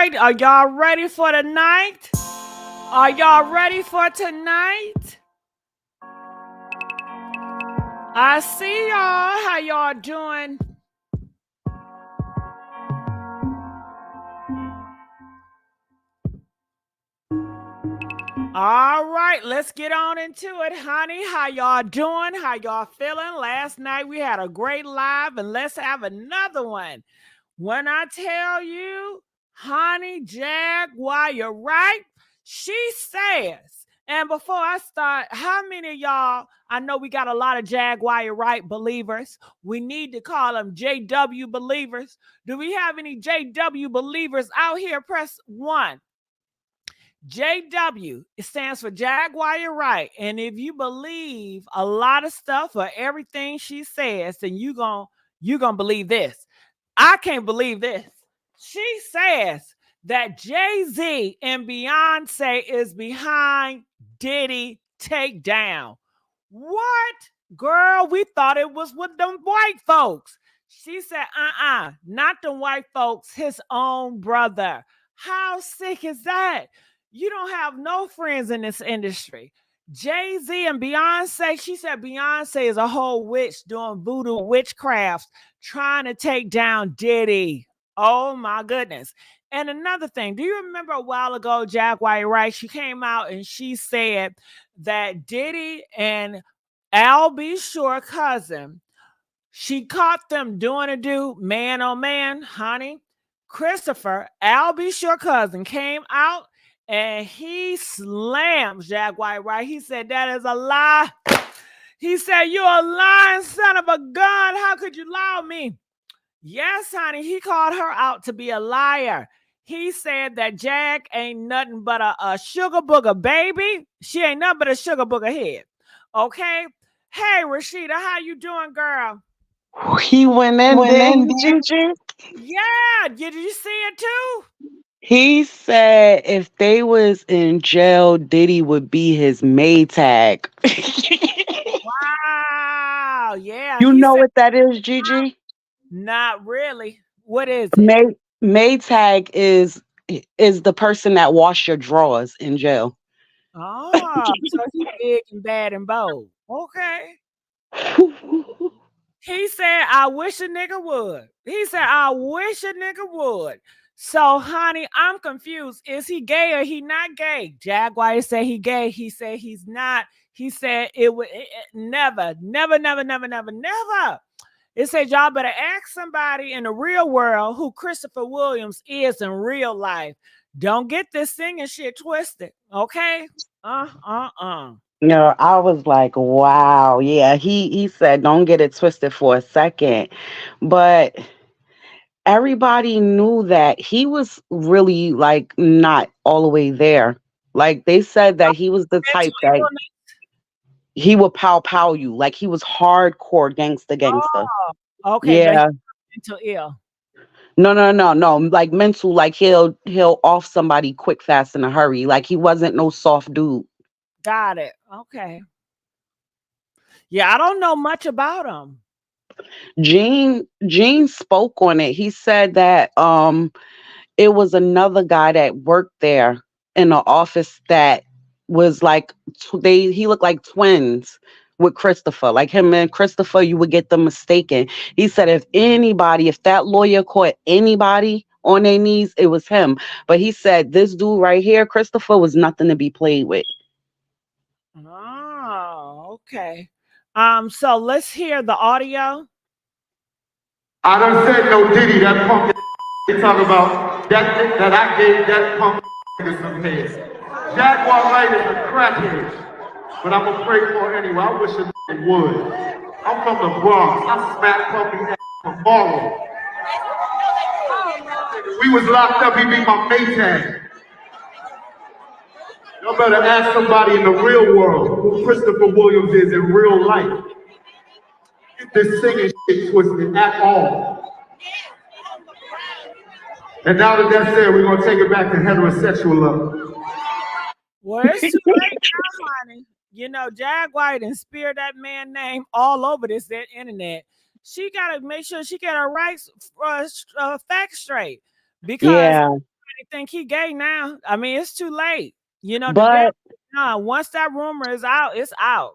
right, are y'all ready for tonight? Are y'all ready for tonight? I see y'all. How y'all doing? All right, let's get on into it, honey. How y'all doing? How y'all feeling? Last night we had a great live, and let's have another one. When I tell you, honey, Jaguar, you're right. She says, and before I start, how many of y'all, I know we got a lot of Jaguar right believers. We need to call them JW believers. Do we have any JW believers out here? Press 1. JW, it stands for Jaguar, you're right. And if you believe a lot of stuff or everything she says, then you're gonna believe this. I can't believe this. She says that Jay-Z and Beyonce is behind Diddy takedown. What? Girl, we thought it was with them white folks. She said, not the white folks, his own brother. How sick is that? You don't have no friends in this industry. Jay-Z and Beyonce, she said Beyonce is a whole witch doing voodoo witchcraft, trying to take down Diddy. Oh my goodness. And another thing, do you remember a while ago, Jaguar Wright, she came out and she said that Diddy and Al B. Sure cousin, she caught them doing a do man on man, honey. Christopher, Al B. Sure cousin, came out and he slams Jaguar right. He said, that is a lie. He said, you're a lying son of a gun. How could you lie on me? Yes, honey. He called her out to be a liar. He said that Jag ain't nothing but a sugar booger baby. She ain't nothing but a sugar booger head. Okay? Hey, Rashida, how you doing, girl? He went in, didn't he, Gigi? Yeah, did you see it too? He said if they was in jail, Diddy would be his Maytag. Wow. Yeah, You he know said what that is, Gigi? not really. What is it? May Maytag is the person that washed your drawers in jail. Oh, so he big and bad and bold. Okay. He said, I wish a nigga would. He said, I wish a nigga would. So, honey, I'm confused. Is he gay or he not gay? Jaguar said he gay. He said he's not. He said never, never, never, never, never, never. It said y'all better ask somebody in the real world who Christopher Williams is in real life. Don't get this singing shit twisted, okay? I was like, wow, yeah. He said, don't get it twisted for a second, but everybody knew that he was really like not all the way there. Like they said that he was the type Mental that illness. he would pow you. Like he was hardcore gangster. Oh, okay, but Yeah. he's mental ill. No. Like mental, like he'll off somebody quick, fast, in a hurry. Like he wasn't no soft dude. Got it. Okay. Yeah, I don't know much about him. Gene spoke on it. He said that it was another guy that worked there in the office that was like he looked like twins with Christopher. Like him and Christopher, you would get them mistaken. He said if that lawyer caught anybody on their knees, it was him. But he said this dude right here, Christopher, was nothing to be played with. Oh, okay. So let's hear the audio. I done said no Diddy, that punk. They talk about that I gave that punk nigga some head. Jaguar Wright is a crackhead, but I'm afraid for her anyway. I wish a nigga would. I'm from the Bronx. I smack pumpy ass from Harlem. We was locked up. He be my Maytag. Y'all better ask somebody in the real world who Christopher Williams is in real life. Get this singing shit twisted at all. And now that that's there, we're going to take it back to heterosexual love. Well, it's too late now, honey. You know, Jaguar and spear that man name all over this internet. She got to make sure she get her rights facts straight because Yeah. think he gay now. I mean, it's too late. You know, the damn But once that rumor is out, it's out.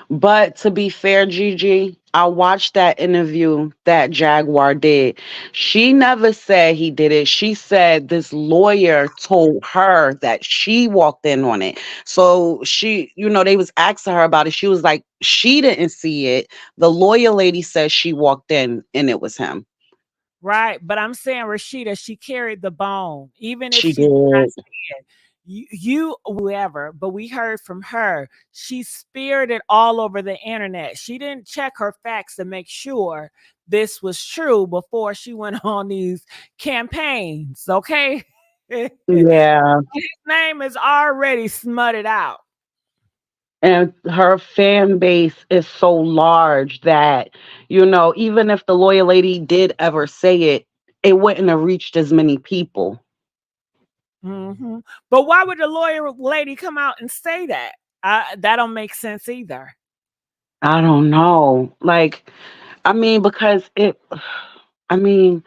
But to be fair, Gigi, I watched that interview that Jaguar did. She never said he did it. She said this lawyer told her that she walked in on it. So she, they was asking her about it. She was like, she didn't see it. The lawyer lady said she walked in and it was him. Right. But I'm saying Rashida, she carried the bone, even if She she did not did. see it. You whoever, but we heard from her. She speared it all over the internet. She didn't check her facts to make sure this was true before she went on these campaigns. Okay. His Yeah. name is already smutted out. And her fan base is so large that, even if the lawyer lady did ever say it, it wouldn't have reached as many people. Hmm. But why would the lawyer lady come out and say that? That don't make sense either. I don't know. Like, I mean, because I mean,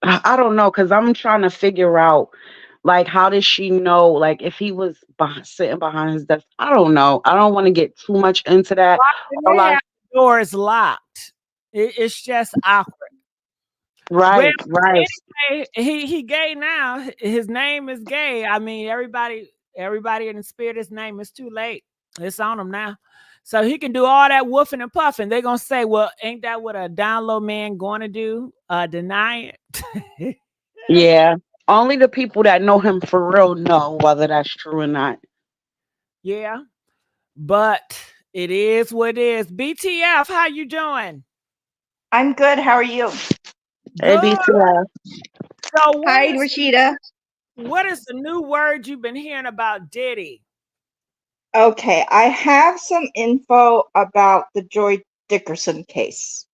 I don't know, because I'm trying to figure out, like, how does she know, like, if he was sitting behind his desk? I don't know. I don't want to get too much into that. And All they I, have the doors locked. It's just awkward. Well, right, right. anyway, he gay now. His name is gay. I mean, everybody in the spirit, his name is too late. It's on him now. So he can do all that woofing and puffing. They're gonna say, well, ain't that what a download man gonna do? Deny it. Yeah. Only the people that know him for real know whether that's true or not. Yeah. But it is what it is. BTF, how you doing? I'm good. How are you? Hey, Good. BTF. So Hi, Rashida. what is the new word you've been hearing about Diddy? Okay, I have some info about the Joy Dickerson case.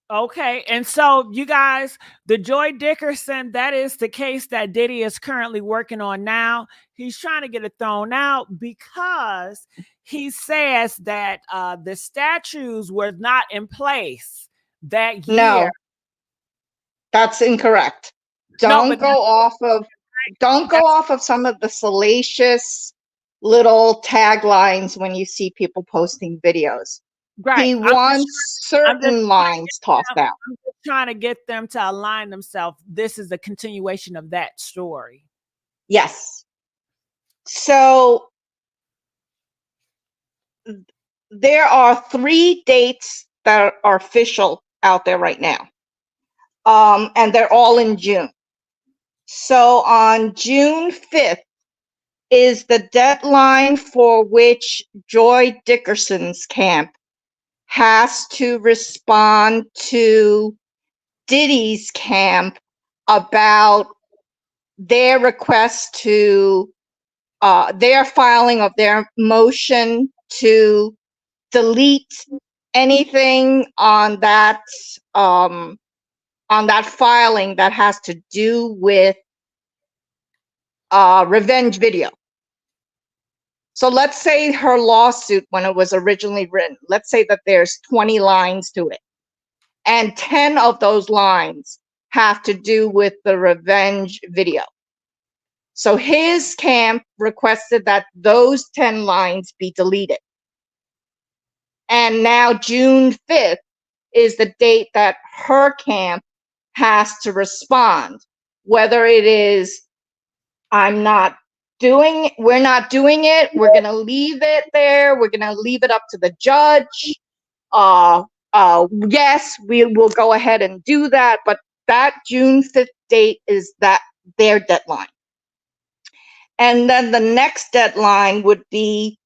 Okay, and so you guys, the Joy Dickerson, that is the case that Diddy is currently working on now. He's trying to get it thrown out because he says that the statues were not in place that year. No, that's incorrect. No, but Don't go off of some of the salacious little taglines when you see people posting videos. right. He wants certain lines tossed out. I'm just trying to get them to align themselves. This is a continuation of that story. Yes. So there are 3 dates that are official out there right now. And they're all in June. So on June 5th is the deadline for which Joy Dickerson's camp has to respond to Diddy's camp about their request to their filing of their motion to delete anything on that filing that has to do with revenge video. So let's say her lawsuit, when it was originally written, let's say that there's 20 lines to it, and 10 of those lines have to do with the revenge video. So his camp requested that those 10 lines be deleted. And now June 5th is the date that her camp has to respond, whether it is, we're not doing it, we're going to leave it there, we're going to leave it up to the judge. Yes, we will go ahead and do that, but that June 5th date is that their deadline. And then the next deadline would be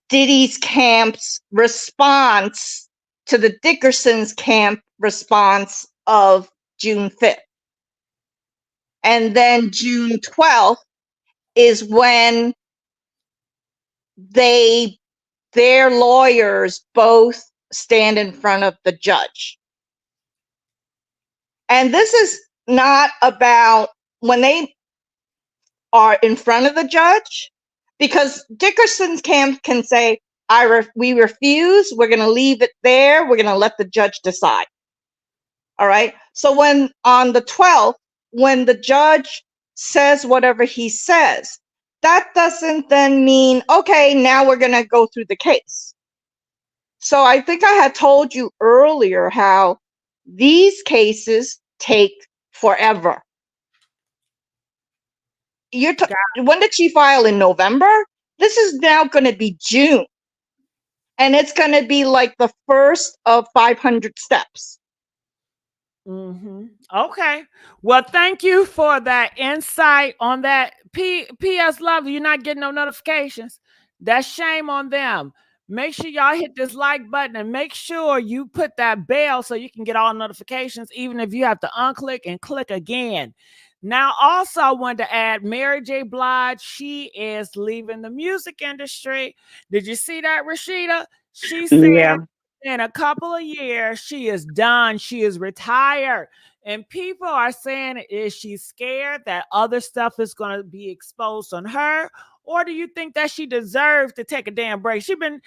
Diddy's camp's response to the Dickerson's camp response of June 5th. And then June 12th is when their lawyers both stand in front of the judge. And this is not about when they are in front of the judge, because Dickerson's camp can say, we refuse, we're going to leave it there, we're going to let the judge decide. All right. So when on the 12th, when the judge says whatever he says, that doesn't then mean, okay, now we're going to go through the case. So I think I had told you earlier how these cases take forever. When did she file? In November? This is now going to be June. And it's going to be like the first of 500 steps. Okay. Well, thank you for that insight on that. P.S. Love, you're not getting no notifications. That's shame on them. Make sure y'all hit this like button and make sure you put that bell so you can get all notifications, even if you have to unclick and click again. Now, also, I wanted to add Mary J. Blige. She is leaving the music industry. Did you see that, Rashida? She Yeah. said in a couple of years, she is done. She is retired. And people are saying, is she scared that other stuff is going to be exposed on her? Or do you think that she deserves to take a damn break? She been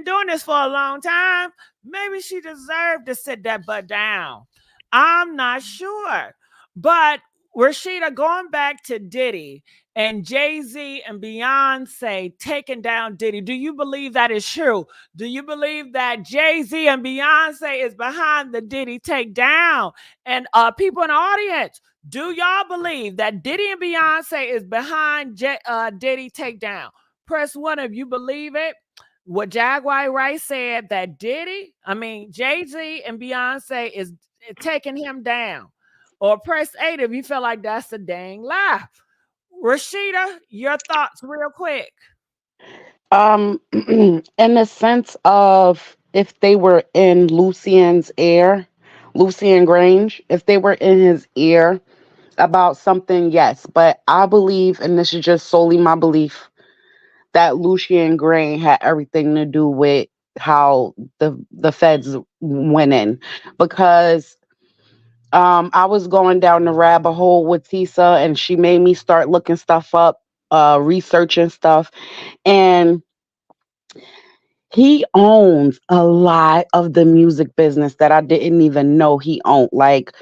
doing this for a long time. Maybe she deserved to sit that butt down. I'm not sure. But Rashida, going back to Diddy and Jay-Z and Beyonce taking down Diddy, do you believe that is true? Do you believe that Jay-Z and Beyonce is behind the Diddy takedown? And people in the audience, do y'all believe that Diddy and Beyonce is behind Diddy takedown? Press 1 if you believe it. What Jaguar Rice said, that Jay-Z and Beyonce is taking him down. Or press 8 if you feel like that's a dang lie. Rashida, your thoughts real quick. In the sense of if they were in Lucian's ear, Lucian Grange, if they were in his ear about something, yes. But I believe, and this is just solely my belief, that Lucian Grange had everything to do with how the feds went in. Because I was going down the rabbit hole with Tisa, and she made me start looking stuff up, researching stuff. And he owns a lot of the music business that I didn't even know he owned. Like,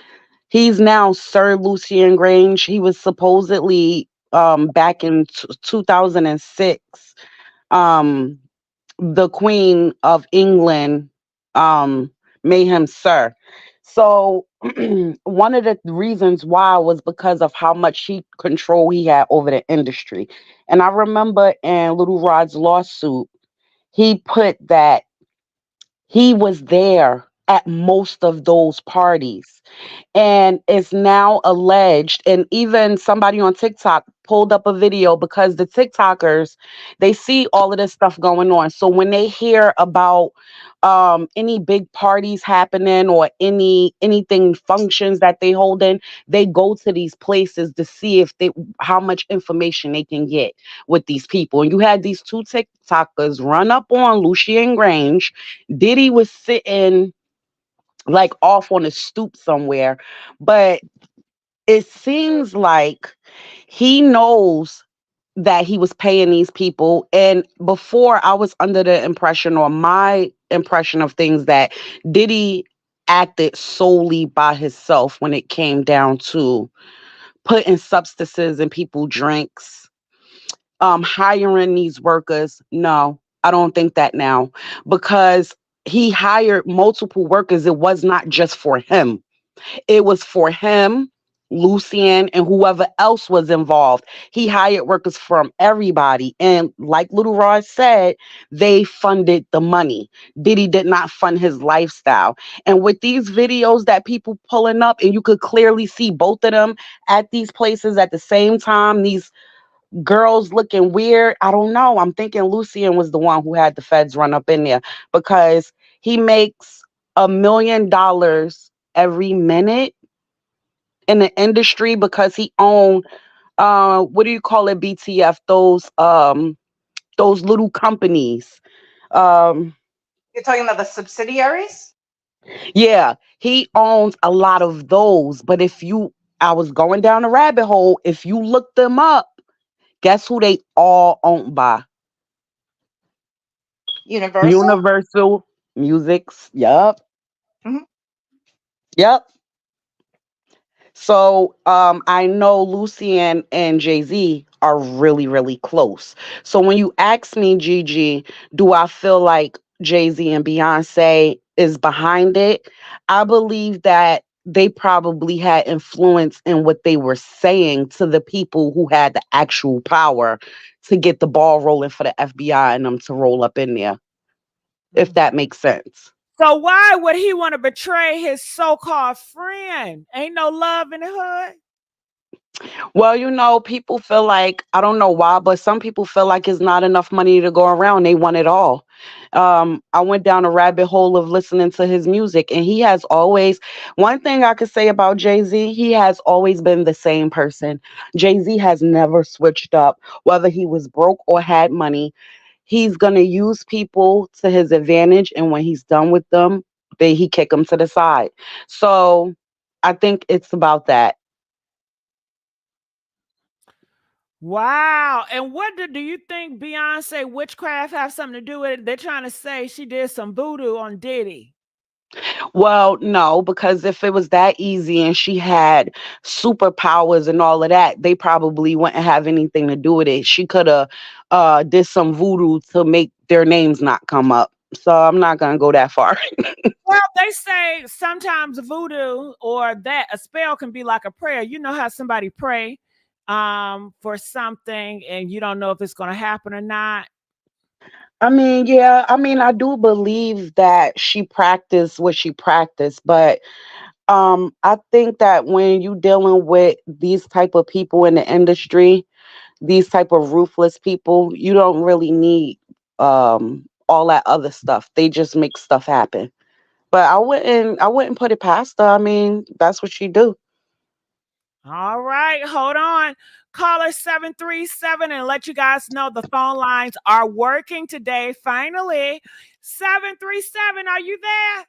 he's now Sir Lucian Grange. He was supposedly back in 2006, um the Queen of England made him Sir. So one of the reasons why was because of how much control he had over the industry. And I remember in Little Rod's lawsuit, he put that he was there at most of those parties. And it's now alleged, and even somebody on TikTok pulled up a video, because the TikTokers, they see all of this stuff going on. So when they hear about any big parties happening, or anything functions that they hold in, they go to these places to see if they how much information they can get with these people. And you had these two TikTokers run up on Lucian Grange. Diddy was sitting like off on a stoop somewhere, but it seems like he knows that he was paying these people. And before, I was under the impression, or my impression of things, that Diddy acted solely by himself when it came down to putting substances in people's drinks, hiring these workers. No, I don't think that now, because he hired multiple workers. It was not just for him. It was for him, Lucian, and whoever else was involved. He hired workers from everybody. And like Little Rod said, they funded the money. Diddy did not fund his lifestyle. And with these videos that people pulling up, and you could clearly see both of them at these places at the same time, these girls looking weird. I don't know. I'm thinking Lucian was the one who had the feds run up in there, because he makes $1 million every minute in the industry, because he owned what do you call it, BTF, those little companies. Um You're talking about the subsidiaries? yeah, he owns a lot of those. But I was going down a rabbit hole. If you look them up, guess who they all owned by? Universal? Universal Musics. Yup. Mhm. Yep. So I know Lucian and Jay-Z are really, really close. So when you ask me, Gigi, do I feel like Jay-Z and Beyonce is behind it? I believe that they probably had influence in what they were saying to the people who had the actual power to get the ball rolling for the FBI and them to roll up in there, if that makes sense. So why would he want to betray his so-called friend? Ain't no love in the hood. Well, people feel like, I don't know why, but some people feel like it's not enough money to go around. They want it all. I went down a rabbit hole of listening to his music, and he has always, one thing I could say about Jay-Z, he has always been the same person. Jay-Z has never switched up, whether he was broke or had money. He's going to use people to his advantage, and when he's done with them, he kick them to the side. So I think it's about that. Wow. And what do you think Beyonce witchcraft have something to do with it? They're trying to say she did some voodoo on Diddy. Well, no, because if it was that easy and she had superpowers and all of that, they probably wouldn't have anything to do with it. She could have did some voodoo to make their names not come up. So I'm not gonna go that far. Well, they say sometimes voodoo or that a spell can be like a prayer. You know how somebody pray for something and you don't know if it's going to happen or not. I mean, yeah, I do believe that she practiced what she practiced, but I think that when you dealing with these type of people in the industry, these type of ruthless people, you don't really need all that other stuff. They just make stuff happen. But I wouldn't put it past her. I mean, that's what she do. All right, hold on. Caller 737 and let you guys know the phone lines are working today. Finally, 737, are you there?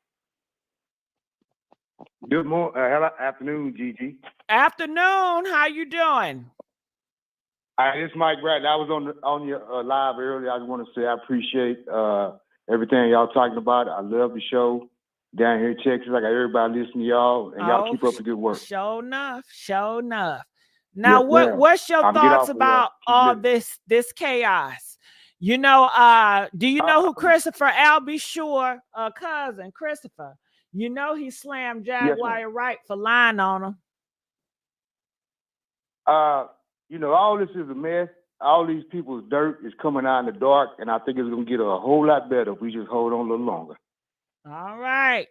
Good morning, hello, afternoon, Gigi. Afternoon, how you doing? Hi, this is Mike Bratton. I was on your live earlier. I just want to say I appreciate everything y'all talking about. I love the show down here in Texas. I got everybody listening to y'all, and y'all keep up the good work. Sure enough, sure enough. Now, Yes, ma'am. what's your Get thoughts off of about all this chaos? You know, do you know who Christopher Albie Shore, cousin Christopher? You know he slammed Jaguar Wright for lying on him. All this is a mess. All these people's dirt is coming out in the dark, and I think it's gonna get a whole lot better if we just hold on a little longer. All right.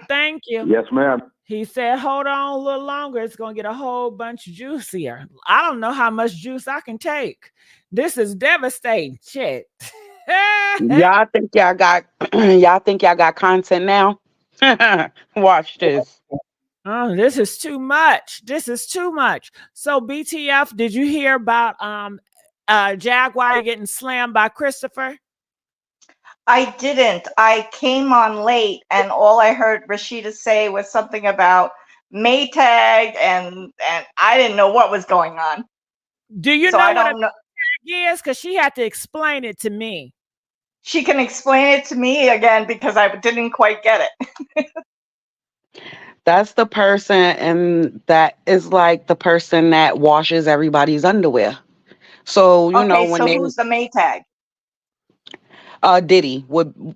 Thank you. Yes, ma'am. He said, hold on a little longer. It's going to get a whole bunch juicier. I don't know how much juice I can take. This is devastating shit. Y'all think y'all got y'all think y'all got content now? Watch this. Oh, this is too much. So BTF, did you hear about Jaguar getting slammed by Christopher? I didn't. I came on late, and all I heard Rashida say was something about Maytag, and I didn't know what was going on. Do you know what a Maytag is? Because she had to explain it to me. She can explain it to me again because I didn't quite get it. That's the person, and that is like the person that washes everybody's underwear. So when who's the Maytag? Diddy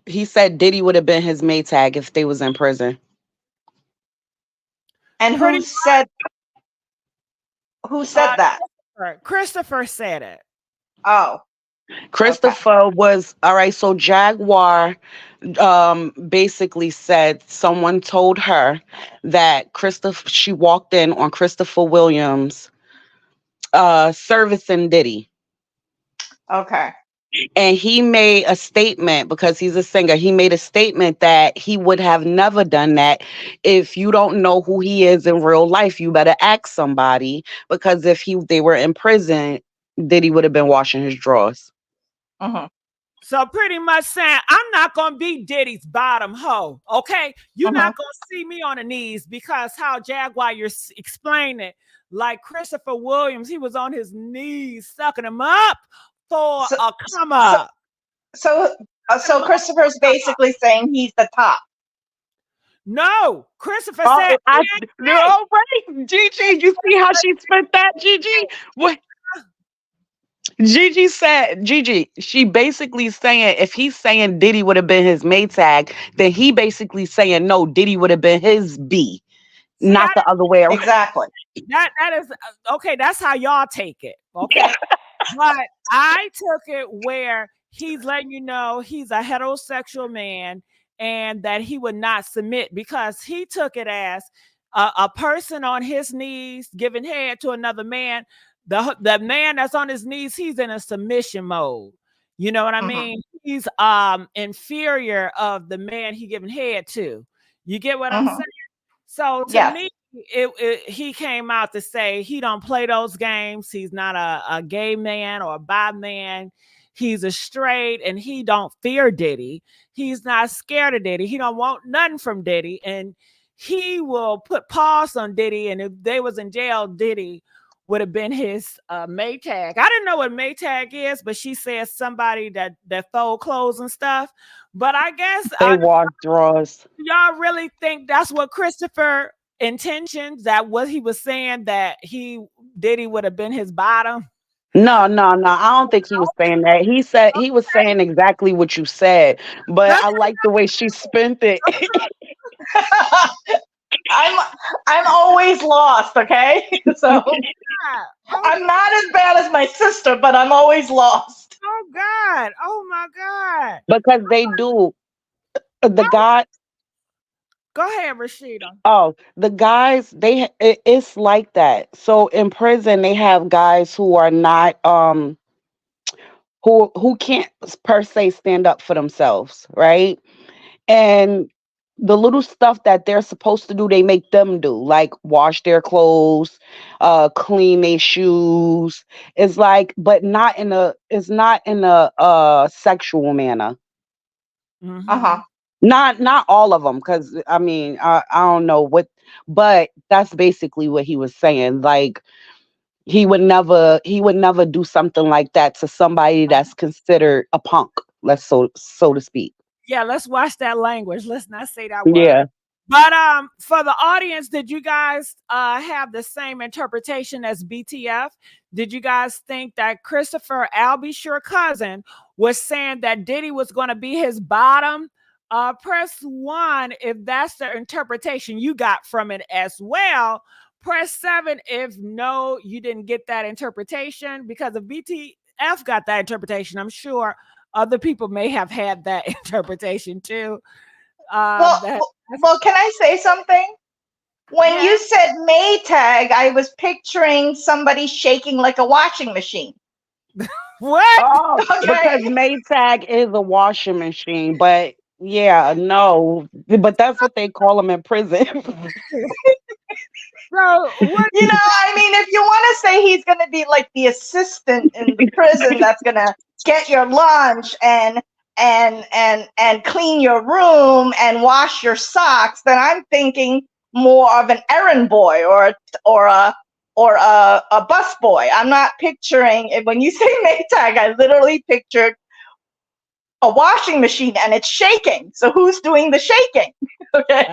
he said Diddy would have been his Maytag if they was in prison. And who said that? Christopher said it. Oh. Christopher was all right. So Jaguar basically said someone told her that she walked in on Christopher Williams servicing Diddy. Okay. And he made a statement, because he's a singer. He made a statement that he would have never done that. If you don't know who he is in real life, you better ask somebody, because if they were in prison, Diddy would have been washing his drawers. Uh-huh. So pretty much saying, I'm not going to be Diddy's bottom hoe, okay? You're not going to see me on the knees, because how Jaguar, you're explaining, like Christopher Williams, he was on his knees sucking him up for a come up. So Christopher's basically saying he's the top. No, Christopher Oh, said, no, right, Gigi. You see how she spent that, Gigi? What? Gigi said, Gigi, she basically saying if he's saying Diddy would have been his Maytag, then he basically saying no, Diddy would have been his B, see, not the other way around. Exactly. that is okay. That's how y'all take it. Okay. But I took it where he's letting you know he's a heterosexual man and that he would not submit, because he took it as a person on his knees giving head to another man. The man that's on his knees, he's in a submission mode. You know what I mean? He's inferior of the man he giving head to. You get what I'm saying? So to Yes. me, he came out to say he don't play those games. He's not a gay man or a bi man. He's a straight, and he don't fear Diddy. He's not scared of Diddy. He don't want nothing from Diddy, and he will put paws on Diddy. And if they was in jail, Diddy would have been his Maytag. I didn't know what Maytag is, but she says somebody that fold clothes and stuff. But I guess They wash drawers. y'all really think that's what Christopher intentions, that what he was saying, that Diddy would have been his bottom? No. I don't think he was saying that. He said he was saying exactly what you said, but I like the way she spent it. I'm always lost, okay? So I'm not as bad as my sister, but I'm always lost. Oh God. Oh my God. Because they do. The guy. Go ahead, Rashida. Oh, the guys, it's like that. So in prison, they have guys who are not who can't per se stand up for themselves, right? And the little stuff that they're supposed to do, they make them do, like wash their clothes, clean their shoes. It's like, but it's not in a sexual manner. Not all of them, because I mean, I don't know what, but that's basically what he was saying. Like he would never do something like that to somebody that's considered a punk, let's so to speak. Yeah, let's watch that language. Let's not say that word. Yeah. But for the audience, did you guys have the same interpretation as BTF? Did you guys think that Christopher Albee cousin was saying that Diddy was going to be his bottom? Press 1 if that's the interpretation you got from it as well. Press 7 if no, you didn't get that interpretation, because if BTF got that interpretation, I'm sure other people may have had that interpretation too. Well, can I say something? When you said Maytag, I was picturing somebody shaking like a washing machine. What? Oh, because Maytag is a washing machine, but yeah, no, but that's what they call them in prison. So what? You know, I mean, if you want to say he's going to be like the assistant in the prison that's going to get your lunch and clean your room and wash your socks, then I'm thinking more of an errand boy or a bus boy. I'm not picturing, when you say Maytag, I literally pictured a washing machine and it's shaking. So who's doing the shaking? Okay.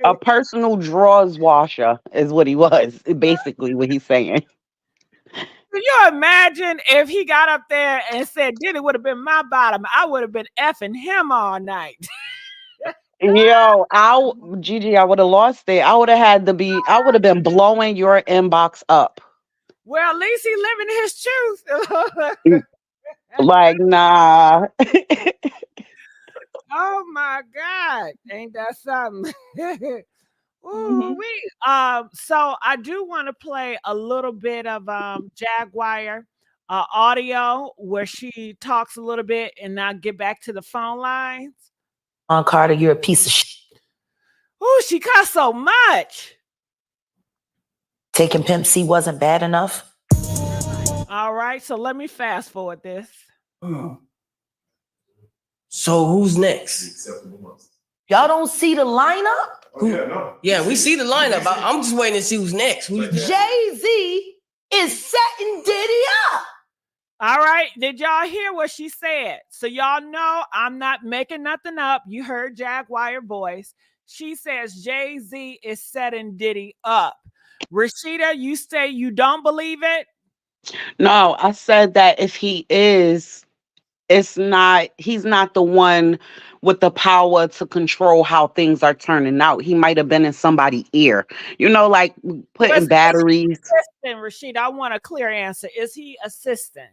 A personal drawers washer is what he was, basically what he's saying. Can you imagine if he got up there and said Diddy would have been my bottom? I would have been effing him all night. Yo, Gigi, I would have lost it. I would have been blowing your inbox up. Well, at least he living his truth. Like, nah. Oh my God. Ain't that something? Ooh, so I do want to play a little bit of Jaguar audio where she talks a little bit, and I'll get back to the phone lines. On Carter, you're a piece of shit. Oh, she cussed so much. Taking Pimp C wasn't bad enough. All right, so let me fast forward this. So who's next? Y'all don't see the lineup? Oh, yeah, no. Yeah, we see the lineup. I'm just waiting to see who's next. Jay-Z is setting Diddy up. All right. Did y'all hear what she said? So y'all know I'm not making nothing up. You heard Jaguar voice. She says Jay-Z is setting Diddy up. Rashida, you say you don't believe it? No, I said that if he is, he's not the one with the power to control how things are turning out. He might have been in somebody's ear, like putting Is he batteries. assisting, Rashida? I want a clear answer. Is he assisting?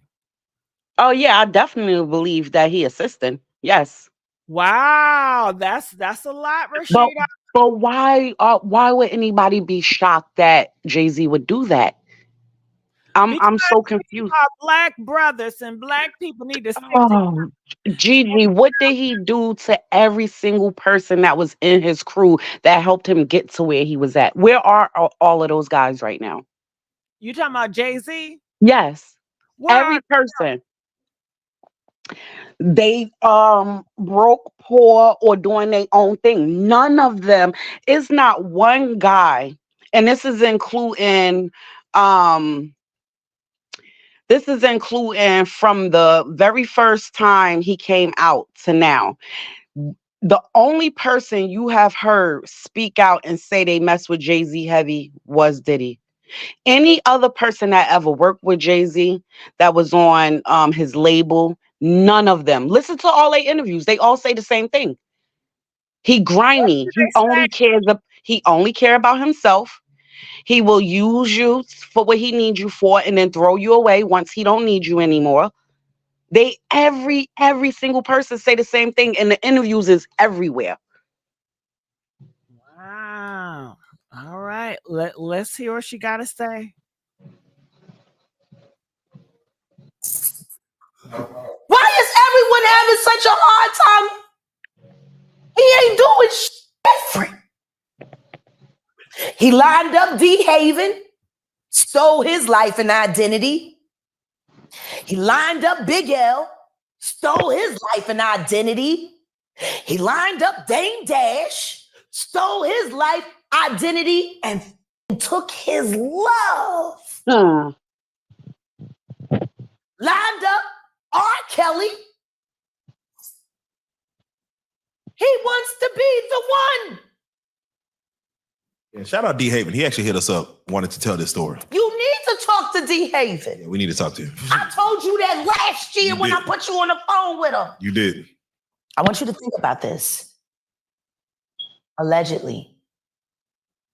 Oh yeah, I definitely believe that he assisting. Yes. Wow, that's a lot, But Rashida. but why would anybody be shocked that Jay-Z would do that? I'm Because so we confused. are black brothers and black people need to stick together. Oh, Gigi, what did he do to every single person that was in his crew that helped him get to where he was at? Where are all of those guys right now? You talking about Jay-Z? Yes, Where every are person. They broke, poor, or doing their own thing. None of them is not one guy, and um this is including from the very first time he came out to now. The only person you have heard speak out and say they mess with Jay-Z heavy was Diddy. Any other person that ever worked with Jay-Z that was on his label, none of them. Listen to all their interviews. They all say the same thing. He grimy. they say? He only care about himself. He will use you for what he needs you for and then throw you away once he don't need you anymore. They every single person say the same thing and the interviews is everywhere. Wow. All right. Let's hear what she got to say. Why is everyone having such a hard time? He ain't doing different. He lined up D Haven, stole his life and identity. He lined up Big L, stole his life and identity. He lined up Dame Dash, stole his life, identity, and took his love. Hmm. Lined up R. Kelly. He wants to be the one. Yeah, shout out D Haven. He actually hit us up, wanted to tell this story. You need to talk to D Haven. Yeah, we need to talk to him. I told you that last year when I put you on the phone with him. You did. I want you to think about this. Allegedly,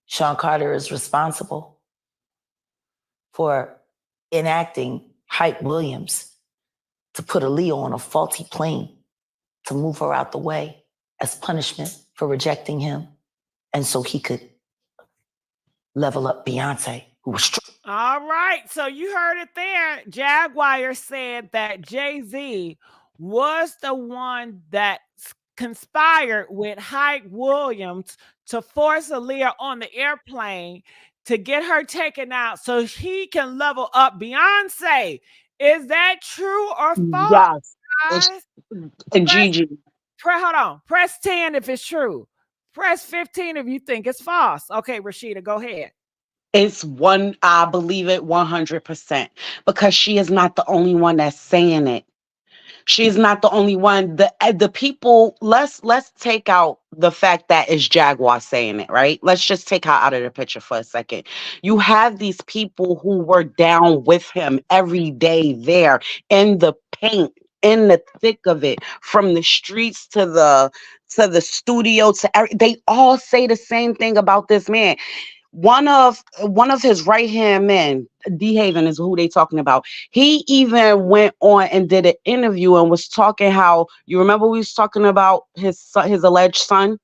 Sean Carter is responsible for enacting Hype Williams to put Aaliyah on a faulty plane to move her out the way as punishment for rejecting him, and so he could level up Beyonce, who was All right. So you heard it there. Jaguar said that Jay-Z was the one that conspired with Hype Williams to force Aaliyah on the airplane to get her taken out so he can level up Beyonce. Is that true or false, Yes. guys? And Gigi. Hold on. Press 10 if it's true. Press 15 if you think it's false. Okay, Rashida, go ahead. I believe it 100% because she is not the only one that's saying it. She's not the only one. The people, let's take out the fact that it's Jaguar saying it, right? Let's just take her out of the picture for a second. You have these people who were down with him every day there in the paint, in the thick of it, from the streets to the studio they all say the same thing about this man. One of his right hand men, D Haven is who they talking about. He even went on and did an interview and was talking how, you remember we was talking about his alleged son.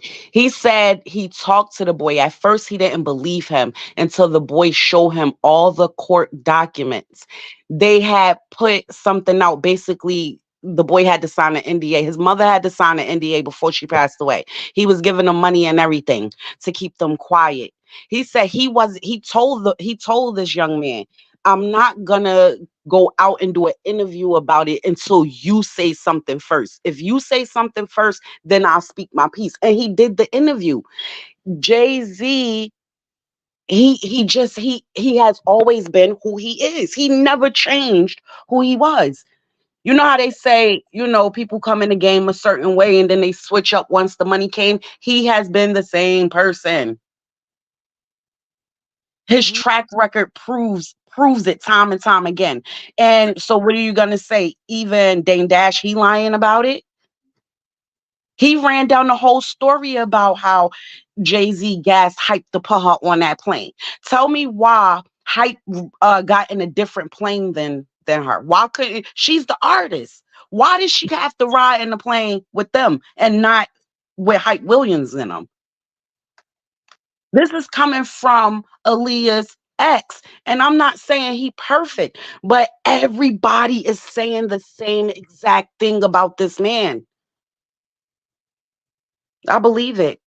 He said he talked to the boy. At first, he didn't believe him until the boy showed him all the court documents. They had put something out. Basically, the boy had to sign an NDA. His mother had to sign an NDA before she passed away. He was giving them money and everything to keep them quiet. He said he told this young man, I'm not gonna go out and do an interview about it until you say something first. If you say something first, then I'll speak my piece. And he did the interview. Jay-Z he has always been who he is. He never changed who he was. You know how they say, people come in the game a certain way and then they switch up once the money came? He has been the same person. His Mhm. track record proves it time and time again. And so what are you gonna say? Even Dame Dash, he lying about it? He ran down the whole story about how Jay-Z gas hyped to put her on that plane. Tell me why Hype got in a different plane than her. Why couldn't she's the artist? Why did she have to ride in the plane with them and not with Hype Williams in them? This is coming from Aaliyah's ex. And I'm not saying he perfect, but everybody is saying the same exact thing about this man. I believe it.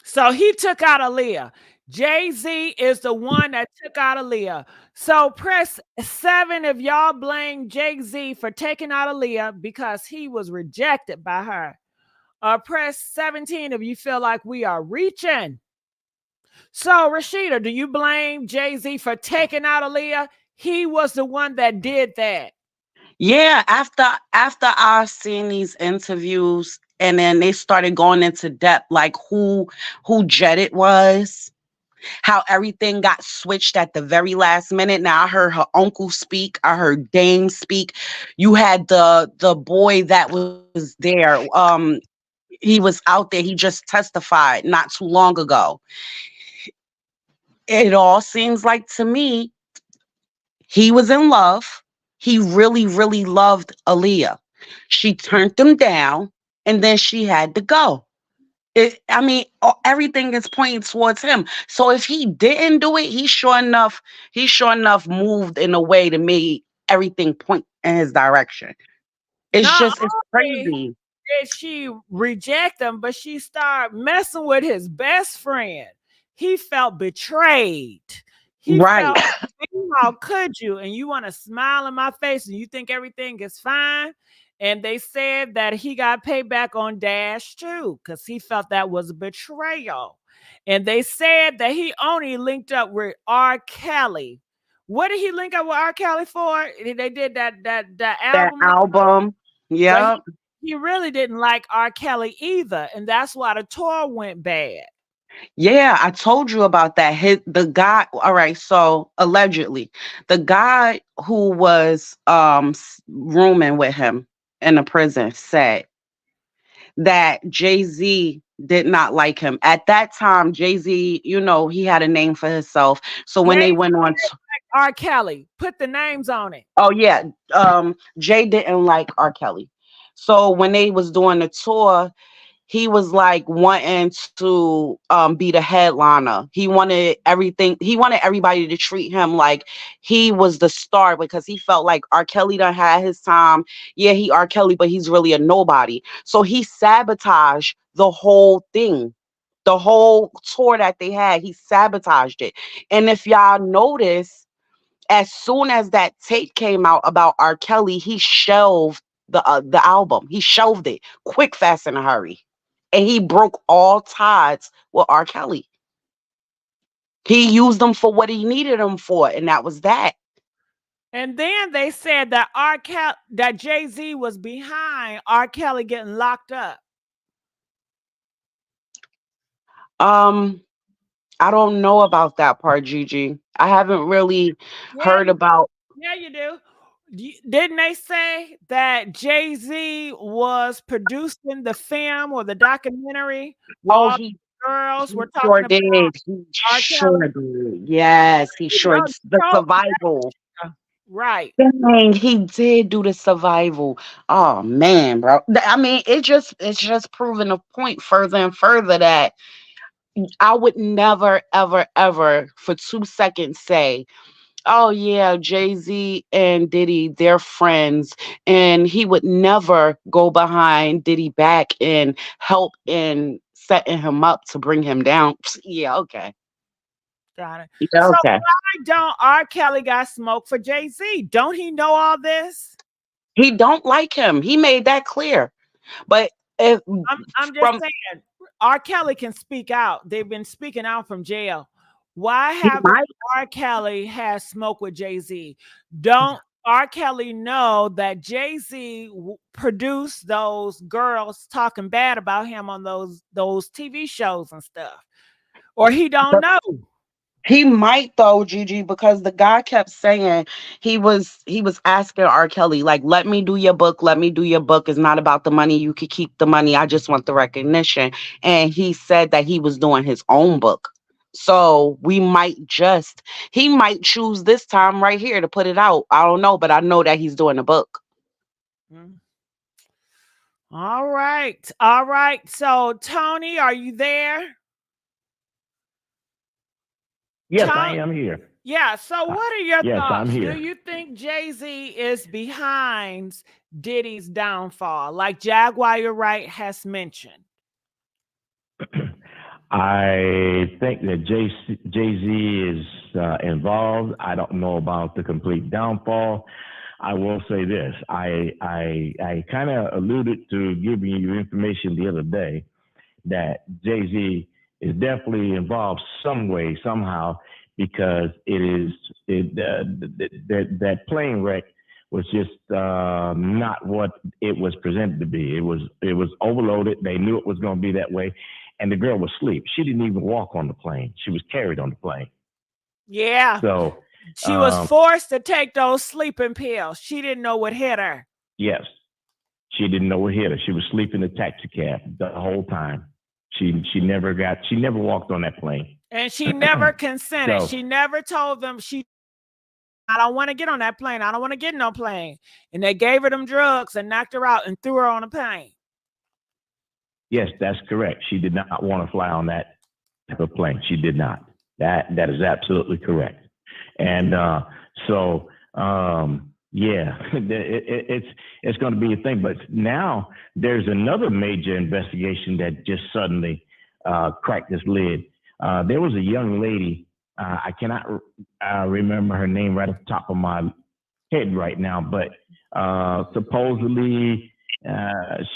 So he took out Aaliyah. Jay-Z is the one that took out Aaliyah. So press 7 if y'all blame Jay-Z for taking out Aaliyah because he was rejected by her. Press 17 if you feel like we are reaching. So Rashida, do you blame Jay-Z for taking out Aaliyah? He was the one that did that. Yeah, after I seen these interviews and then they started going into depth, like who Jetted was, how everything got switched at the very last minute. Now I heard her uncle speak, I heard Dame speak. You had the boy that was there. He was out there. He just testified not too long ago. It all seems like to me he was in love. He really, really loved Aaliyah. She turned him down, and then she had to go. Everything is pointing towards him. So if he didn't do it, he sure enough moved in a way to make everything point in his direction. Not It's only crazy. did she reject him, but she started messing with his best friend. He felt betrayed. He Right. felt, how could you? And you want to smile in my face and you think everything is fine. And they said that he got payback on Dash too, because he felt that was a betrayal. And they said that he only linked up with R. Kelly. What did he link up with R. Kelly for? They did that That album. album. But Yep. he really didn't like R. Kelly either. And that's why the tour went bad. Yeah, I told you about that. The guy, all right, so allegedly, the guy who was rooming with him in the prison said that Jay-Z did not like him. At that time, Jay-Z, he had a name for himself. So when they Jay went on R. Kelly. Put the names on it. oh yeah, Jay didn't like R. Kelly. So when they was doing the tour, he was like wanting to be the headliner. He wanted everybody to treat him like he was the star because he felt like R. Kelly done had his time. Yeah, he R. Kelly, but he's really a nobody. So he sabotaged the whole thing. The whole tour that they had, he sabotaged it. And if y'all notice, as soon as that tape came out about R. Kelly, he shelved the album. He shelved it quick, fast, in a hurry, and he broke all ties with R. Kelly. He used them for what he needed them for, and that was that. And then they said that that Jay-Z was behind R. Kelly getting locked up. Um, I don't know about that part, Gigi. I haven't really Yeah, heard about. you do. Didn't they say that Jay-Z was producing the film or the documentary where Oh, all the girls he were sure talking about did. He R. Kelly? sure did. Yes, he sure. It's the Told me survival. that. Right. Dang, he did do the survival. Oh man, bro. It's just proving a point further and further that I would never, ever, ever for 2 seconds say, oh yeah, Jay-Z and Diddy, they're friends. And he would never go behind Diddy back and help in setting him up to bring him down. Yeah, okay. Got it. Yeah, So okay. why don't R. Kelly got smoke for Jay-Z? Don't he know all this? He don't like him. He made that clear. But if I'm just from saying. R. Kelly can speak out. They've been speaking out from jail. Why He haven't might. R. Kelly has smoke with Jay-Z? Don't R. Kelly know that Jay-Z produced those girls talking bad about him on those TV shows and stuff? Or he don't know? He might though, Gigi, because the guy kept saying he was asking R. Kelly, like, let me do your book, let me do your book. It's not about the money. You could keep the money. I just want the recognition. And he said that he was doing his own book. So he might choose this time right here to put it out. I don't know, but I know that he's doing a book. All right. All right. So Tony, are you there? Yes, I am here. Yeah. So what are your yes, thoughts? I'm here. Do you think Jay-Z is behind Diddy's downfall, like Jaguar Wright has mentioned? I think that Jay-Z is involved. I don't know about the complete downfall. I will say this. I kind of alluded to giving you information the other day that Jay-Z is definitely involved some way, somehow, because that plane wreck was just not what it was presented to be. It was overloaded. They knew it was going to be that way. And the girl was asleep. She didn't even walk on the plane. She was carried on the plane. Yeah. So she was forced to take those sleeping pills. She didn't know what hit her. Yes. She didn't know what hit her. She was sleeping in the taxi cab the whole time. She never walked on that plane. And she never consented. So, she never told them I don't want to get on that plane. I don't want to get no plane. And they gave her them drugs and knocked her out and threw her on a plane. Yes, that's correct. She did not want to fly on that type of plane. She did not. That is absolutely correct. And yeah, it's going to be a thing. But now there's another major investigation that just suddenly cracked this lid. There was a young lady. I cannot remember her name right off the top of my head right now, but supposedly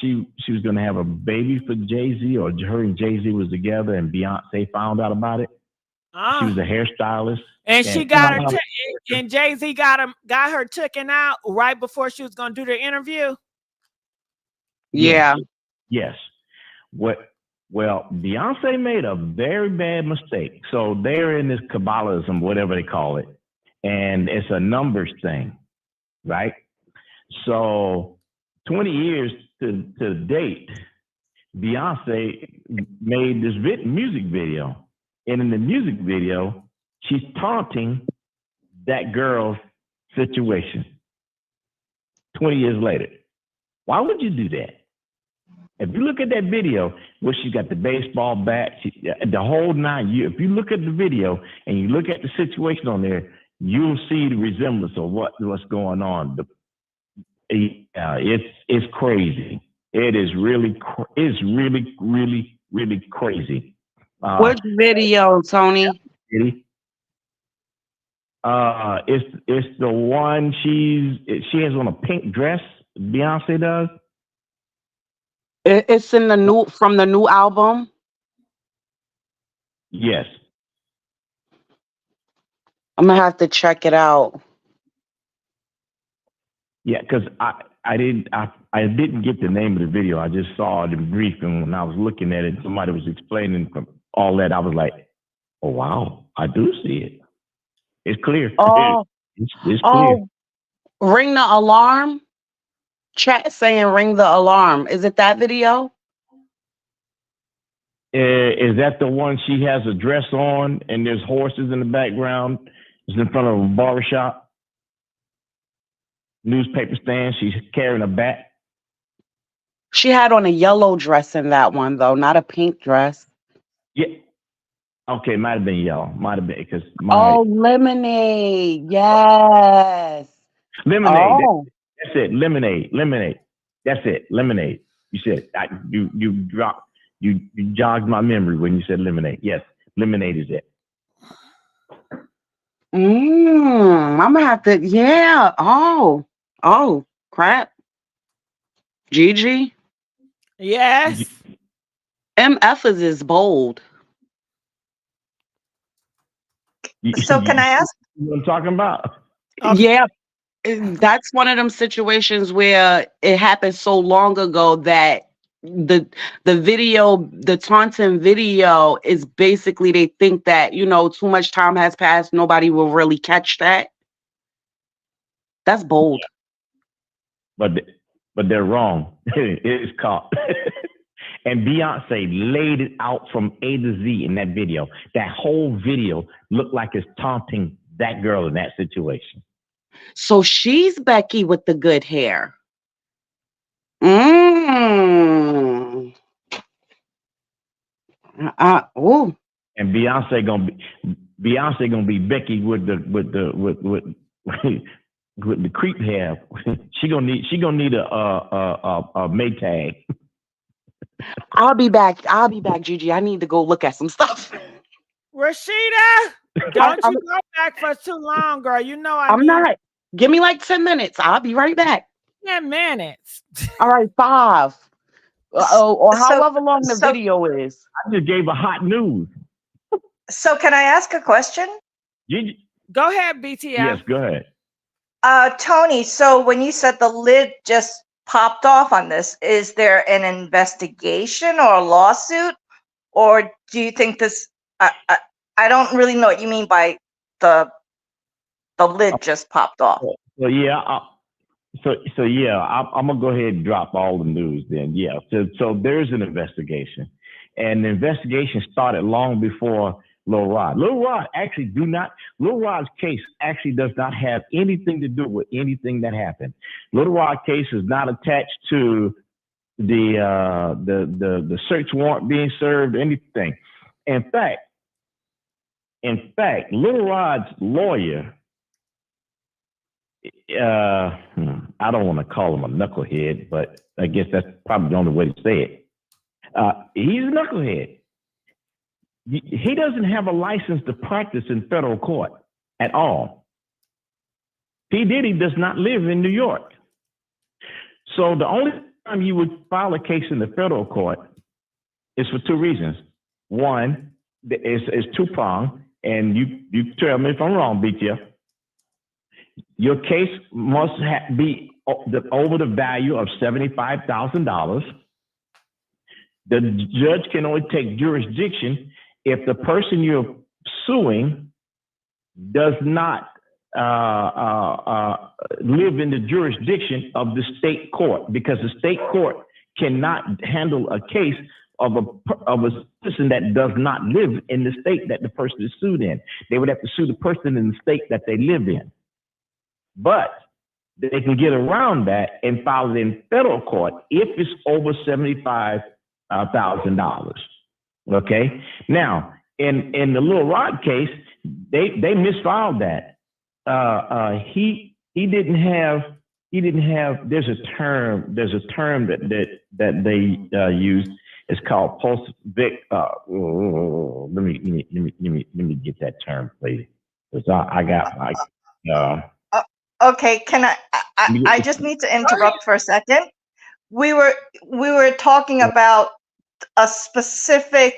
she was going to have a baby for Jay-Z, or her and Jay-Z was together, and Beyonce found out about it. She was a hairstylist, and she got her. And Jay-Z got her taken out right before she was going to do the interview. Yeah. Yes. Well, Beyonce made a very bad mistake. So they're in this Kabbalism, whatever they call it, and it's a numbers thing, right? So 20 years to date, Beyonce made this music video. And in the music video, she's taunting that girl's situation 20 years later. Why would you do that? If you look at that video where she got the baseball bat, the whole nine, if you look at the video and you look at the situation on there, you'll see the resemblance of what's going on. It's crazy. It is really crazy. Which video, Tony? It's the one she has on a pink dress. Beyonce does. It's in from the new album. Yes. I'm gonna have to check it out. Yeah, because I didn't get the name of the video. I just saw it in brief, and when I was looking at it, somebody was explaining all that. I was like, "Oh wow, I do see it. It's clear. Oh, it's clear." Ring the alarm. Chat saying ring the alarm. Is it that video? Is that the one she has a dress on and there's horses in the background? It's in front of a barbershop. Newspaper stand. She's carrying a bat. She had on a yellow dress in that one, though, not a pink dress. Yeah. Okay, might have been yellow. Might have been because lemonade. Yes. Lemonade. Oh. That's it. Lemonade. That's it. Lemonade. You said you jogged my memory when you said lemonade. Yes, lemonade is it. I'm gonna have to. Yeah. Oh, crap. Gigi. Yes. MF is bold. So can I ask? What I'm talking about? Okay. Yeah, that's one of them situations where it happened so long ago that the taunting video is basically they think that, too much time has passed, nobody will really catch that. That's bold. But they're wrong. It is caught. And Beyonce laid it out from A to Z in that video. That whole video looked like it's taunting that girl in that situation. So she's Becky with the good hair. Mm. Oh. And Beyonce gonna be Becky with the with the creep hair. she gonna need a Maytag. I'll be back, Gigi. I need to go look at some stuff. Rashida, don't you go back for too long, girl. You know I'm not. Give me like 10 minutes. I'll be right back. 10 minutes. All right, 5. Or So- however long the so- video is. I just gave a hot news. So can I ask a question? Go ahead, BTF. Yes, go ahead. Tony, so when you said the lid just popped off on this, is there an investigation or a lawsuit? Or do you think this, I don't really know what you mean by the lid just popped off. So yeah, I'm gonna go ahead and drop all the news then. Yeah, so there's an investigation, and the investigation started long before Lil Rod. Lil Rod's case actually does not have anything to do with anything that happened. Lil Rod case is not attached to the search warrant being served, anything. In fact, Lil Rod's lawyer, I don't want to call him a knucklehead, but I guess that's probably the only way to say it. He's a knucklehead. He doesn't have a license to practice in federal court at all. P. Diddy does not live in New York. So the only time you would file a case in the federal court is for 2 reasons. One, is 2-pronged, and you tell me if I'm wrong, BTF. Your case must be over the value of $75,000. The judge can only take jurisdiction if the person you're suing does not live in the jurisdiction of the state court, because the state court cannot handle a case of a person that does not live in the state that the person is sued in. They would have to sue the person in the state that they live in. But they can get around that and file it in federal court if it's over $75,000. Okay. Now, in the Lil Rod case, they misfiled that. He didn't have. There's a term that they use. It's called post-vic. Let me get that term, please. Okay, can I just need to interrupt for a second. We were talking about a specific,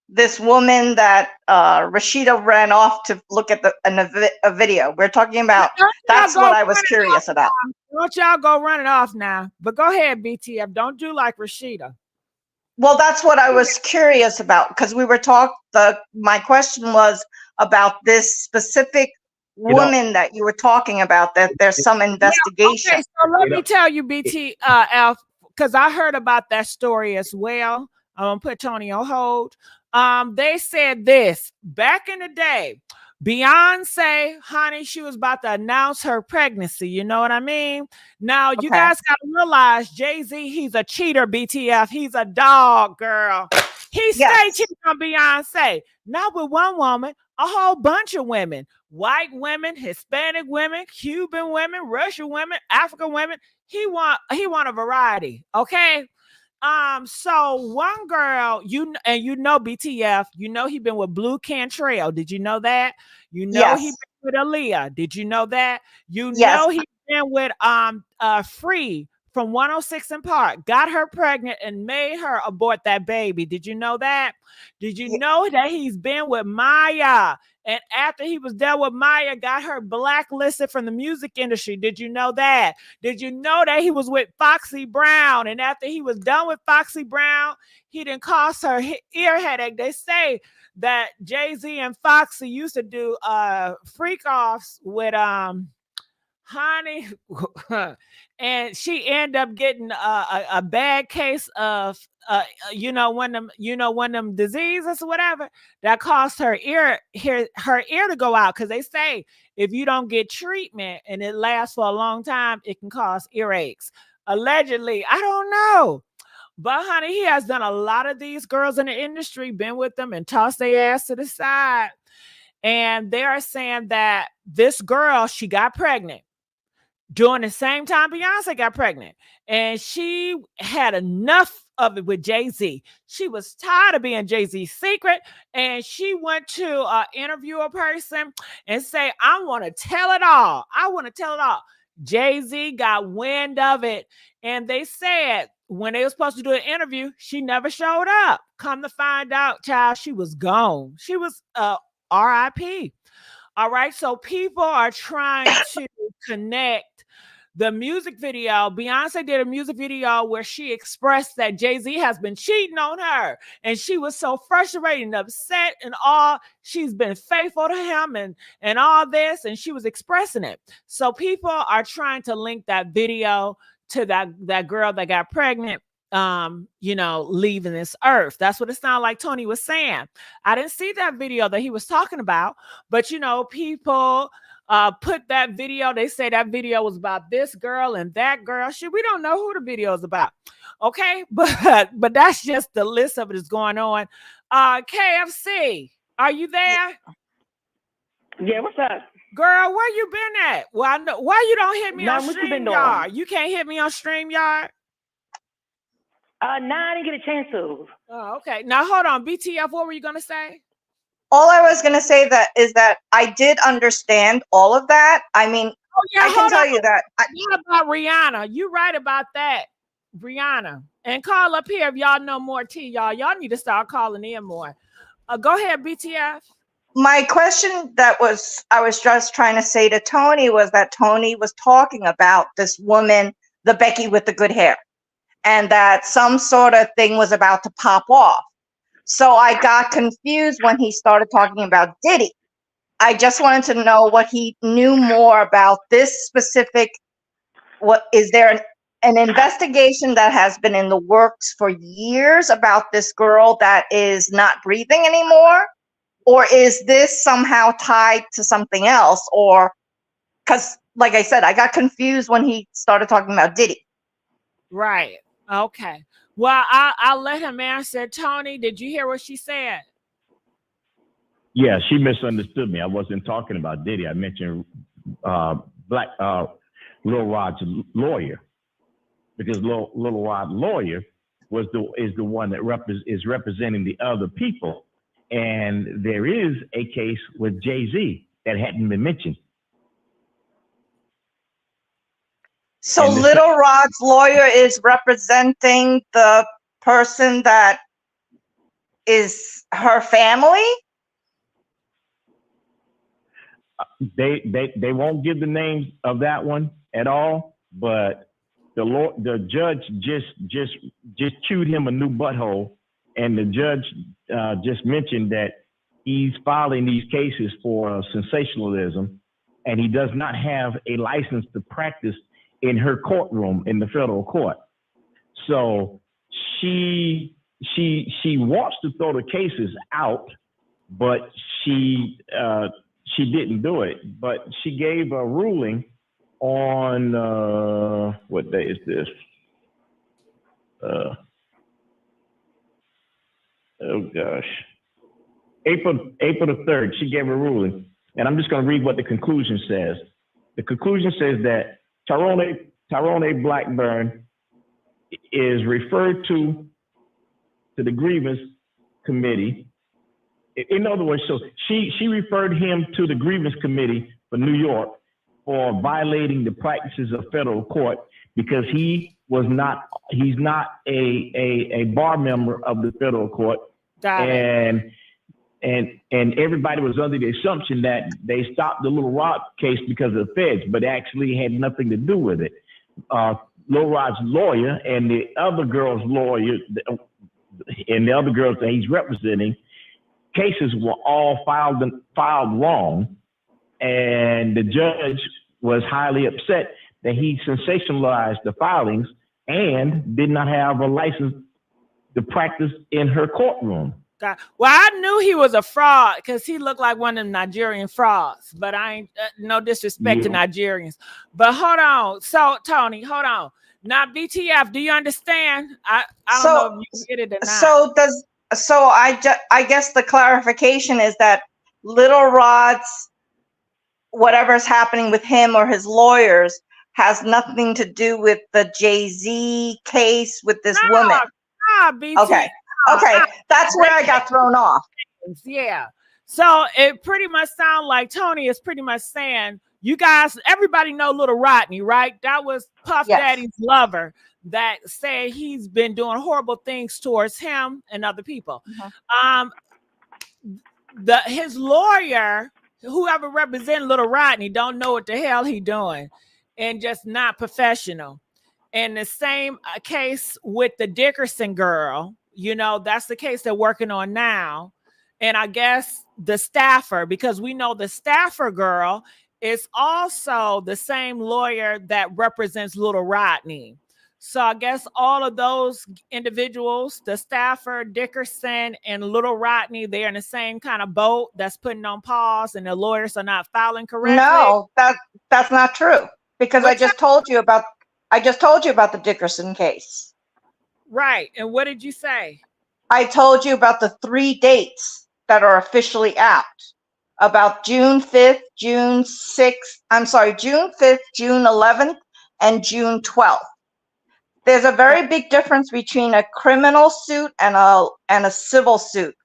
this woman that Rashida ran off to look at a video. We're talking about, that's what I was curious about. Don't y'all go running off now. But go ahead, BTF. Don't do like Rashida. Well, that's what I was curious about, because we were my question was about this specific woman that you were talking about, that there's some investigation. Okay, so let me tell you, BTF, because I heard about that story as well. I'm gonna put Tony on hold. They said this back in the day. Beyonce, honey, she was about to announce her pregnancy. You know what I mean? Now, you guys got to realize Jay-Z, he's a cheater, BTF. He's a dog, girl. He stayed cheating on Beyonce. Not with one woman, a whole bunch of women. White women, Hispanic women, Cuban women, Russian women, African women. He want a variety, okay? So one girl, BTF, he been with Blue Cantrell. Did you know that? He been with ALLEGE. Did you know that? Know he been with Free from 106 in Park got her pregnant and made her abort that baby. Did you know that? Did you know that he's been with Maya? And after he was done with Maya, got her blacklisted from the music industry. Did you know that? Did you know that he was with Foxy Brown? And after he was done with Foxy Brown, he didn't cause her ear headache. They say that Jay-Z and Foxy used to do freak offs with Honey, and she ended up getting a bad case of one of them diseases or whatever that caused her ear to go out, because they say if you don't get treatment and it lasts for a long time, it can cause earaches. Allegedly, I don't know. But honey, he has done a lot of these girls in the industry, been with them and tossed their ass to the side. And they are saying that this girl, she got pregnant during the same time Beyonce got pregnant. And she had enough of it with Jay-Z. She was tired of being Jay-Z's secret. And she went to interview a person and say, I want to tell it all. I want to tell it all. Jay-Z got wind of it. And they said when they were supposed to do an interview, she never showed up. Come to find out, child, she was gone. She was RIP. All right. So people are trying to connect the music video. Beyonce did a music video where she expressed that Jay-Z has been cheating on her. And she was so frustrated and upset and all. She's been faithful to him and all this. And she was expressing it. So people are trying to link that video to that girl that got pregnant, leaving this earth. That's what it sounded like Tony was saying. I didn't see that video that he was talking about, but people put that video. They say that video was about this girl and that girl. Shit, we don't know who the video is about. Okay, but that's just the list of it is going on. KFC, are you there? Yeah, what's up? Girl, where you been at? Well, I know, why you don't hit me on what you been StreamYard? doing? You can't hit me on StreamYard? No, I didn't get a chance to. Oh, okay. Now hold on. BTF, what were you gonna say? All I was going to say is that I did understand all of that. I mean, I can tell you that. What about Rihanna? You right about that, Rihanna. And call up here if y'all know more tea, y'all. Y'all need to start calling in more. Go ahead, BTF. My question I was just trying to say to Tony was that Tony was talking about this woman, the Becky with the good hair, and that some sort of thing was about to pop off. So I got confused when he started talking about Diddy. I just wanted to know what he knew more about this specific. What is there an investigation that has been in the works for years about this girl that is not breathing anymore? Or is this somehow tied to something else? Or because, like I said, I got confused when he started talking about Diddy. Right. Okay. Well, I'll let him answer. Tony, did you hear what she said? Yeah, she misunderstood me. I wasn't talking about Diddy. I mentioned Lil Rod's lawyer, because Lil Rod's lawyer is the one that is representing the other people, and there is a case with Jay-Z that hadn't been mentioned. So Little Rod's lawyer is representing the person that is her family? They won't give the names of that one at all, but the judge just chewed him a new butthole, and the judge just mentioned that he's filing these cases for sensationalism, and he does not have a license to practice in her courtroom in the federal court. So she wants to throw the cases out, but she didn't do it. But she gave a ruling on what day is this? Oh gosh, April the 3rd. She gave a ruling, and I'm just going to read what the conclusion says. The conclusion says that Tyrone A. Blackburn is referred to the grievance committee. In other words, so she referred him to the grievance committee for New York for violating the practices of federal court, because he's not a bar member of the federal court. Got it. And everybody was under the assumption that they stopped the Little Rod case because of the feds, but actually had nothing to do with it. Lil Rod's lawyer and the other girl's lawyer and the other girls that he's representing, cases were all filed wrong, and the judge was highly upset that he sensationalized the filings and did not have a license to practice in her courtroom. Well, I knew he was a fraud because he looked like one of them Nigerian frauds, but I ain't no disrespect to Nigerians. But hold on. So, Tony, hold on. Now, BTF, do you understand? I don't know if you get it or not. I guess the clarification is that Little Rod's, whatever's happening with him or his lawyers has nothing to do with the Jay-Z case with this woman. BTF. Okay, that's where I got thrown off. Yeah. So it pretty much sounds like Tony is pretty much saying, you guys, everybody know Little Rodney, right? That was Puff Daddy's lover that said he's been doing horrible things towards him and other people. His lawyer, whoever represented Little Rodney, don't know what the hell he doing and just not professional. And the same case with the Dickerson girl, you know, that's the case they're working on now. And I guess the staffer, because we know the staffer girl is also the same lawyer that represents Little Rodney. So I guess all of those individuals, the staffer, Dickerson, and Little Rodney, they're in the same kind of boat that's putting on pause and the lawyers are not filing correctly. No, that's not true. Because I just told you about the Dickerson case. Right. And what did you say? I told you about the 3 dates that are officially out. About June 5th, June 5th, June 11th, and June 12th. There's a very big difference between a criminal suit and a civil suit.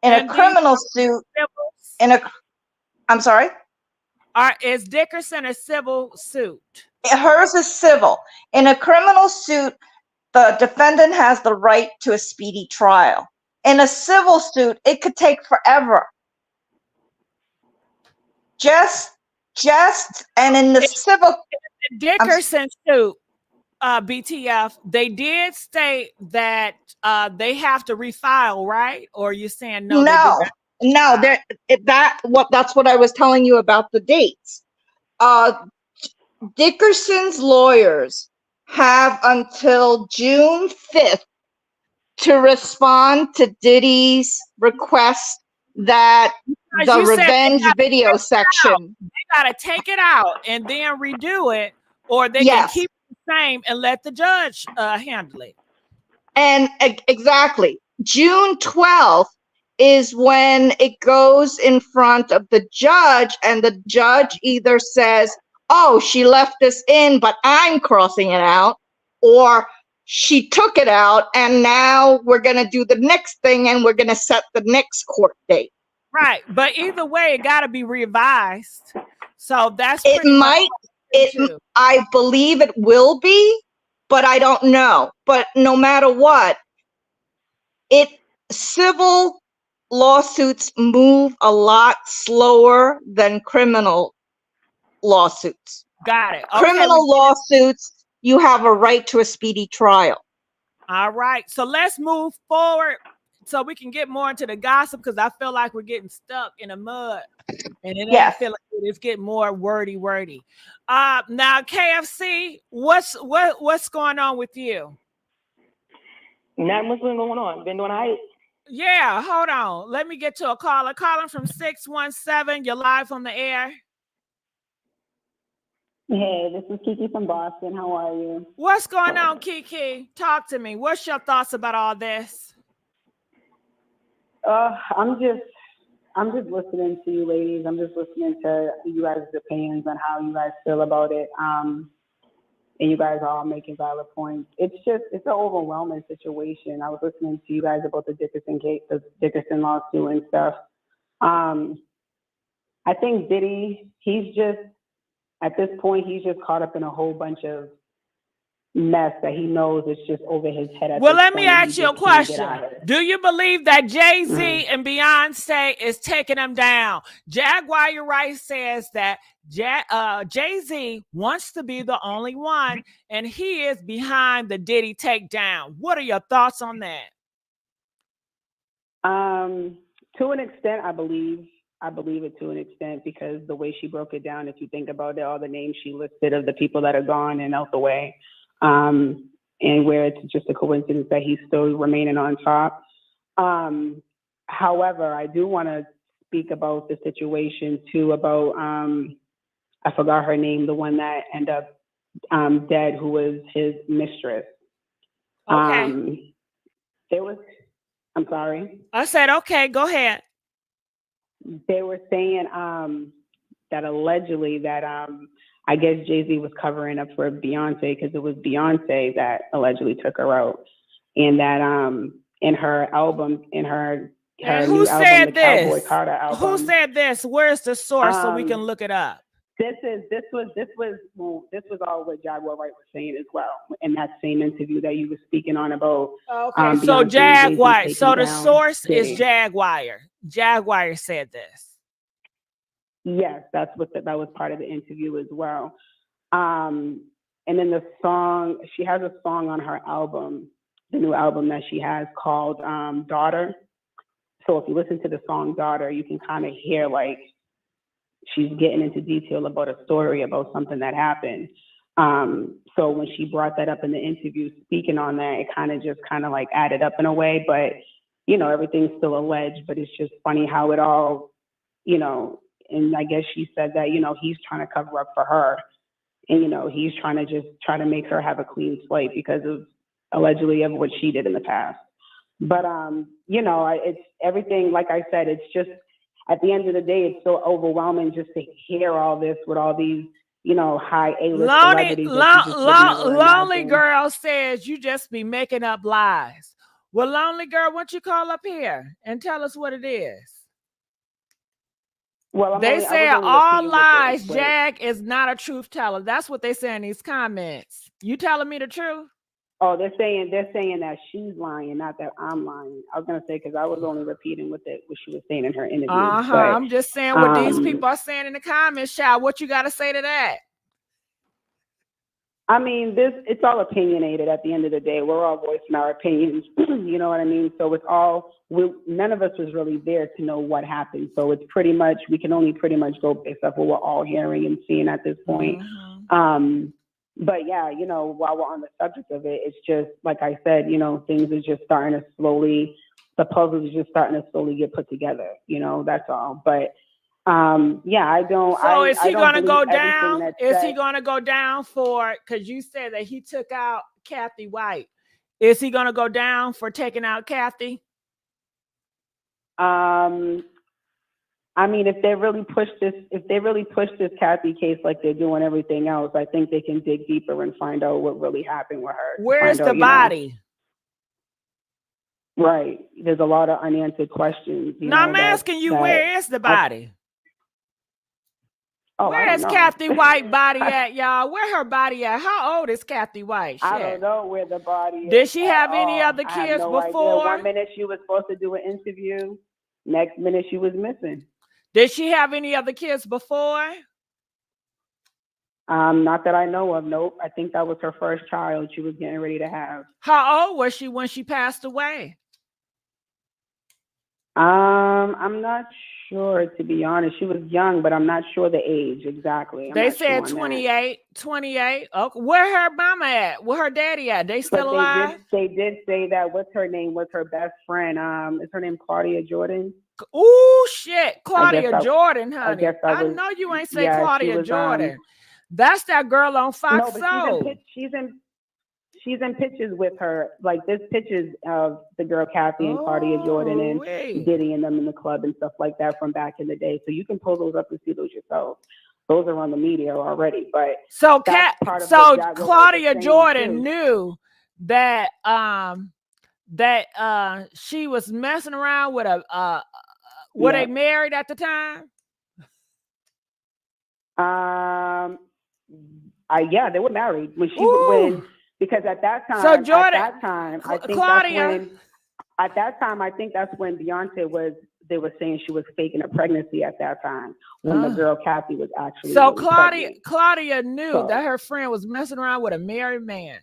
In a criminal suit, I'm sorry? Is Dickerson a civil suit? Hers is civil. In a criminal suit, the defendant has the right to a speedy trial. In a civil suit, it could take forever. And in the civil Dickerson suit, BTF, they did state that they have to refile, right? Or are you saying no? That's what I was telling you about the dates. Dickerson's lawyers have until June 5th to respond to Diddy's request that the revenge video section. They gotta take it out and then redo it, or they can keep it the same and let the judge handle it. And exactly, June 12th is when it goes in front of the judge, and the judge either says, oh, she left this in, but I'm crossing it out, or she took it out, and now we're going to do the next thing, and we're going to set the next court date. Right, but either way, it got to be revised. So that's I believe it will be, but I don't know. But no matter what, civil lawsuits move a lot slower than criminal lawsuits. Got it. Okay, criminal lawsuits, you have a right to a speedy trial. All right. So let's move forward so we can get more into the gossip, because I feel like we're getting stuck in the mud. And it ain't feel like it's getting more wordy. Now, KFC, what's going on with you? Not much been going on. Been doing all right. Yeah, hold on. Let me get to a caller. Calling from 617. You're live on the air. Hey, this is Kiki from Boston. How are you? What's going on, Kiki? Talk to me. What's your thoughts about all this? I'm just listening to you ladies. I'm just listening to you guys' opinions on how you guys feel about it. And you guys are all making valid points. It's an overwhelming situation. I was listening to you guys about the Dickerson case, the Dickerson lawsuit and stuff. I think Diddy, at this point, he's just caught up in a whole bunch of mess that he knows is just over his head at Well, this let me point, and he ask you a just can't get question. out of it. Do you believe that Jay-Z Mhm. and Beyonce is taking them down? Jaguar Rice says that Jay-Z wants to be the only one, and he is behind the Diddy takedown. What are your thoughts on that? To an extent, I believe it to an extent, because the way she broke it down, if you think about it, all the names she listed of the people that are gone and out the way, and where it's just a coincidence that he's still remaining on top. However, I do want to speak about the situation too, about, I forgot her name, the one that ended up dead, who was his mistress. Okay. I'm sorry. I said, okay, go ahead. They were saying that allegedly that I guess Jay-Z was covering up for Beyonce, because it was Beyonce that allegedly took her out, and that in her album, in her who new said album, the Cowboy this? Carter album. Who said this? Where's the source so we can look it up? This was all what Jaguar Wright was saying as well in that same interview that you were speaking on about. Okay, so Beyonce and Jaguar. Jay-Z So the taking down source Diddy. is Jaguar. Jaguar said this. Yes, that was part of the interview as well. And then the song, she has a song on her album, the new album that she has called Daughter. So if you listen to the song Daughter, you can kind of hear like she's getting into detail about a story about something that happened. So when she brought that up in the interview, speaking on that, it kind of like added up in a way, but you know, everything's still alleged, but it's just funny how it all, you know, and I guess she said that, you know, he's trying to cover up for her, and, you know, he's trying to make her have a clean slate because of allegedly of what she did in the past. But, you know, it's everything, like I said, it's just, at the end of the day, it's so overwhelming just to hear all this with all these, you know, high A-list celebrities. Lonely Girl says you just be making up lies. Well, Lonely Girl, why don't you call up here and tell us what it is? Well, they say all lies. Jag is not a truth teller. That's what they say in these comments. You telling me the truth? Oh, they're saying that she's lying, not that I'm lying. I was gonna say, because I was only repeating what she was saying in her interview. But, I'm just saying what these people are saying in the comments. Child, what you got to say to that? I mean, it's all opinionated at the end of the day. We're all voicing our opinions. You know what I mean? So it's all, none of us was really there to know what happened. So it's pretty much, we can only pretty much go based off what we're all hearing and seeing at this point. Mm-hmm. But yeah, you know, while we're on the subject of it, it's just, like I said, you know, things are just starting to slowly, the puzzle is just starting to slowly get put together, you know, that's all. But yeah, I don't. So is he going to go down? Is he going to go down for, because you said that he took out Cathy White. Is he going to go down for taking out Cathy? I mean, if they really push this Cathy case like they're doing everything else, I think they can dig deeper and find out what really happened with her. Where's the body? Right. There's a lot of unanswered questions. No, I'm asking you, where is the body? Where is Cathy White body at, y'all? Where her body at? How old is Cathy White? Shit. I don't know where the body is. Did she have any other kids before? Idea. 1 minute she was supposed to do an interview. Next minute she was missing. Did she have any other kids before? Not that I know of. Nope. I think that was her first child she was getting ready to have. How old was she when she passed away? I'm not sure, to be honest. She was young, but I'm not sure the age exactly. They said 28. 28. Okay. Where her mama at? Where her daddy at? They still alive? They did say that what's her name was her best friend. Is her name Claudia Jordan? Oh shit, Claudia Jordan, honey. I know you ain't say Claudia Jordan. That's that girl on Fox Soul. She's in pictures with her. Like, there's pictures of the girl Cathy and Claudia Jordan and Diddy and them in the club and stuff like that from back in the day. So you can pull those up and see those yourself. Those are on the media already. But so Claudia Jordan knew that she was messing around with were they married at the time? Yeah, they were married when Because at that time, So Jordan, I think Claudia, I think that's when Beyonce they were saying she was faking a pregnancy at that time when the girl Cathy was actually so really pregnant. Claudia knew that her friend was messing around with a married man.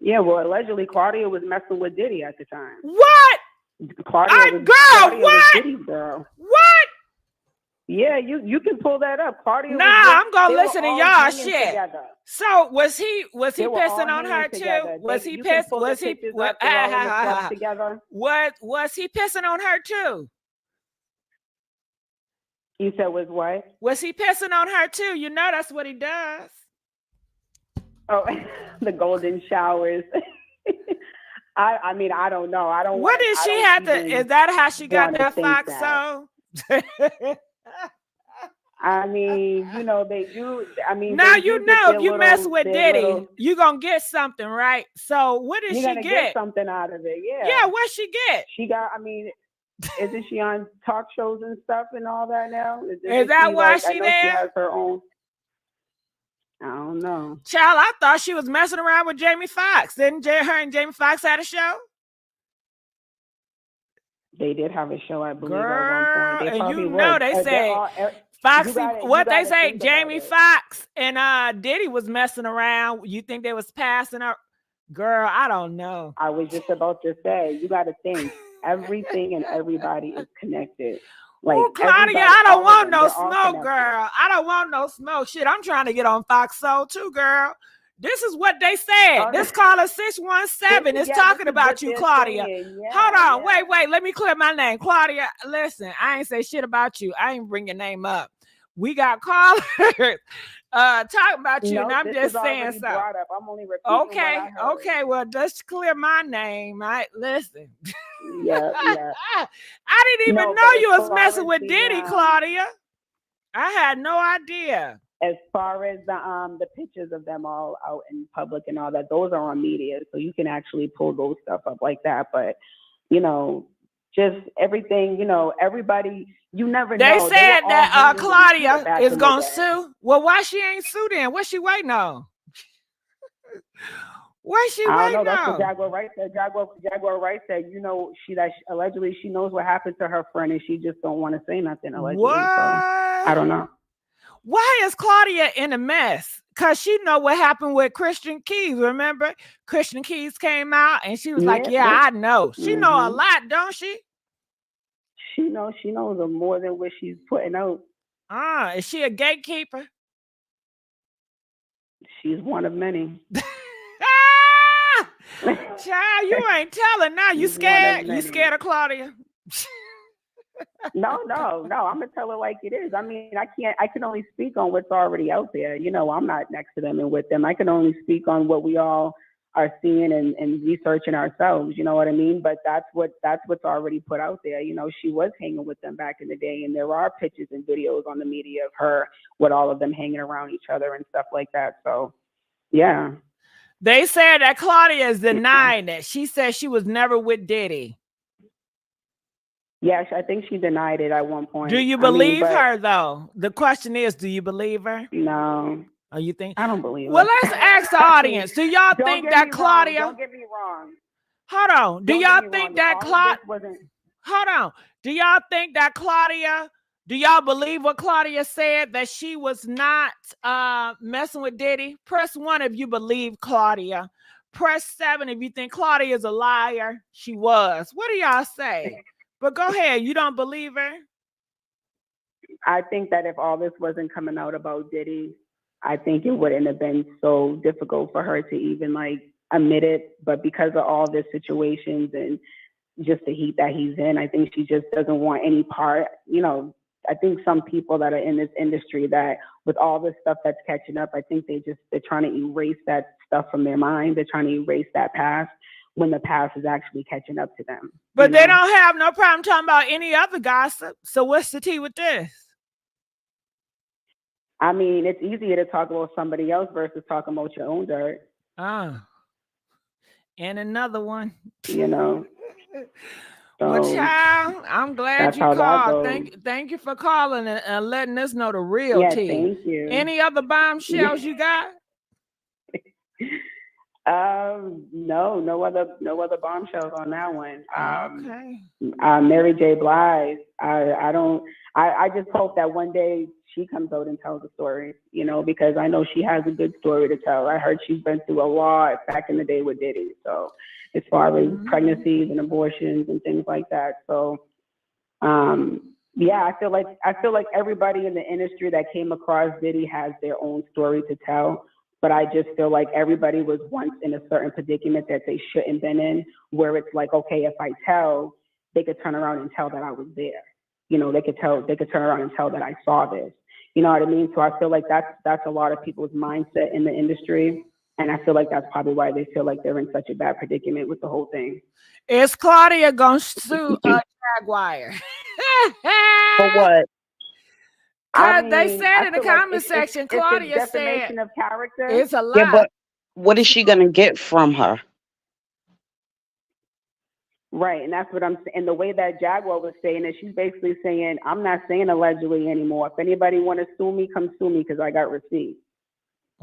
Yeah, well, allegedly Claudia was messing with Diddy at the time. What? Claudia was Diddy's girl. What? Yeah, you can pull that up. Claudia. Nah, I'm gonna listen to y'all shit. Together. So was he pissing on her too? Was he pissing? Was he together? Was he pissing on her too? You said was what? Was he pissing on her too? You know that's what he does. Oh, the golden showers. I mean, I don't know. I don't. What did she have to? Is that how she got that Fox song? I mean, you know, they do. I mean, now you know if you mess with Diddy, you gonna get something, right? So what did she get? Something out of it, yeah. Yeah, what she get? She got. I mean, isn't she on talk shows and stuff and all that now? Is that why she there? She has her own. I don't know. Child, I thought she was messing around with Jamie Foxx. Didn't her and Jamie Foxx had a show? They did have a show, I believe, girl, at one point. They and you know they said Foxy. They say Jamie Foxx and Diddy was messing around. You think they was passing her? Girl, I don't know. I was just about to say, you got to think everything and everybody is connected. Like, ooh, Claudia, I don't want no smoke, girl. I don't want no smoke. Shit, I'm trying to get on Fox Soul too, girl. This is what they said. This caller 617 is talking about you, Claudia. Hold on, wait. Let me clear my name. Claudia, listen, I ain't say shit about you. I ain't bring your name up. We got callers talking about you, and I'm just saying so. I'm only repeating okay. Well, just clear my name, right? Listen. Yeah. I didn't even know you was messing with Diddy, Claudia. I had no idea. As far as the pictures of them all out in public and all that, those are on media, so you can actually pull those stuff up like that. But you know, just everything, you know, everybody, you never know. They said that Claudia is gonna sue. Well, why she ain't sue then? What's she waiting on? What's she waiting on? That's what Jaguar Wright said. Jaguar Wright said, you know, allegedly she knows what happened to her friend, and she just don't want to say nothing. Allegedly, what? So, I don't know. Why is Claudia in a mess? Because she know what happened with Christian Keys. Remember? Christian Keys came out and she was like, I know. She know a lot, don't she? She knows more than what she's putting out. Is she a gatekeeper? She's one of many. Child, you ain't telling now. You scared? You scared of Claudia? No. I'm gonna tell her like it is. I mean, I can only speak on what's already out there. You know, I'm not next to them and with them. I can only speak on what we all are seeing and researching ourselves. You know what I mean? But that's what's already put out there. You know, she was hanging with them back in the day, and there are pictures and videos on the media of her with all of them hanging around each other and stuff like that. So, yeah. They said that Claudia is denying it. She said she was never with Diddy. Yeah, I think she denied it at one point. Do you believe her, though? The question is, do you believe her? No. Oh, you think? I don't believe her. Well, let's ask the audience. Do y'all think that Claudia... Don't get me wrong. Hold on. Do y'all think that Claudia... Hold on. Do y'all think that Claudia... Do y'all believe what Claudia said, that she was not messing with Diddy? Press 1 if you believe Claudia. Press 7 if you think Claudia is a liar. She was. What do y'all say? But go ahead. You don't believe her? I think that if all this wasn't coming out about Diddy, I think it wouldn't have been so difficult for her to even like admit it. But because of all the situations and just the heat that he's in, I think she just doesn't want any part. You know, I think some people that are in this industry that with all this stuff that's catching up, I think they're trying to erase that stuff from their mind. They're trying to erase that past when the past is actually catching up to them. But they don't have no problem talking about any other gossip. So what's the tea with this? I mean, it's easier to talk about somebody else versus talking about your own dirt. And another one. You know. Well, child, I'm glad you called. Thank you for calling and letting us know the real tea. Thank you. Any other bombshells you got? No other bombshells on that one. Okay. Mary J. Blige. I just hope that one day she comes out and tells the story, because I know she has a good story to tell. I heard she's been through a lot back in the day with Diddy. So as far as pregnancies and abortions and things like that. So yeah, I feel like everybody in the industry that came across Diddy has their own story to tell. But I just feel like everybody was once in a certain predicament that they shouldn't been in, where it's like, okay, if I tell, they could turn around and tell that I was there. They could turn around and tell that I saw this. You know what I mean? So I feel like that's a lot of people's mindset in the industry. And I feel like that's probably why they feel like they're in such a bad predicament with the whole thing. Is Claudia gonna sue Jaguar? For what? Because they said in the comment section, Claudia it's defamation of character. It's a lie. Yeah, but what is she gonna get from her? Right, and that's what I'm saying. And the way that Jaguar was saying it, she's basically saying, I'm not saying allegedly anymore. If anybody want to sue me, come sue me because I got receipts.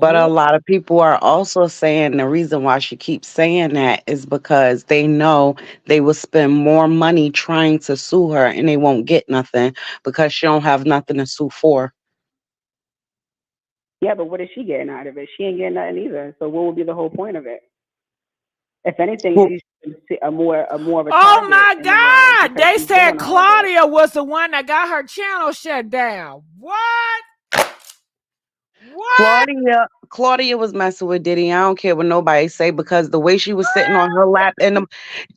But a lot of people are also saying the reason why she keeps saying that is because they know they will spend more money trying to sue her and they won't get nothing because she don't have nothing to sue for. Yeah, but what is she getting out of it? She ain't getting nothing either. So what would be the whole point of it? If anything, she's a more of a oh my God! They said Claudia was the one that got her channel shut down. What? Claudia was messing with Diddy. I don't care what nobody say because the way she was sitting on her lap and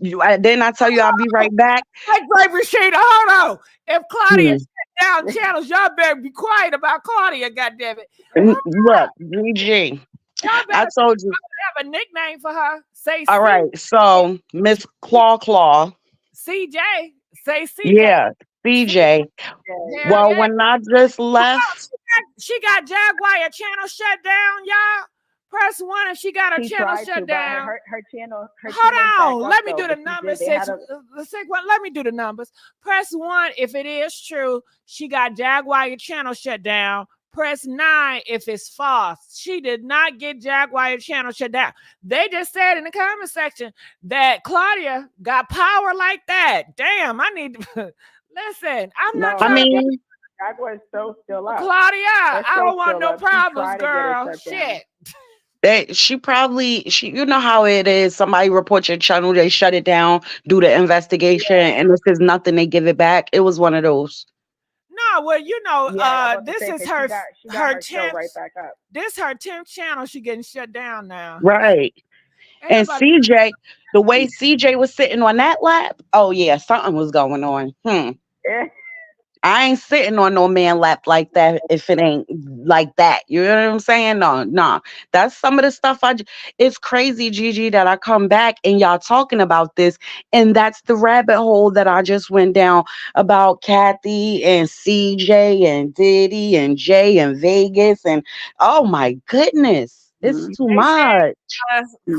didn't I tell you I'll be right back? Hey, Great Rashida, hold on. If Claudia shut down channels, y'all better be quiet about Claudia, goddammit. Look, GG. I told you. I have a nickname for her. Say all right, so Miss Claw. CJ. Say CJ. Yeah, CJ. Well, when I just left. She got Jaguar channel shut down, y'all. Press 1 if she got her channel shut down. Her channel. Hold on. Let me do the numbers. Let me do the numbers. Press 1 if it is true. She got Jaguar channel shut down. Press 9 if it's false. She did not get Jaguar channel shut down. They just said in the comment section that Claudia got power like that. Damn, I need to listen. I'm not trying to. Jaguar is still up. Claudia, I don't want no problems, girl. Shit. She you know how it is. Somebody reports your channel, they shut it down, do the investigation, and if there's nothing, they give it back. It was one of those. No, well, this is her 10th. Right back up. This her 10th channel. She getting shut down now. Right. And CJ, the way CJ was sitting on that lap, oh yeah, something was going on. I ain't sitting on no man lap like that if it ain't like that. You know what I'm saying? No. That's some of the stuff it's crazy, Gigi, that I come back and y'all talking about this. And that's the rabbit hole that I just went down about Cathy and CJ and Diddy and Jay and Vegas. And oh my goodness, it's too much.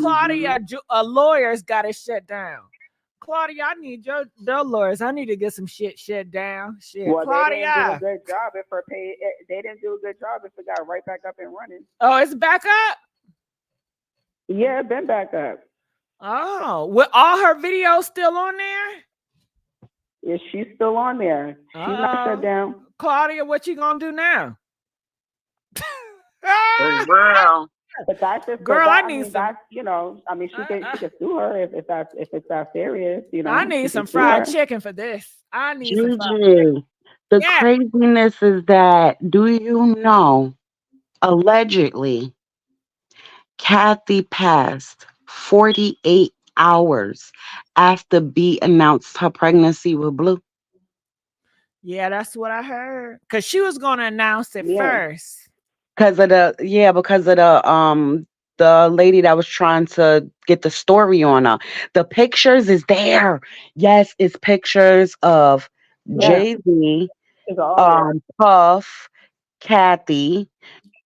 Claudia, lawyers got it shut down. Claudia, I need your lawyers. I need to get some shit shut down. Shit, well, Claudia. They didn't do a good job if her pay. They didn't do a good job if it got right back up and running. Oh, it's back up? Yeah, it's been back up. Oh, with all her videos still on there? Yeah, she's still on there. She's not shut down. Claudia, what you gonna do now? Girl. But that's just girl. I need some. That's, she can sue her if it's that serious. I need some fried chicken for this. I need some fried. The craziness is that, do you know, allegedly, Cathy passed 48 hours after B announced her pregnancy with Blue. Yeah, that's what I heard. Because she was gonna announce it first. Because of the lady that was trying to get the story on her. The pictures is there. Yes, it's pictures of Jay-Z, Puff, Cathy,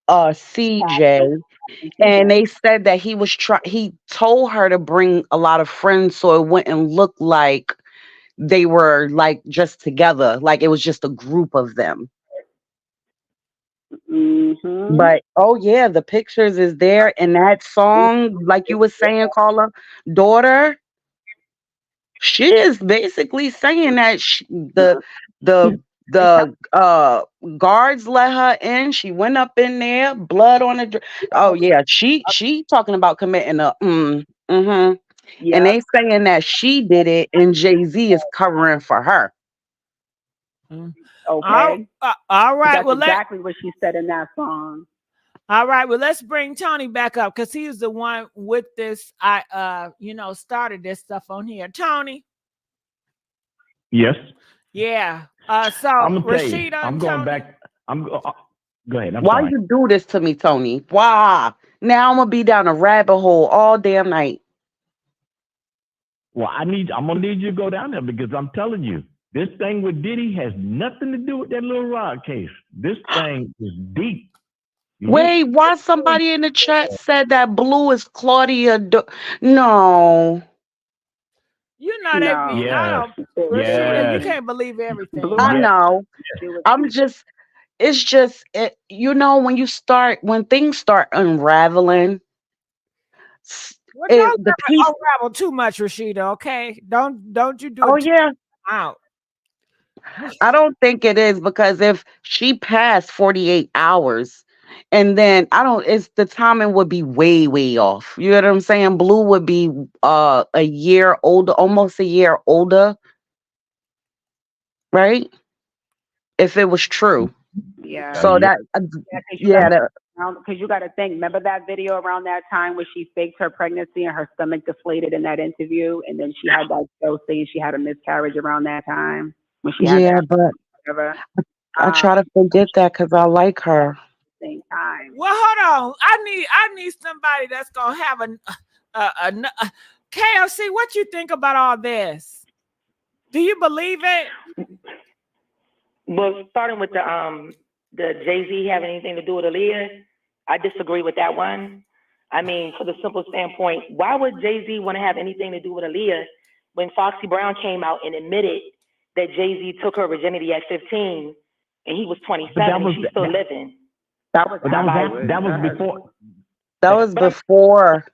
CJ, and they said that he told her to bring a lot of friends so it wouldn't look like they were like just together, like it was just a group of them. But oh yeah, the pictures is there, and that song, like you were saying, caller, daughter, she is basically saying that the guards let her in. She went up in there, blood on the. Oh yeah, she talking about committing a. And they saying that she did it, and Jay-Z is covering for her. Okay. All right. That's Well, exactly what she said in that song. All right. Well, let's bring Tony back up because he's the one with this. Started this stuff on here. Tony. Yes. Yeah. So I'm gonna tell you, Rashida I'm and going Tony. back. Go ahead. I'm Why sorry. you do this to me, Tony? Why? Now I'm gonna be down a rabbit hole all damn night. Well, I'm gonna need you to go down there because I'm telling you, this thing with Diddy has nothing to do with that little rod case. This thing is deep. Wait, why somebody in the chat said that Blue is Claudia? No. You know that be. Yes. Rashida, you Yes. can't believe everything. I know. I'm just. It's just when things start unraveling. Well, don't The piece. unravel too much, Rashida. Okay, don't you do it. Oh yeah. Out. I don't think it is because if she passed 48 hours and then it's the timing would be way, way off. You know what I'm saying? Blue would be a year older, almost a year older, right? If it was true. Yeah. So that because you got to think. Remember that video around that time where she faked her pregnancy and her stomach deflated in that interview, and then she had that show saying she had a miscarriage around that time when she had that. But I try to forget that because I like her. Same time. Well, hold on. I need somebody that's gonna have a KFC. What you think about all this? Do you believe it? Well, starting with the Jay-Z having anything to do with ALLEGE, I disagree with that one. I mean, for the simple standpoint, why would Jay-Z want to have anything to do with ALLEGE when Foxy Brown came out and admitted that Jay-Z took her virginity at 15 and he was 27 and she's still living? That was before. That was before.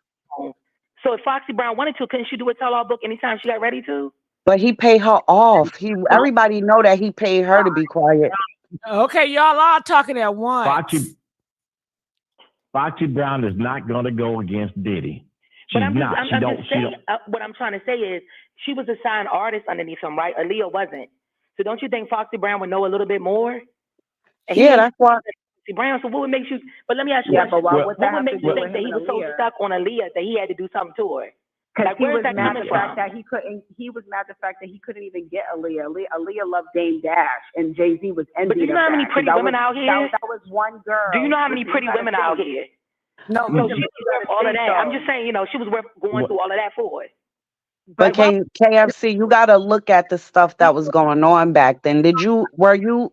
So if Foxy Brown wanted to, couldn't she do a tell-all book anytime she got ready to? But he paid her off. Everybody know that he paid her to be quiet. Okay, y'all are talking at once. Foxy Brown is not going to go against Diddy. But what I'm trying to say is she was a signed artist underneath him, right? ALLEGE wasn't. So don't you think Foxy Brown would know a little bit more? And that's why. Foxy Brown. So what would make you? But let me ask you. But what would make you think that he was so stuck on ALLEGE that he had to do something to her? Because he was mad at the fact that he couldn't. He was mad at the fact that he couldn't even get ALLEGE. ALLEGE loved Dame Dash, and Jay-Z was envious. But do you know how many pretty women out here? That was one girl. Do you know how many pretty women out here? No, so she was worth all of that. I'm just saying, she was worth going through all of that for it. But KFC, you got to look at the stuff that was going on back then. Are you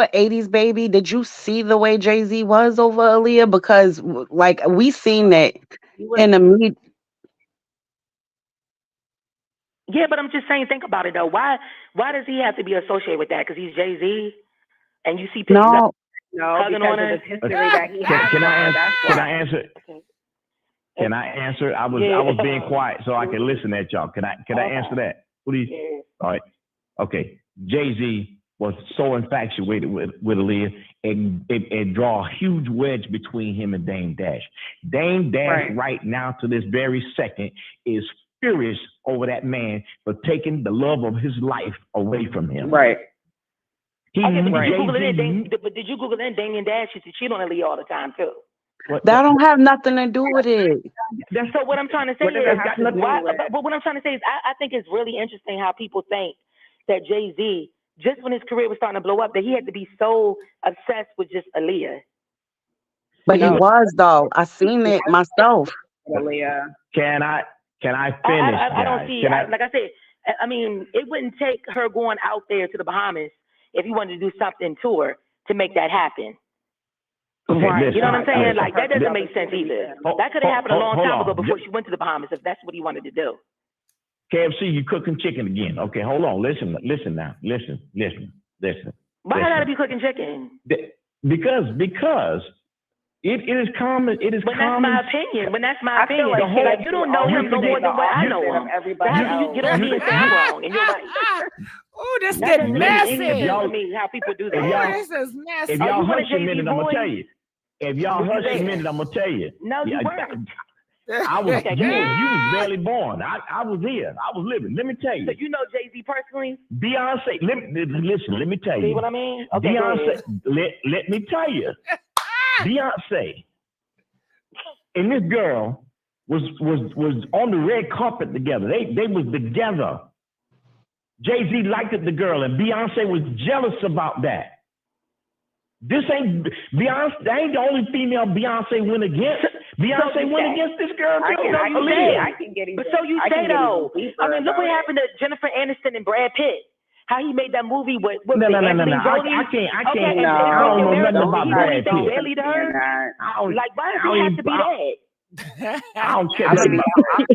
an 80s baby? Did you see the way Jay-Z was over ALLEGE? Because like we seen it in the media. Yeah, but I'm just saying, think about it though. Why does he have to be associated with that? Because he's Jay-Z, and you see pictures of hugging on her. Can I answer? Can I answer? I was being quiet so I can listen at y'all. Can I answer that, please? Yeah. All right. Okay. Jay-Z was so infatuated with ALLEGE and draw a huge wedge between him and Dame Dash. Dame Dash right now to this very second is furious over that man for taking the love of his life away from him. Right. Did you Google it? Damian Dash used to cheat on ALLEGE all the time too. That don't have nothing to do with it. So what I'm trying to say is, I think it's really interesting how people think that Jay-Z, just when his career was starting to blow up, that he had to be so obsessed with just ALLEGE. But he was though. I seen it myself. Can I finish? I don't see. Like I said, I mean, it wouldn't take her going out there to the Bahamas if he wanted to do something to her to make that happen. Okay, you know what I'm saying? Like that doesn't make sense either. That could have happened a long time ago before she went to the Bahamas, if that's what he wanted to do. KFC, you cooking chicken again. Okay, hold on. Listen now. Listen. Why gotta be cooking chicken? because it is common. It is But common. that's my opinion. When that's my I feel opinion. like Like, you don't know him no more than what I know him. Everybody How do you get on me and say I'm wrong? And you're right. Oh, this That getting doesn't make any messy. sense to me how people do that. Oh, this is messy. If y'all you want a hush a JV minute, I'm boy? gonna tell you. If y'all hush a minute, I'm gonna tell you. No, you weren't. I was. Okay, you go ahead. was barely born. I was here. I was living. Let me tell you. So you know Jay-Z personally? Beyonce. Listen. Let me tell you. See what I mean? Okay, go Beyonce. ahead. Let me tell you. Beyonce and this girl was on the red carpet together. They was together. Jay-Z liked the girl, and Beyonce was jealous about that. This ain't Beyonce. That ain't the only female Beyonce went against. Beyonce went against this girl too. I can get But so you say though. I mean, look what happened to Jennifer Aniston and Brad Pitt. How he made that movie with No. Anthony I Jolie. can't. Okay, I don't know nothing about Brad Pitt. Pitt. Barely to her. Like, why does he have to be that? I don't care nothing about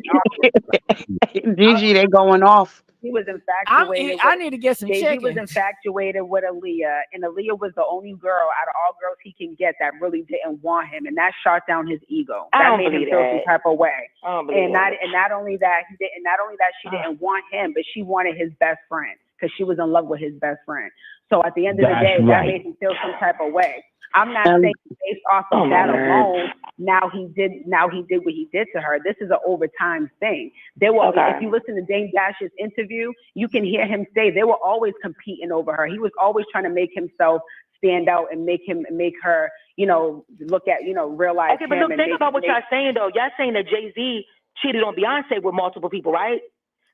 Gigi, they going off. He was infatuated. I need to get some Jay-Z was chicken. infatuated with Aaliyah, and Aaliyah was the only girl out of all girls he can get that really didn't want him, and that shot down his ego. I That don't made him believe feel that. some type of way. I don't believe that. Not only that she didn't want him, but she wanted his best friend because she was in love with his best friend. So at the end of the day, that made him feel some type of way. I'm not saying based off of that alone. Now he did what he did to her. This is an overtime thing. They were, if you listen to Dame Dash's interview, you can hear him say they were always competing over her. He was always trying to make himself stand out and make her, look at, realize. Okay, but look, think about what y'all saying though. Y'all saying that Jay-Z cheated on Beyonce with multiple people, right?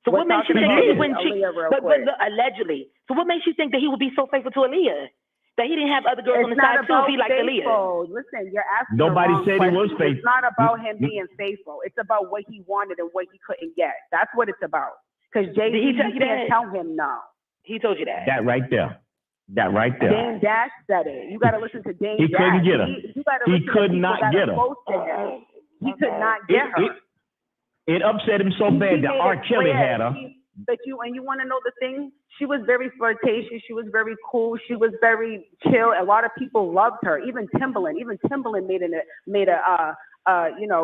So what makes you think that he wouldn't cheat? But look, allegedly. So what makes you think that he would be so faithful to Aaliyah? That he didn't have other girls on the side too if he liked Aaliyah? Listen, you're asking Nobody the wrong said question. he was faithful. It's not about him being faithful. It's about what he wanted and what he couldn't get. That's what it's about. Because Jay-Z, Did he tell you you can't that? tell him no. He told you that. That right there. Dame Dash said it. You got to listen to Dame Dash. He couldn't get her. He could not get her. He could not get her. It upset him so bad that R. Kelly had her. But you want to know the thing? She was very flirtatious. She was very cool. She was very chill. A lot of people loved her. Even Timbaland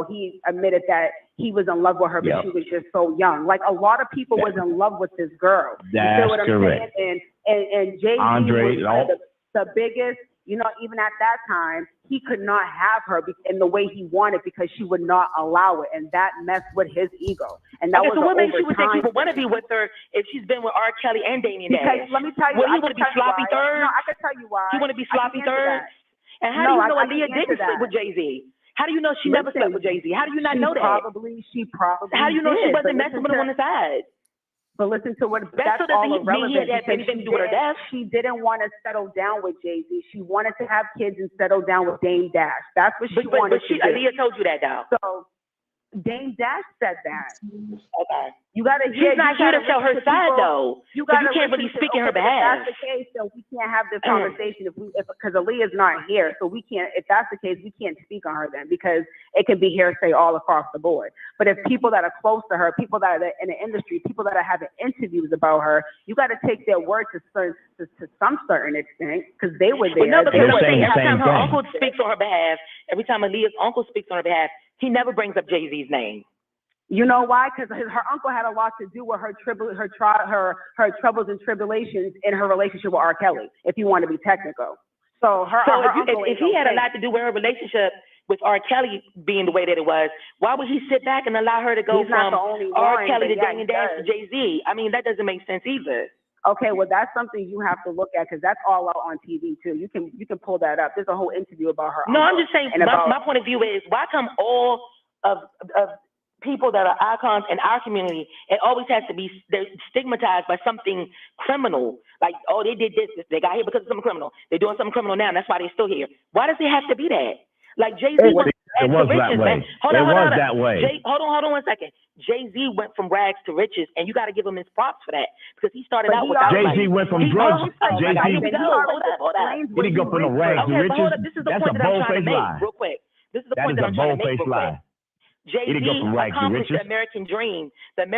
he admitted that he was in love with her, but she was just so young. Like a lot of people was in love with this girl. That's you feel what I'm correct. saying? And Jay-Z was one of the biggest. Even at that time, he could not have her in the way he wanted because she would not allow it, and that messed with his ego. And that was so what makes you would think overtime he would want to be with her if she's been with R. Kelly and Damian Because Dash? let me tell you, Well, he want to be sloppy third. No, I can tell you why. He want to be sloppy I can answer third. that. And how do you know I Aaliyah can didn't answer sleep with Jay-Z? How do you know she never slept with Jay-Z? How do you not know that? She probably. How do you know she did, wasn't messing with him on the side? But listen to what That's all mean irrelevant. he had anything to do with her death. She didn't want to settle down with Jay-Z. She wanted to have kids and settle down with Dame Dash. That's what she wanted to do. Aaliyah told you that though. So Dame Dash said that. Okay. You gotta hear. She's not here to tell her side though. You can't really speak in her behalf. If that's the case, then we can't have this conversation because Aaliyah's not here, so we can't. If that's the case, we can't speak on her then because it can be hearsay all across the board. But if people that are close to her, people that are in the industry, people that are having interviews about her, you got to take their word to some certain extent because they were there. No, because every time her thing. uncle speaks on her behalf, every time Aaliyah's uncle speaks on her behalf, he never brings up Jay-Z's name. You know why? Because her uncle had a lot to do with her troubles and tribulations in her relationship with R. Kelly, if you want to be technical. So if he had a lot to do with her relationship with R. Kelly being the way that it was, why would he sit back and allow her to go from R. Kelly to Damian Dash to Jay-Z? I mean, that doesn't make sense either. Okay, well, that's something you have to look at because that's all out on TV too. You can pull that up. There's a whole interview about her. No, I'm just saying. My point of view is why come all of people that are icons in our community, it always has to be they're stigmatized by something criminal. Like, oh, they did this, they got here because of something criminal. They're doing something criminal now, and that's why they're still here. Why does it have to be that? Like Jay-Z It was that way. Hold on 1 second. Jay-Z went from rags to riches, and you got to give him his props for that because he started out without money. Jay-Z went from drugs. Hold up. He didn't go from no rags to riches. Hold up. This is the point that I'm trying to make real quick. This is the point that I'm trying to make real quick. Jay-Z accomplished the American dream that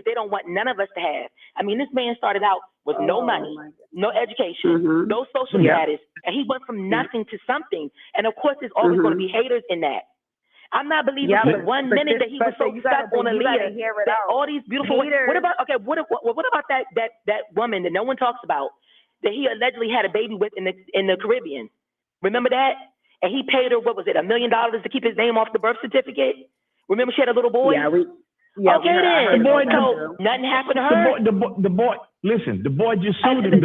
they don't want none of us to have. I mean, this man started out with no money, no education, no social status, and he went from nothing to something. And of course, there's always going to be haters in that. I'm not believing for 1 minute that he was so stuck on Aaliyah that all these beautiful women. What about what about that woman that no one talks about that he allegedly had a baby with in the Caribbean? Remember that? And he paid her, what was it, $1 million to keep his name off the birth certificate? Remember she had a little boy? Yeah, okay then. So nothing happened to her. The boy. Listen, the boy just sued him.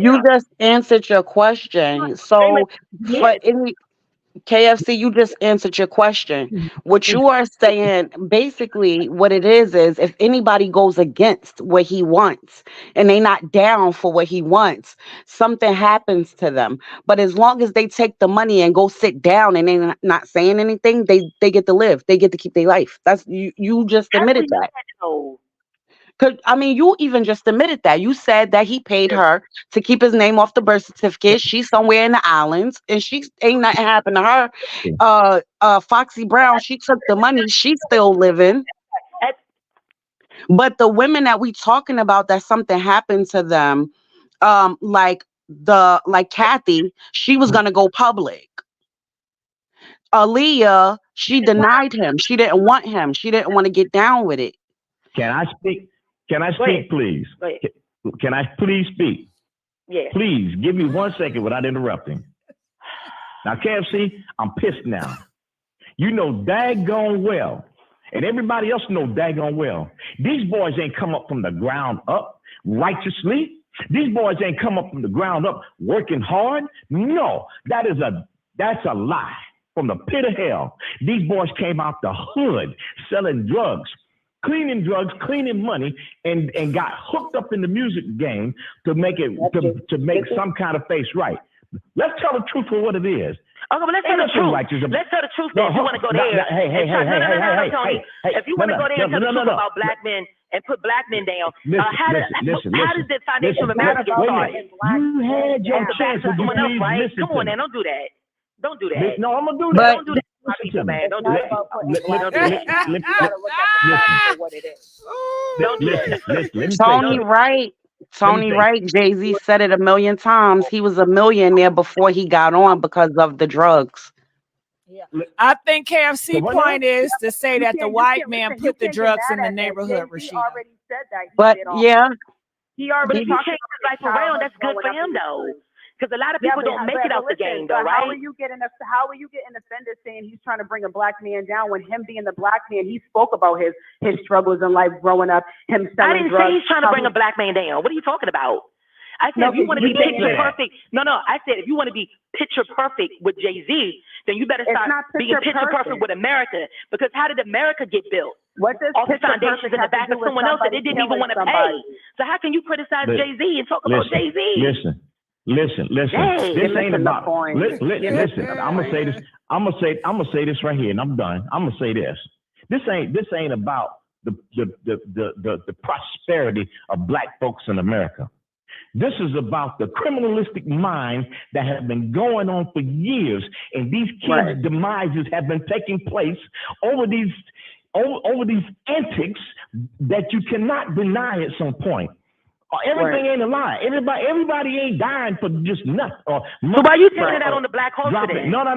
You just answered your question. So for any KFC, you just answered your question. What you are saying, basically, what it is if anybody goes against what he wants and they not down for what he wants, something happens to them. But as long as they take the money and go sit down and they not saying anything, they get to live. They get to keep their life. That's you just admitted that. Cause I mean, you even just admitted that. You said that he paid her to keep his name off the birth certificate. She's somewhere in the islands, and she ain't nothing happened to her. Foxy Brown, she took the money. She's still living. But the women that we talking about, that something happened to them, like Cathy, she was gonna go public. ALLEGE, she denied him. She didn't want him. She didn't want to get down with it. Can I speak? Can I speak, please? Can I please speak? Yeah. Please give me 1 second without interrupting. Now, KFC, I'm pissed now. You know daggone well, and everybody else know daggone well, these boys ain't come up from the ground up righteously. These boys ain't come up from the ground up working hard. No, that's a lie from the pit of hell. These boys came out the hood selling drugs, cleaning money, and got hooked up in the music game to make some kind of face right. Let's tell the truth for what it is. Okay, but let's tell the truth. Let's tell the truth. If you want to go there, Tony. If you want to go there and tell the truth about black men and put black men down, how does the foundation of America get started? You had your chance. Someone else, right? Come on, now, don't do that. Don't do that. No, I'm gonna do that. Don't do that. Man, don't do that. Don't do that. Tony Wright, Jay-Z said it 1,000,000 times. He was a millionaire before he got on because of the drugs. Yeah. I think KFC point is to say that the white man put the drugs in the neighborhood, Rashida. He already said that. But yeah. He already changed his life around. That's good for him, though. Because a lot of people don't make it out the game, though, right? How are you getting offended saying he's trying to bring a black man down when him being the black man, he spoke about his struggles in life growing up, him selling drugs. I didn't say he's trying to bring a black man down. What are you talking about? I said if you want to be picture perfect. No, I said if you want to be picture perfect with Jay-Z, then you better start being picture perfect with America. Because how did America get built? What does off the foundations in the back of someone else that they didn't even want to pay? So how can you criticize Jay-Z and talk about Jay-Z? Listen. This ain't about. Listen. I'm gonna say this. I'm gonna say this right here, and I'm done. I'm gonna say this. This ain't about the prosperity of black folks in America. This is about the criminalistic mind that has been going on for years, and these kids' demises have been taking place over these antics that you cannot deny at some point. Everything ain't a lie. Everybody ain't dying for just nothing. So why are you taking that on the black culture then? No. You're not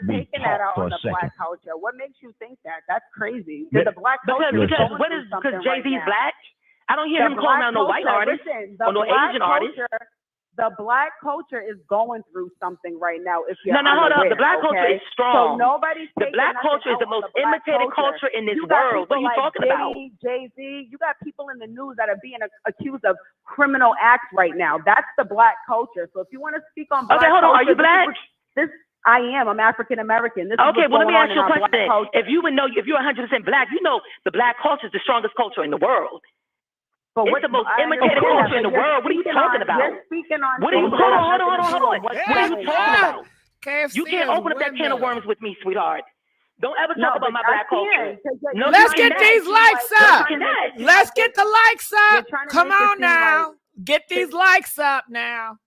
taking that out on the black culture. What makes you think that? That's crazy. The black culture because Jay-Z's black? I don't hear him calling out no white artist or no Asian artist. The black culture is going through something right now. If you're hold up. The black culture is strong. So nobody's the black culture is the most imitated culture in this world. What are you talking about? Jay-Z, you got people in the news that are being accused of criminal acts right now. That's the black culture. So if you want to speak on black hold on. Are you black? I am. I'm African American. Okay, well let me ask you a question. If you're 100% black, you know the black culture is the strongest culture in the world. But it's the most imitated culture in the world. What are you talking about? You're speaking on. Hold on. What are you talking about? You can't open up that can of worms with me, sweetheart. Don't ever talk about my black culture. No, let's get these likes up. Let's get the likes up. Come on now. Get these likes up now.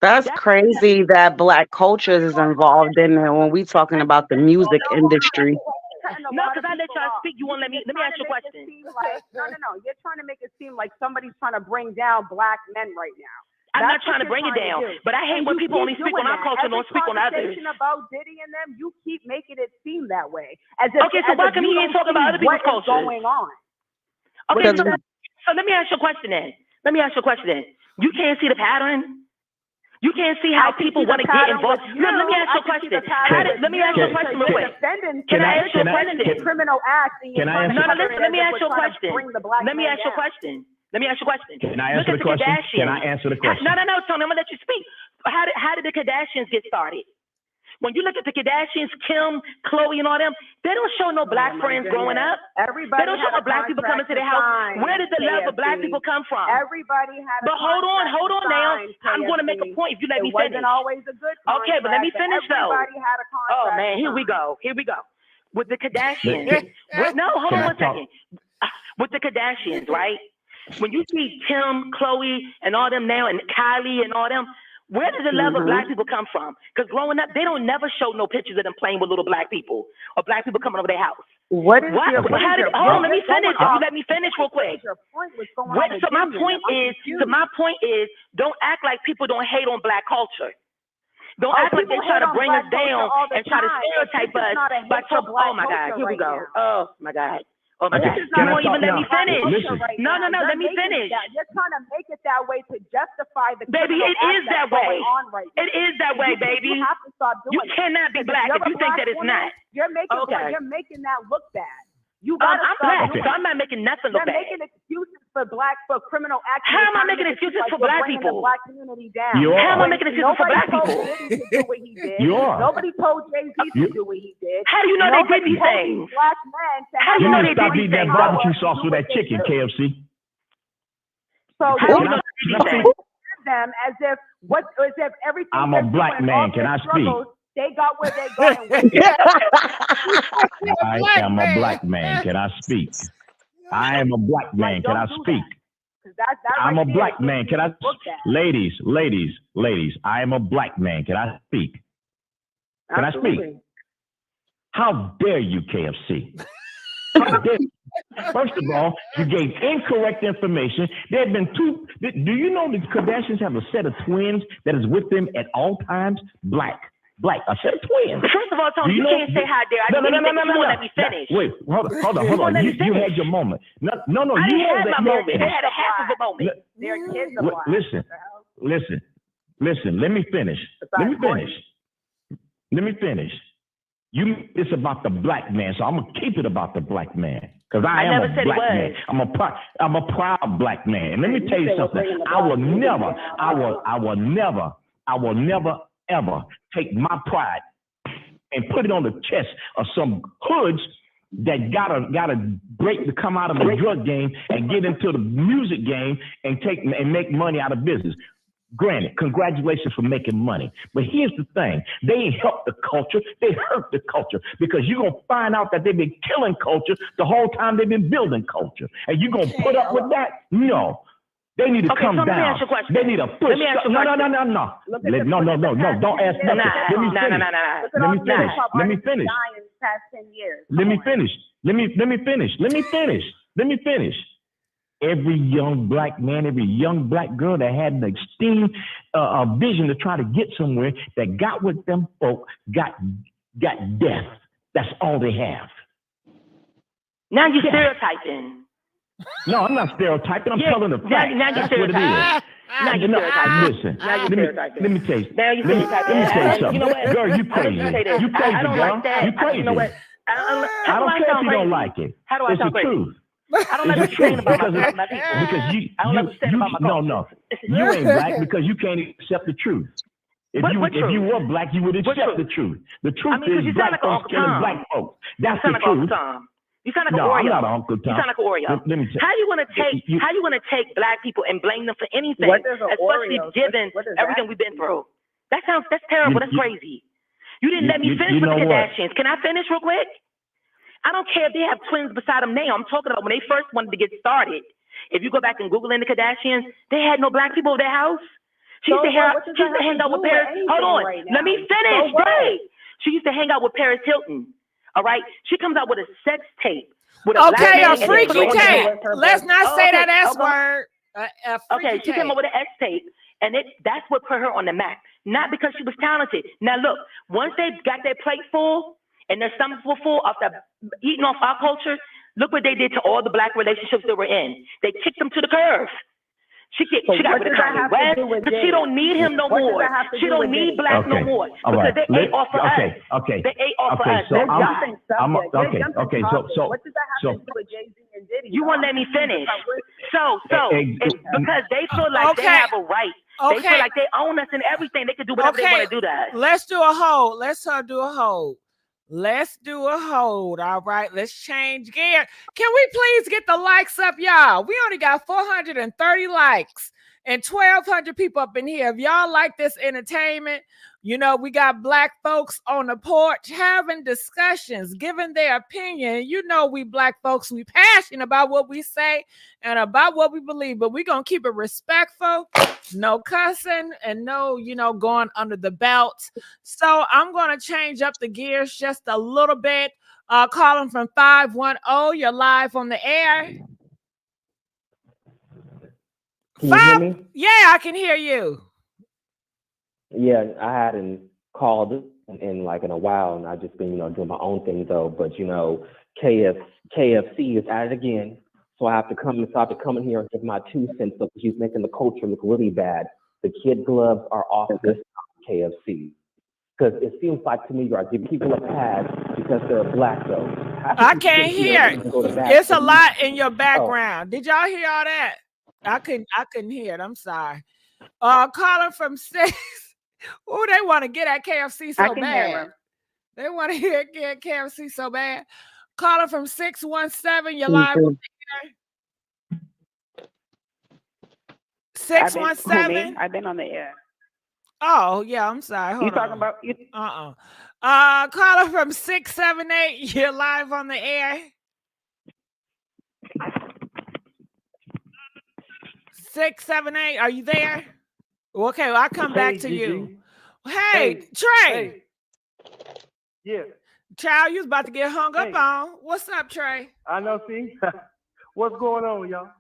That's crazy that black culture is involved in it when we talking about the music industry. because I let y'all speak. You won't let me ask you a question. No. You're trying to make it seem like somebody's trying to bring down black men right now. I'm not trying to bring it down, but I hate when people only speak on our culture and don't speak on others. About Diddy and them, you keep making it seem that way. As if, okay, so why come he ain't talking about other people's culture? Going on? Okay, so let me ask you a question then. You can't see the pattern? You can't see how people want to get involved? No, let me ask you a question. Let me ask you a question real quick. Can I ask you a question? Criminal act. No, listen, let me ask you a question. Let me ask you a question. Can I answer the question? Can I answer the question? No, Tony, I'm going to let you speak. How did the Kardashians get started? When you look at the Kardashians, Kim, Khloe, and all them, they don't show no black friends growing up. They don't show no black people coming to their house. Where did the love of black people come from? Everybody had But hold on now. I'm going to make a point if you let me finish. It wasn't always a good contract. Okay, but let me finish though. Everybody had a contract. Oh man, here we go. With the Kardashians. Hold on one second. With the Kardashians, right? When you see Kim, Khloe, and all them now, and Kylie and all them, where did the love of black people come from? Because growing up, they don't never show no pictures of them playing with little black people or black people coming over their house. Hold on, let me finish. If you let me finish real quick. So my point is, don't act like people don't hate on black culture. Don't act like they try to bring us down and try to stereotype us by talking. Oh my God, here we go. Oh my God. Oh my God. You won't even let me finish. No, let me finish. You're trying to make it that way to justify the baby, it is that way. It is that way, baby. You have to stop doing You cannot be black if you think that it's not. You're making that look bad. I'm black, so I'm not making nothing look bad. You're making excuses for criminal acts. How am I making excuses for black people? The black community down. How am I making excuses for black people? Nobody told Diddy to do what he did. Nobody told Jay-Z to do what he did. How do you know they did these things? How do you know they did these things? Stop eating that barbecue sauce with that chicken, KFC. So how do you know they did these things? Them as if everything. I'm a black man. Can I speak? They got where they got. I am a black man. Can I speak? I am a black man. Can I speak? I'm a black man. Can I? Ladies. I am a black man. Can I speak? Can I speak? How dare you, KFC? How dare you? First of all, you gave incorrect information. There have been two. Do you know the Kardashians have a set of twins that is with them at all times? Black, a set of twins. First of all, Tony, you can't say how dare. No. Let me finish. Wait, hold on. You had your moment. No. I You had my moment. They had a half of a moment. Their kids are black. Listen. Let me finish. It's about the black man, so I'm gonna keep it about the black man because I am a black man. I'm a proud black man. And let me tell you something. I will never ever take my pride and put it on the chest of some hoods that gotta break to come out of the drug game and get into the music game and make money out of business. Granted, congratulations for making money. But here's the thing. They ain't helped the culture. They hurt the culture because you're going to find out that they've been killing culture the whole time they've been building culture. And you're going to put up with that? No. They need to come down. Let me ask you a question. They need to push. No. Don't ask nothing. Let me finish. Every young black man, every young black girl that had an esteem, a vision to try to get somewhere, that got with them folk, got death. That's all they have. Now you're stereotyping. No, I'm not stereotyping. I'm telling the fact. Now you're That's what it is. Now you're stereotyping. Listen. Now you're stereotyping. Let me tell you. Now you're stereotyping. Let me tell you something. You know what? Girl, you crazy. You crazy, I don't girl. like that. You crazy. You know what? I don't care if you don't like it. How do I sound crazy? It's the truth. I don't like saying about my people. Because I don't understand about my culture. No. You ain't black because you can't accept the truth. If you were black, you would accept the truth. The truth is black folks killing black folks. That's the truth. You sound like an Oreo. I'm not Uncle Tom. You sound like an Oreo. Let me tell you. How you want to take black people and blame them for anything, especially given everything we've been through? That's terrible. That's crazy. You didn't let me finish with the Kardashians. Can I finish real quick? I don't care if they have twins beside them now. I'm talking about when they first wanted to get started. If you go back and Google in the Kardashians, they had no black people at their house. She used to hang out with Paris. Hold on. Let me finish. Right. She used to hang out with Paris Hilton. All right, she comes out with a sex tape with a black Okay, man a and freaky then tape. Let's not say that S okay. word. A freaky Okay, she tape. came up with an X tape, and that's what put her on the map. Not because she was talented. Now look, once they got their plate full and their stomachs were full after eating off our culture, look what they did to all the black relationships that we're in. They kicked them to the curb. She got rid of Kanye West because she don't need him no more. She don't need black no more because they ate off for us. Okay. They ate off for us. So That's I'm why. so what does that have to do with Jay-Z and Diddy? You won't let me finish. So it's because they feel like they have a right. They feel like they own us and everything. They can do whatever they want to do to us. Let's do a hold. Let's do a hold. Let's do a hold. All right. Let's change gear. Can we please get the likes up, y'all? We only got 430 likes and 1,200 people up in here. If y'all like this entertainment, you know, we got black folks on the porch having discussions, giving their opinion. You know, we black folks, we passionate about what we say and about what we believe, but we're going to keep it respectful, no cussing, and no, you know, going under the belt. So I'm going to change up the gears just a little bit. Calling from 510, you're live on the air. Can you hear me? Yeah, I can hear you. Yeah, I hadn't called in like in a while, and I've just been, doing my own thing though. But KFC is at it again, so I have to come in here and give my 2 cents. So she's making the culture look really bad. The kid gloves are off this KFC because it seems like to me you are giving people a pass because they're black though. I can't hear. It's a lot in your background. Did y'all hear all that? I couldn't hear it. I'm sorry. Calling from 6. Oh, they want to get at KFC so bad. They want to get KFC so bad. Calling from 617. You're live. 617. I've been on the air. Oh yeah, I'm sorry. Hold you talking on. about you? Calling from 678. You're live on the air. 678. Are you there? Okay, well, I'll come back to you. Hey, Trey. Hey. Yeah. Child, you was about to get hung up on. What's up, Trey? I know, see? What's going on, y'all?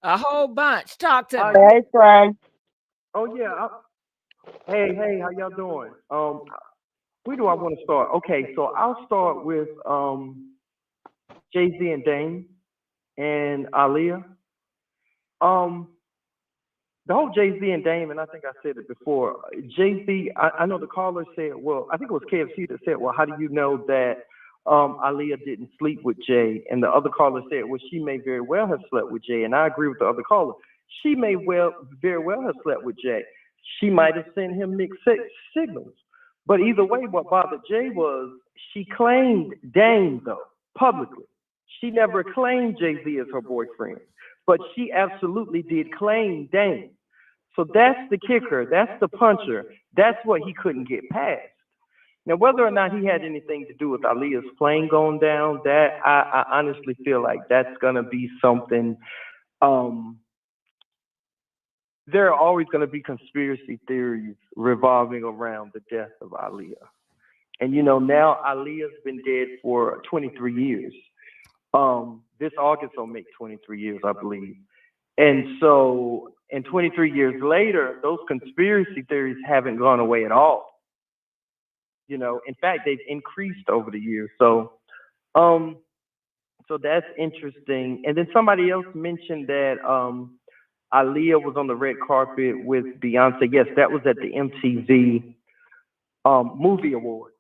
A whole bunch. Talk to me. Hey, Trey. Oh, yeah. Hey, how y'all doing? Where do I want to start? Okay, so I'll start with Jay-Z and Dame and ALLEGE. The whole Jay-Z and Dame, and I think I said it before, Jay-Z, I know the caller said, well, I think it was KFC that said, well, how do you know that ALLEGE didn't sleep with Jay? And the other caller said, well, she may very well have slept with Jay. And I agree with the other caller. She may very well have slept with Jay. She might have sent him mixed signals. But either way, what bothered Jay was she claimed Dame, though, publicly. She never claimed Jay-Z as her boyfriend, but she absolutely did claim Dame. So that's the kicker. That's the puncher. That's what he couldn't get past. Now, whether or not he had anything to do with ALLEGE's plane going down, that I honestly feel like that's going to be something. There are always going to be conspiracy theories revolving around the death of ALLEGE. And, now ALLEGE's been dead for 23 years. This August will make 23 years, I believe. And so, and 23 years later, those conspiracy theories haven't gone away at all. In fact, they've increased over the years. So that's interesting. And then somebody else mentioned that ALLEGE was on the red carpet with Beyonce. Yes, that was at the MTV Movie Awards.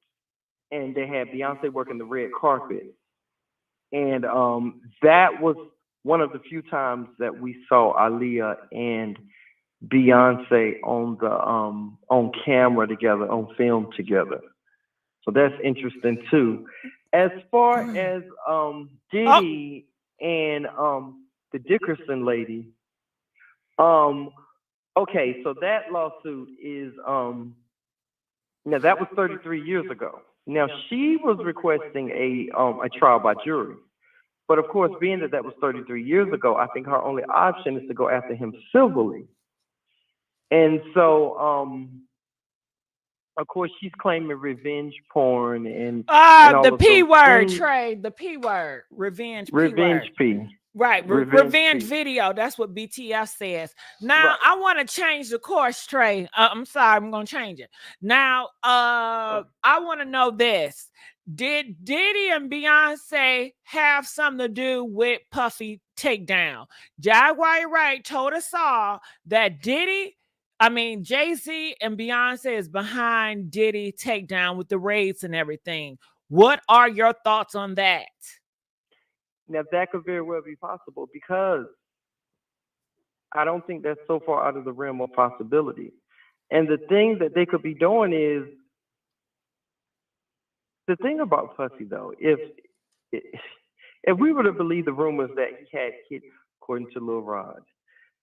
And they had Beyonce working the red carpet. And that was one of the few times that we saw ALLEGE and Beyonce on camera together, on film together. So that's interesting too. As far as Diddy and the Dickerson lady, okay, so that lawsuit is now that was 33 years ago. Now she was requesting a trial by jury. But of course, being that was 33 years ago, I think her only option is to go after him civilly. And so of course, she's claiming revenge porn and all the of P those word, things. Trey, the P word, revenge P Revenge word. P. Right, revenge video. That's what BTF says. Now Right. I want to change the course, Trey. I'm sorry, I'm gonna change it. Now, I want to know this: did Diddy and Beyonce have something to do with Puffy takedown? Jaguar Wright told us all that Jay-Z and Beyonce is behind Diddy takedown with the raids and everything. What are your thoughts on that? Now that could very well be possible because I don't think that's so far out of the realm of possibility. And the thing that they could be doing is the thing about Puffy though, if we were to believe the rumors that he had according to Lil Rod,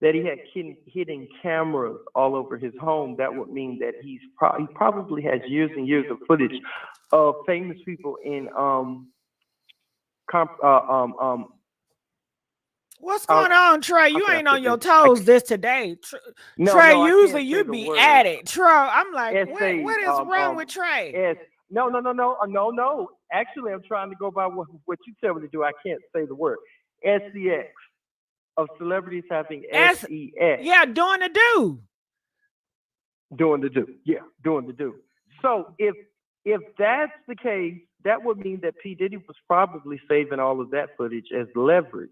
that he had hidden cameras all over his home, that would mean that he probably has years and years of footage of famous people in What's going on, Trey? You ain't on your toes today. Trey, usually you be at it. Trey, I'm like, what is wrong with Trey? No. Actually, I'm trying to go by what you tell me to do. I can't say the word. SCX of celebrities having SEX. Yeah, doing the do. Doing the do. Yeah, doing the do. So if that's the case, that would mean that P. Diddy was probably saving all of that footage as leverage.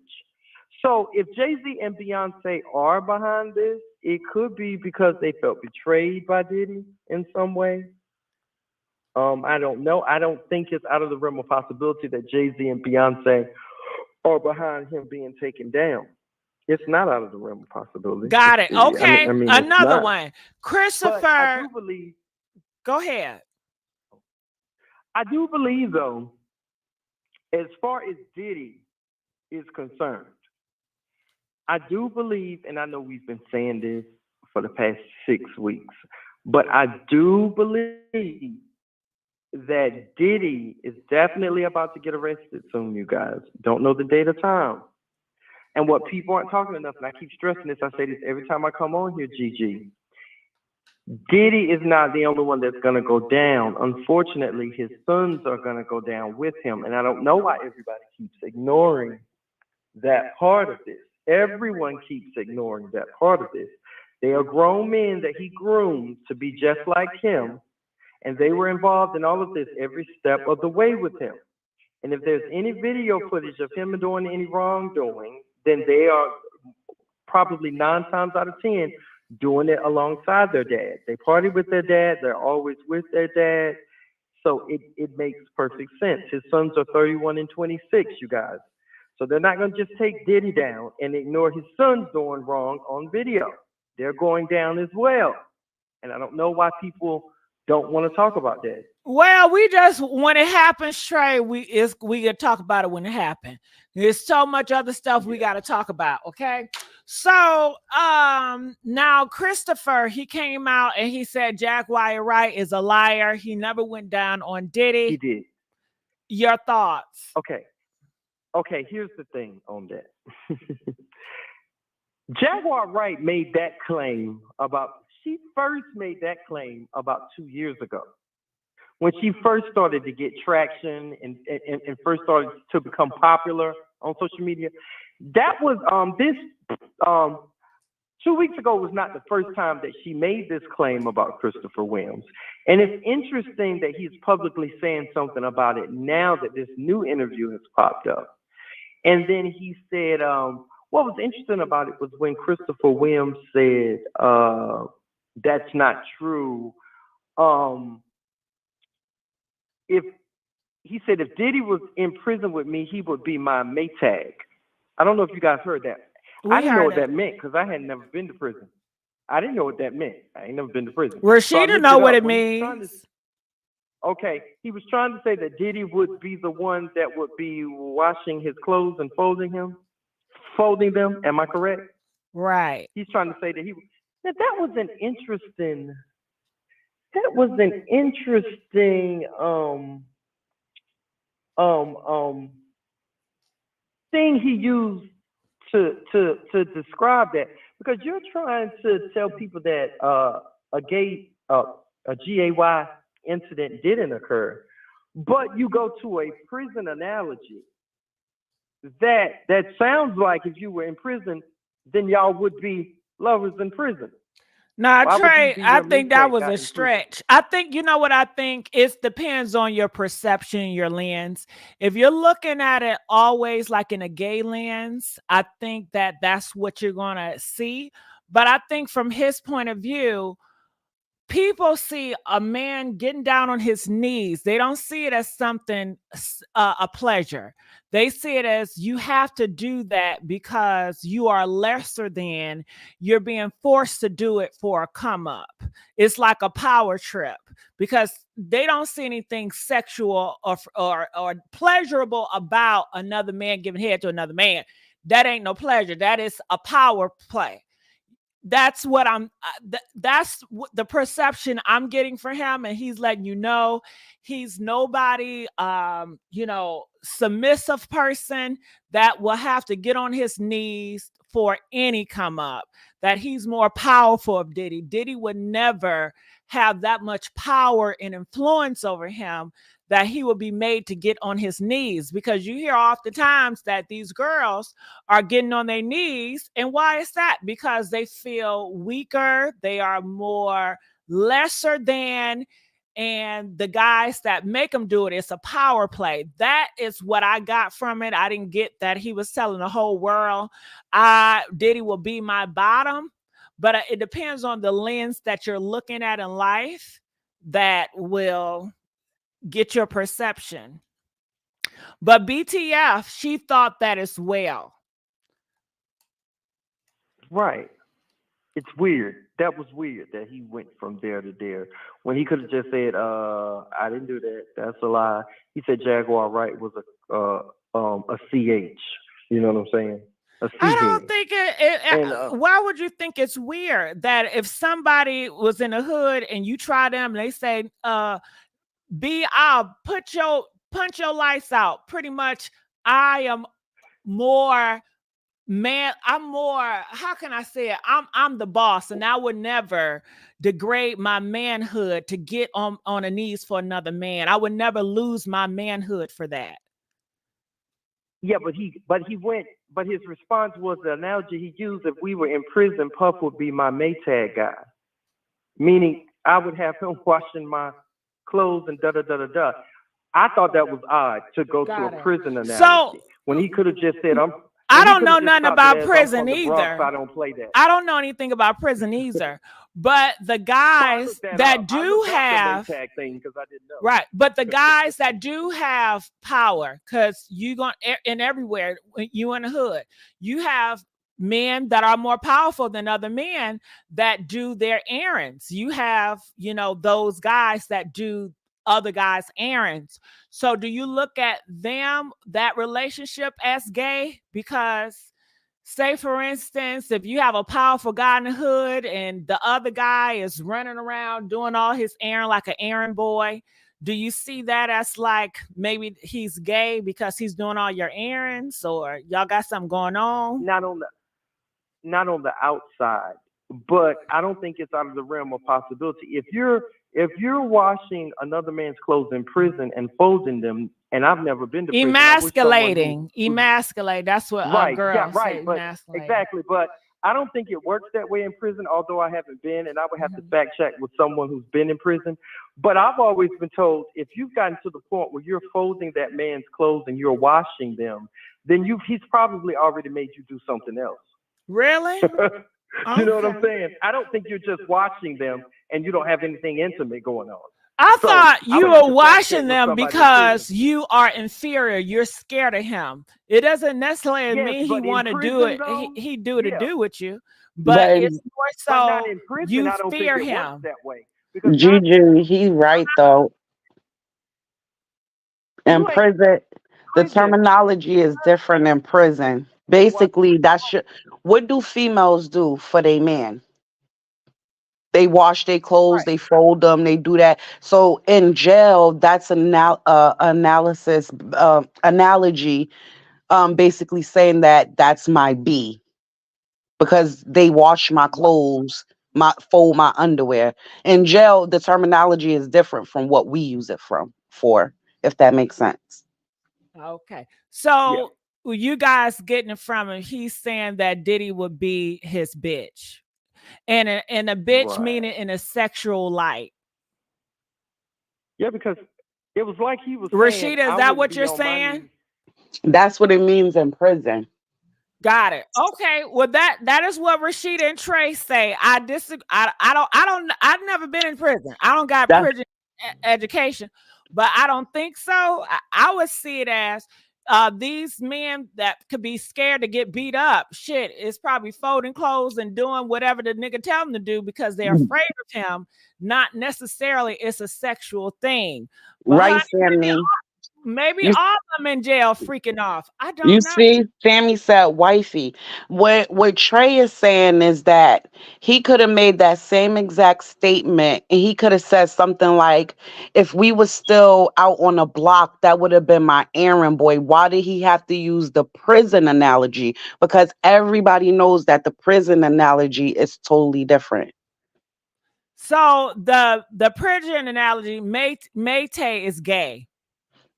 So if Jay-Z and Beyonce are behind this, it could be because they felt betrayed by Diddy in some way. I don't know. I don't think it's out of the realm of possibility that Jay-Z and Beyonce are behind him being taken down. It's not out of the realm of possibility. Got it. Okay. I mean, another one. Christopher. But I do believe. Go ahead. I do believe, though, as far as Diddy is concerned, I do believe, and I know we've been saying this for the past 6 weeks, but I do believe that Diddy is definitely about to get arrested soon, you guys. Don't know the date or time. And what people aren't talking enough, and I keep stressing this, I say this every time I come on here, Gigi. Diddy is not the only one that's going to go down. Unfortunately, his sons are going to go down with him. And I don't know why everybody keeps ignoring that part of this. Everyone keeps ignoring that part of this. They are grown men that he groomed to be just like him. And they were involved in all of this every step of the way with him. And if there's any video footage of him doing any wrongdoing, then they are probably 9 times out of 10 doing it alongside their dad. They party with their dad. They're always with their dad. So it makes perfect sense. His sons are 31 and 26, you guys. So they're not going to just take Diddy down and ignore his sons doing wrong on video. They're going down as well. And I don't know why people don't want to talk about that. Well, we just, when it happens, Trey, we can talk about it when it happens. There's so much other stuff we got to talk about, okay? So now Christopher, he came out and he said Jaguar Wright is a liar. He never went down on Diddy. He did. Your thoughts? Okay, here's the thing on that. Jaguar Wright made that claim she first made that claim about 2 years ago. When she first started to get traction and first started to become popular on social media. That was 2 weeks ago was not the first time that she made this claim about Christopher Williams. And it's interesting that he's publicly saying something about it now that this new interview has popped up. And then he said, what was interesting about it was when Christopher Williams said, that's not true. If Diddy was in prison with me, he would be my Maytag. I don't know if you guys heard that. I didn't know what that meant because I had never been to prison. I didn't know what that meant. I ain't never been to prison. Rashida know what it means. Okay, he was trying to say that Diddy would be the one that would be washing his clothes and folding them. Am I correct? Right. He's trying to say that that was an interesting thing he used to describe that, because you're trying to tell people that a gay a GAY incident didn't occur. But you go to a prison analogy. That sounds like if you were in prison, then y'all would be lovers in prison. Nah, Why would he Trey, be I your think that mistake was not a in prison? stretch. I think, you know what I think? It depends on your perception, your lens. If you're looking at it always like in a gay lens, I think that that's what you're going to see. But I think from his point of view, people see a man getting down on his knees. They don't see it as something, a pleasure. They see it as you have to do that because you are lesser than, you're being forced to do it for a come up. It's like a power trip because they don't see anything sexual or pleasurable about another man giving head to another man. That ain't no pleasure. That is a power play. That's what that's the perception I'm getting for him, and he's letting you know he's nobody submissive person that will have to get on his knees for any come up, that he's more powerful of Diddy would never have that much power and influence over him that he will be made to get on his knees, because you hear oftentimes that these girls are getting on their knees. And why is that? Because they feel weaker. They are more lesser than, and the guys that make them do it, it's a power play. That is what I got from it. I didn't get that he was telling the whole world, Diddy will be my bottom. But it depends on the lens that you're looking at in life that will get your perception. But BTF, she thought that as well. Right. It's weird. That was weird that he went from there to there when he could have just said, I didn't do that. That's a lie. He said Jaguar Wright was a CH. You know what I'm saying? I don't think why would you think it's weird that if somebody was in the hood and you try them, they say, I'll punch your lights out. Pretty much, I am more man. I'm more, how can I say it? I'm the boss, and I would never degrade my manhood to get on the knees for another man. I would never lose my manhood for that. Yeah, but his response was the analogy he used. If we were in prison, Puff would be my Maytag guy, meaning I would have him washing my clothes and da-da-da-da-da. I thought that was odd to go to a prison analogy. So when he could have just said, I don't know nothing about prison either. I don't play that. I don't know anything about prison either. But the guys that do have thing because I didn't know. Right, but the guys that do have power, because you going in everywhere, you in the hood, you have men that are more powerful than other men that do their errands. You have, those guys that do other guys' errands. So do you look at them, that relationship, as gay? Because say, for instance, if you have a powerful guy in the hood and the other guy is running around doing all his errand like an errand boy, do you see that as like maybe he's gay because he's doing all your errands, or y'all got something going on? Not on the outside, but I don't think it's out of the realm of possibility. If you're washing another man's clothes in prison and folding them, and I've never been to prison. Emasculating. That's what girls say. Exactly. But I don't think it works that way in prison, although I haven't been, and I would have to fact check with someone who's been in prison. But I've always been told if you've gotten to the point where you're folding that man's clothes and you're washing them, then he's probably already made you do something else. Really? You know what I'm saying? I don't think you're just washing them and you don't have anything intimate going on. I thought you were washing them because you are inferior. You're scared of him. It doesn't necessarily mean he want to do it. He do it to do with you, but it's more so you fear him. That way. Gigi, he's right though. In prison, the terminology is different in prison. Basically, what do females do for their man? They wash their clothes, they fold them, they do that. So in jail, that's an analogy, basically saying that that's my B, because they wash my clothes fold my underwear. In jail, the terminology is different from what we use it for, if that makes sense. Okay. Yeah. So you guys getting it from him. He's saying that Diddy would be his bitch. And a bitch Right. meaning in a sexual light. Yeah, because it was like he was saying, Rashida, is I that wouldn't what be you're on my saying? knees. That's what it means in prison. Got it. Okay. Well, that is what Rashida and Trey say. I disagree. I've never been in prison. I don't got That's prison education, but I don't think so. I would see it as these men that could be scared to get beat up. Shit, it's probably folding clothes and doing whatever the nigga tell them to do because they're afraid of him. Not necessarily it's a sexual thing. But honey, right, Sammy. maybe You all of them in jail freaking off. I You don't know. see, Sammy said wifey. What Trey is saying is that he could have made that same exact statement and he could have said something like, if we was still out on a block, that would have been my errand boy. Why did he have to use the prison analogy? Because everybody knows that the prison analogy is totally different. So the prison analogy, mate is gay.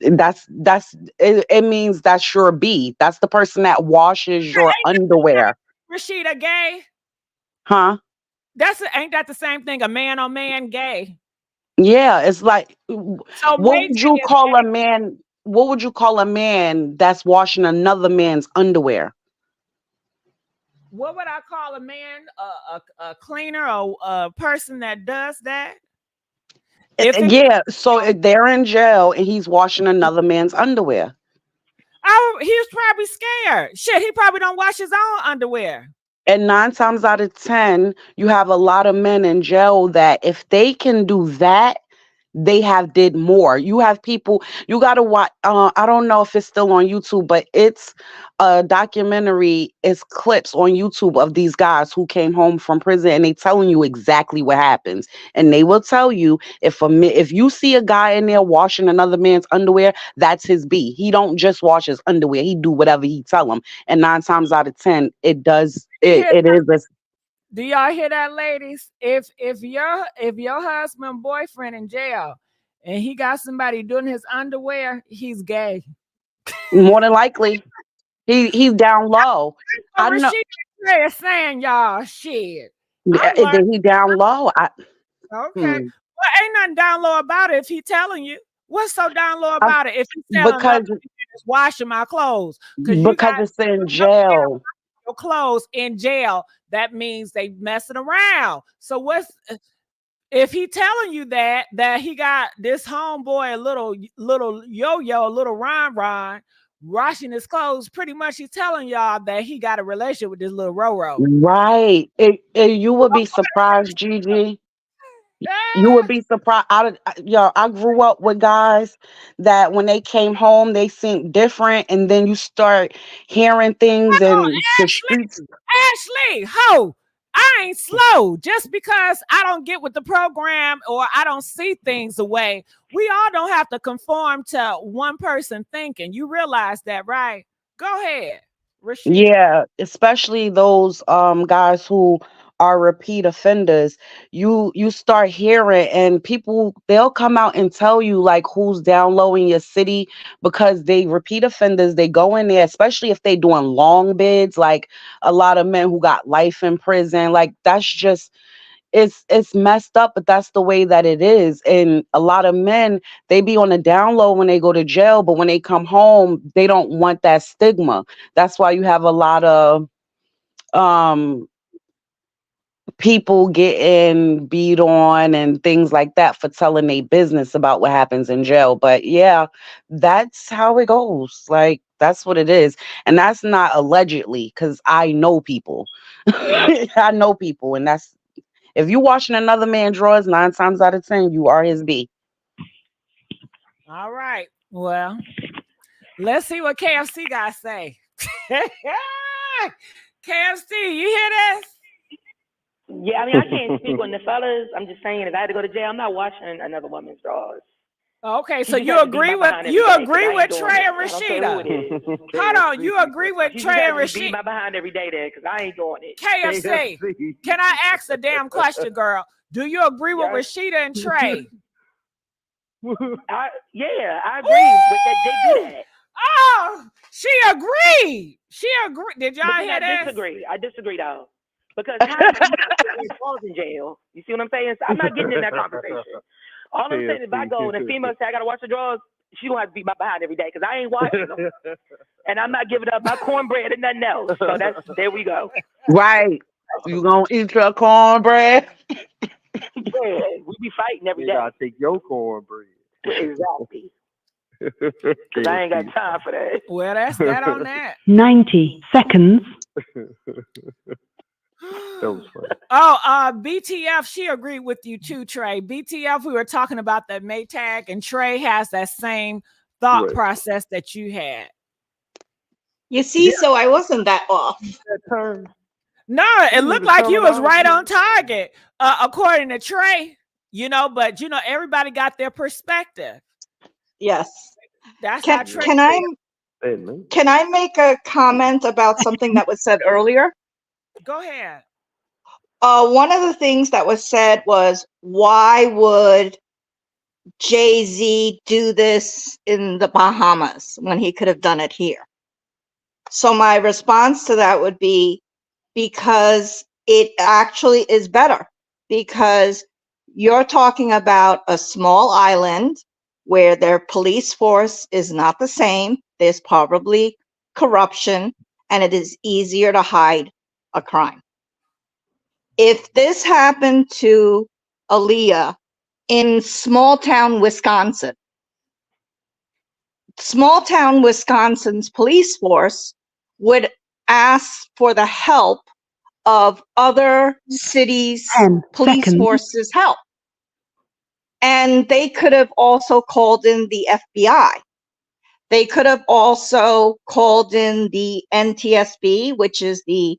It means that's your B. That's the person that washes your underwear. Rashida gay. Huh? Ain't that the same thing? A man on man gay. Yeah, it's like, So what mate would you is call a gay. man? What would you call a man that's washing another man's underwear? What would I call a man? A cleaner or a person that does that? If it, Yeah, so if they're in jail and he's washing another man's underwear. he was probably scared. Shit, he probably don't wash his own underwear. And 9 times out of 10, you have a lot of men in jail that if they can do that, they have did more. You have people, you got to watch. I don't know if it's still on YouTube, but it's a documentary. It's clips on YouTube of these guys who came home from prison, and they telling you exactly what happens. And they will tell you if you see a guy in there washing another man's underwear, that's his B. He don't just wash his underwear. He do whatever he tell him. And 9 times out of 10, it does. It is a Do y'all hear that, ladies? If your husband boyfriend in jail and he got somebody doing his underwear, he's gay. more than likely. He's down low. What I know. Rashida is saying, y'all. Shit, I learned. Then he down low. Okay, well, ain't nothing down low about it if he telling you. What's so down low I, about it if he's telling her because just washing my clothes? Because you because got it's in jail. your clothes in jail. That means they messing around. So what's if he telling you that he got this homeboy, a little yo-yo, a little Ron washing his clothes? Pretty much he's telling y'all that he got a relationship with this little Roro. Right. You would be surprised, Gigi. You would be surprised. I grew up with guys that when they came home, they seemed different, and then you start hearing things and the streets. Ashley, ho, I ain't slow. Just because I don't get with the program or I don't see things the way, we all don't have to conform to one person thinking. You realize that, right? Go ahead, Rashida. Yeah, especially those guys who are repeat offenders. You start hearing and people they'll come out and tell you like who's down low in your city because they repeat offenders. They go in there, especially if they doing long bids, like a lot of men who got life in prison. Like that's just it's messed up, but that's the way that it is. And a lot of men, they be on the down low when they go to jail, but when they come home, they don't want that stigma. That's why you have a lot of um people getting beat on and things like that for telling their business about what happens in jail. But yeah, that's how it goes. Like that's what it is. And that's not allegedly because I know people. I know people, and that's if you washing another man's drawers, 9 times out of 10, you are his B. All right. Well, let's see what KFC got to say. KFC, you hear this? Yeah, I mean, I can't speak on the fellas. I'm just saying, if I had to go to jail, I'm not washing another woman's drawers. Okay, She so just you has to beat agree my with behind every day, 'cause I ain't doing Trey it. and I don't care who it Rashida? is. Hold on, you agree with She just Trey and has to beat Rashida? my behind every day there, 'cause I ain't doing it. KFC, can I ask a damn question, girl? Do you agree with Yes. Rashida and Trey? Yeah, I agree. But they do that. Oh, she agreed. She agreed. Did y'all But then hear I that? disagree. I disagree though. Because how you falls in jail? You see what I'm saying? So I'm not getting in that conversation. All I'm saying is if I go and a female say I gotta watch the drugs, she gonna have to beat my behind every day because I ain't watching them. And I'm not giving up my cornbread and nothing else. So there we go. Right. You gonna eat your cornbread? Yeah, we be fighting every You day. gotta take your cornbread. Exactly. Because I ain't got time for that. Well, that's that on that. 90 seconds. That was funny. Oh, BTF, she agreed with you too, Trey. BTF, we were talking about that Maytag, and Trey has that same thought process that you had. You see, so I wasn't that off. No, it looked like you was right on target, according to Trey. You know, but you know, everybody got their perspective. Yes. That's how Trey. Can I make a comment about something that was said earlier? Go ahead. One of the things that was said was, why would Jay-Z do this in the Bahamas when he could have done it here? So my response to that would be, because it actually is better, because you're talking about a small island where their police force is not the same. There's probably corruption, and it is easier to hide a crime. If this happened to ALLEGE in small town Wisconsin, Wisconsin's police force would ask for the help of other cities' police forces' help. And they could have also called in the FBI. They could have also called in the NTSB, which is the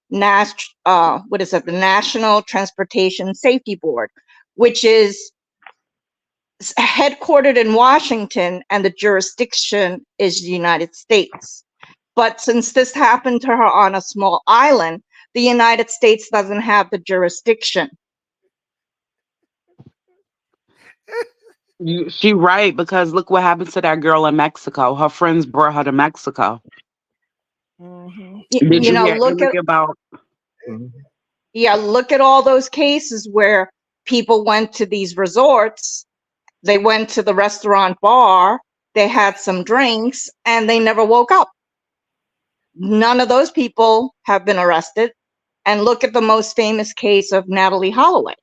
the National Transportation Safety Board, which is headquartered in Washington, and the jurisdiction is the United States. But since this happened to her on a small island, the United States doesn't have the jurisdiction. She right, because look what happened to that girl in Mexico. Her friends brought her to Mexico. Did you hear anything about? Look at all those cases where people went to these resorts. They went to the restaurant bar, they had some drinks, and they never woke up. None of those people have been arrested. And look at the most famous case of Natalie Holloway.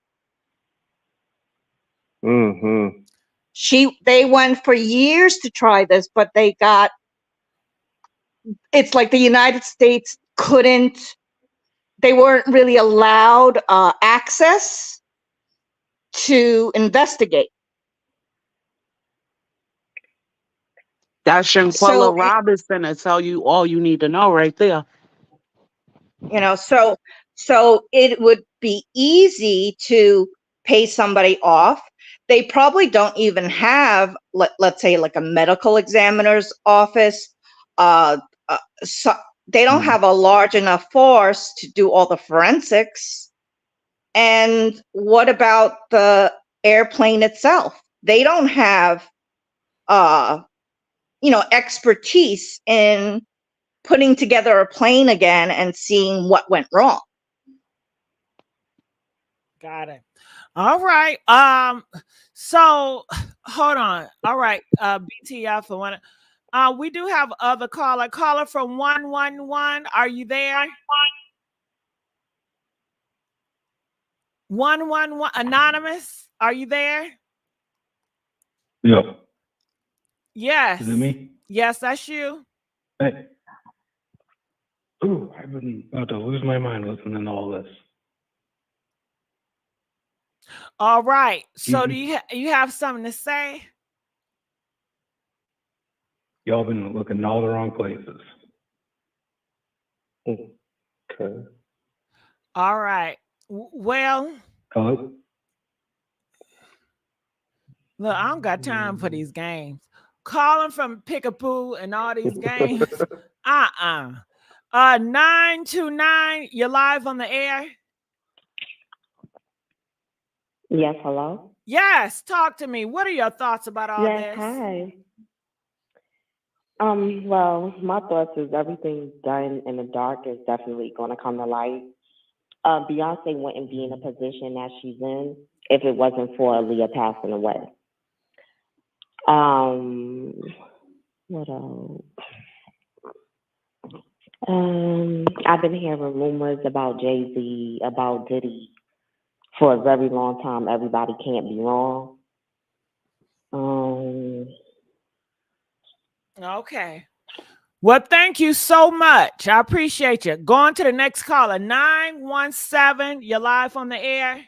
They went for years to try this, but it's like the United States they weren't really allowed access to investigate. That's Shanquella Robinson to tell you all you need to know right there. You know, so it would be easy to pay somebody off. They probably don't even have, let's say, like a medical examiner's office. So they don't have a large enough force to do all the forensics. And what about the airplane itself? They don't have, expertise in putting together a plane again and seeing what went wrong. Got it. All right. So hold on. All right. BTF for one. We do have other caller from 111. Are you there? 111 anonymous. Are you there? Yeah. Yes. Is it me? Yes, that's you. Hey. Ooh, I've been about to lose my mind listening to all this. All right. So do you have something to say? Y'all been looking in all the wrong places. Okay. All right. Well, Hello? Look, I don't got time for these games. Calling from Pickapoo and all these games. 929, you're live on the air. Yes, hello? Yes, talk to me. What are your thoughts about all Yes, this? hi. Well, my thoughts is everything done in the dark is definitely going to come to light. Beyonce wouldn't be in a position that she's in if it wasn't for Aaliyah passing away. What else? I've been hearing rumors about Jay-Z, about Diddy for a very long time. Everybody can't be wrong. Okay. Well, thank you so much. I appreciate you. Going to the next caller, 917. You're live on the air.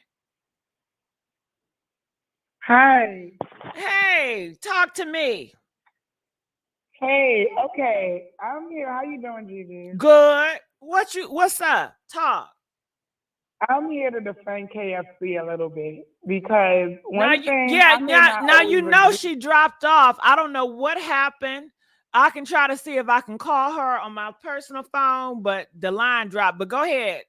Hi. Hey, talk to me. Hey, okay. I'm here. How you doing, Gigi? Good. What's up? Talk. I'm here to defend KFC a little bit because Now, you know she dropped off. I don't know what happened. I can try to see if I can call her on my personal phone, but the line dropped. But go ahead.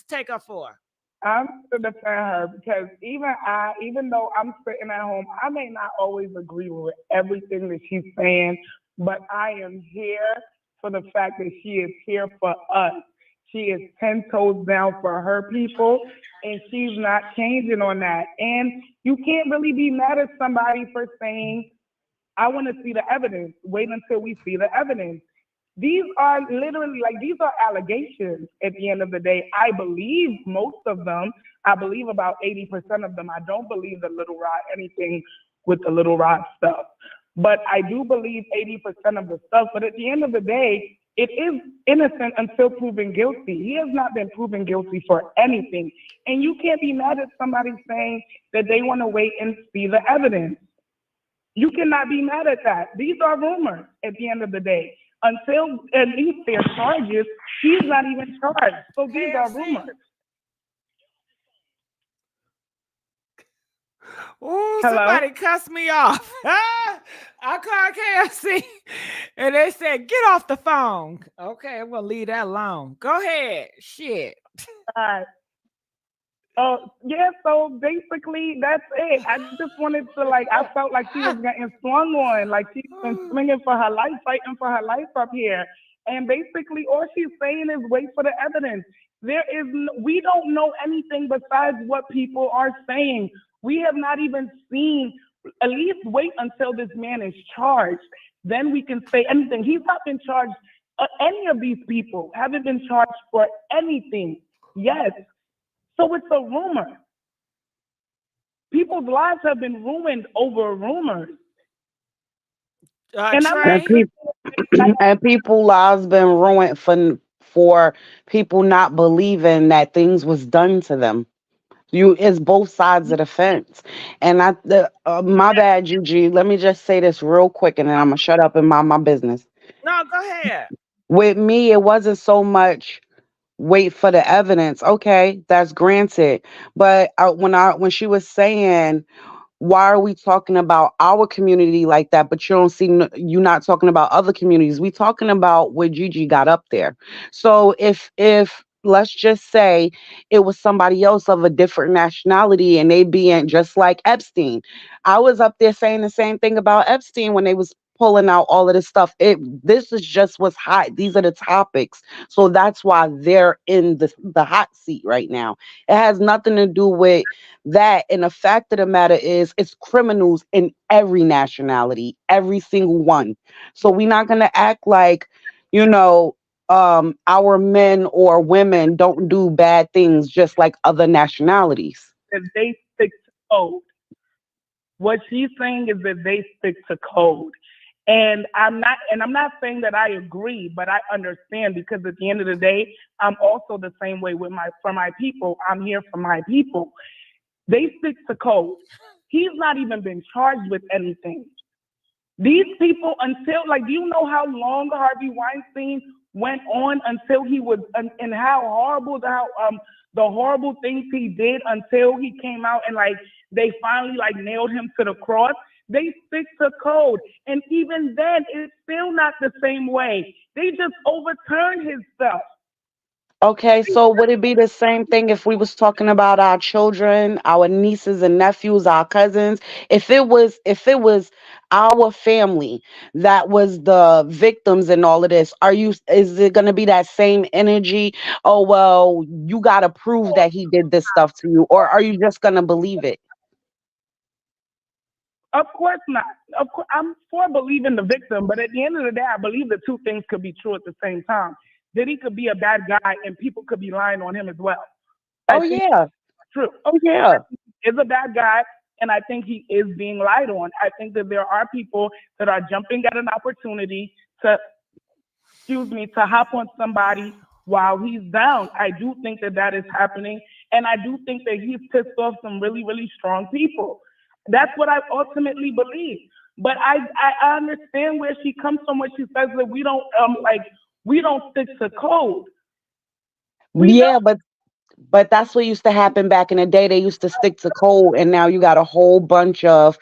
Take her for. I'm to defend her because even though I'm sitting at home, I may not always agree with everything that she's saying, but I am here for the fact that she is here for us. She is 10 toes down for her people, and she's not changing on that. And you can't really be mad at somebody for saying, I want to see the evidence. Wait until we see the evidence. These are literally these are allegations at the end of the day. I believe most of them. I believe about 80% of them. I don't believe the Little Rod, anything with the Little Rod stuff. But I do believe 80% of the stuff. But at the end of the day, it is innocent until proven guilty. He has not been proven guilty for anything. And you can't be mad at somebody saying that they want to wait and see the evidence. You cannot be mad at that. These are rumors at the end of the day. Until at least their charges, he's not even charged. So these are rumors. Ooh, somebody cussed me off. I called KFC and they said, get off the phone. Okay, I'm going to leave that alone. Go ahead. Shit. All right. Oh, yeah, so basically that's it. I just wanted to, I felt like she was getting swung on. Like she's been swinging for her life, fighting for her life up here. And basically all she's saying is wait for the evidence. We don't know anything besides what people are saying. We have not even seen, at least wait until this man is charged. Then we can say anything. He's not been charged. Any of these people haven't been charged for anything yet. So it's a rumor. People's lives have been ruined over rumors. And people's lives been ruined for people not believing that things was done to them. It's both sides of the fence. And my bad, Gigi. Let me just say this real quick, and then I'm gonna shut up and mind my business. No, go ahead. With me, it wasn't so much wait for the evidence. Okay, that's granted. But when she was saying, why are we talking about our community like that, but you not talking about other communities? We talking about where Gigi got up there. So if let's just say it was somebody else of a different nationality and they being just like Epstein, I was up there saying the same thing about Epstein when they was pulling out all of this stuff. This is just what's hot. These are the topics. So that's why they're in the hot seat right now. It has nothing to do with that. And the fact of the matter is it's criminals in every nationality, every single one. So we're not gonna act like, our men or women don't do bad things just like other nationalities. That they stick to code. What she's saying is that they stick to code. And I'm not saying that I agree, but I understand, because at the end of the day, I'm also the same way for my people. I'm here for my people. They stick to code. He's not even been charged with anything. These people, do you know how long Harvey Weinstein went on until he was, and how horrible, the horrible things he did until he came out and like they finally like nailed him to the cross. They stick to code, and even then, it's still not the same way. They just overturn his stuff. Okay, so would it be the same thing if we was talking about our children, our nieces and nephews, our cousins? If it was our family that was the victims in all of this, is it gonna be that same energy? Oh well, you gotta prove that he did this stuff to you, or are you just gonna believe it? Of course not. Of course, I'm for believing the victim, but at the end of the day, I believe the two things could be true at the same time. That he could be a bad guy and people could be lying on him as well. I Oh think yeah. that's true. Oh yeah. He is a bad guy, and I think he is being lied on. I think that there are people that are jumping at an opportunity to, to hop on somebody while he's down. I do think that that is happening, and I do think that he's pissed off some really, really strong people. That's what I ultimately believe. But I understand where she comes from when she says that we don't stick to code. Yeah, but that's what used to happen back in the day. They used to stick to code, and now you got a whole bunch of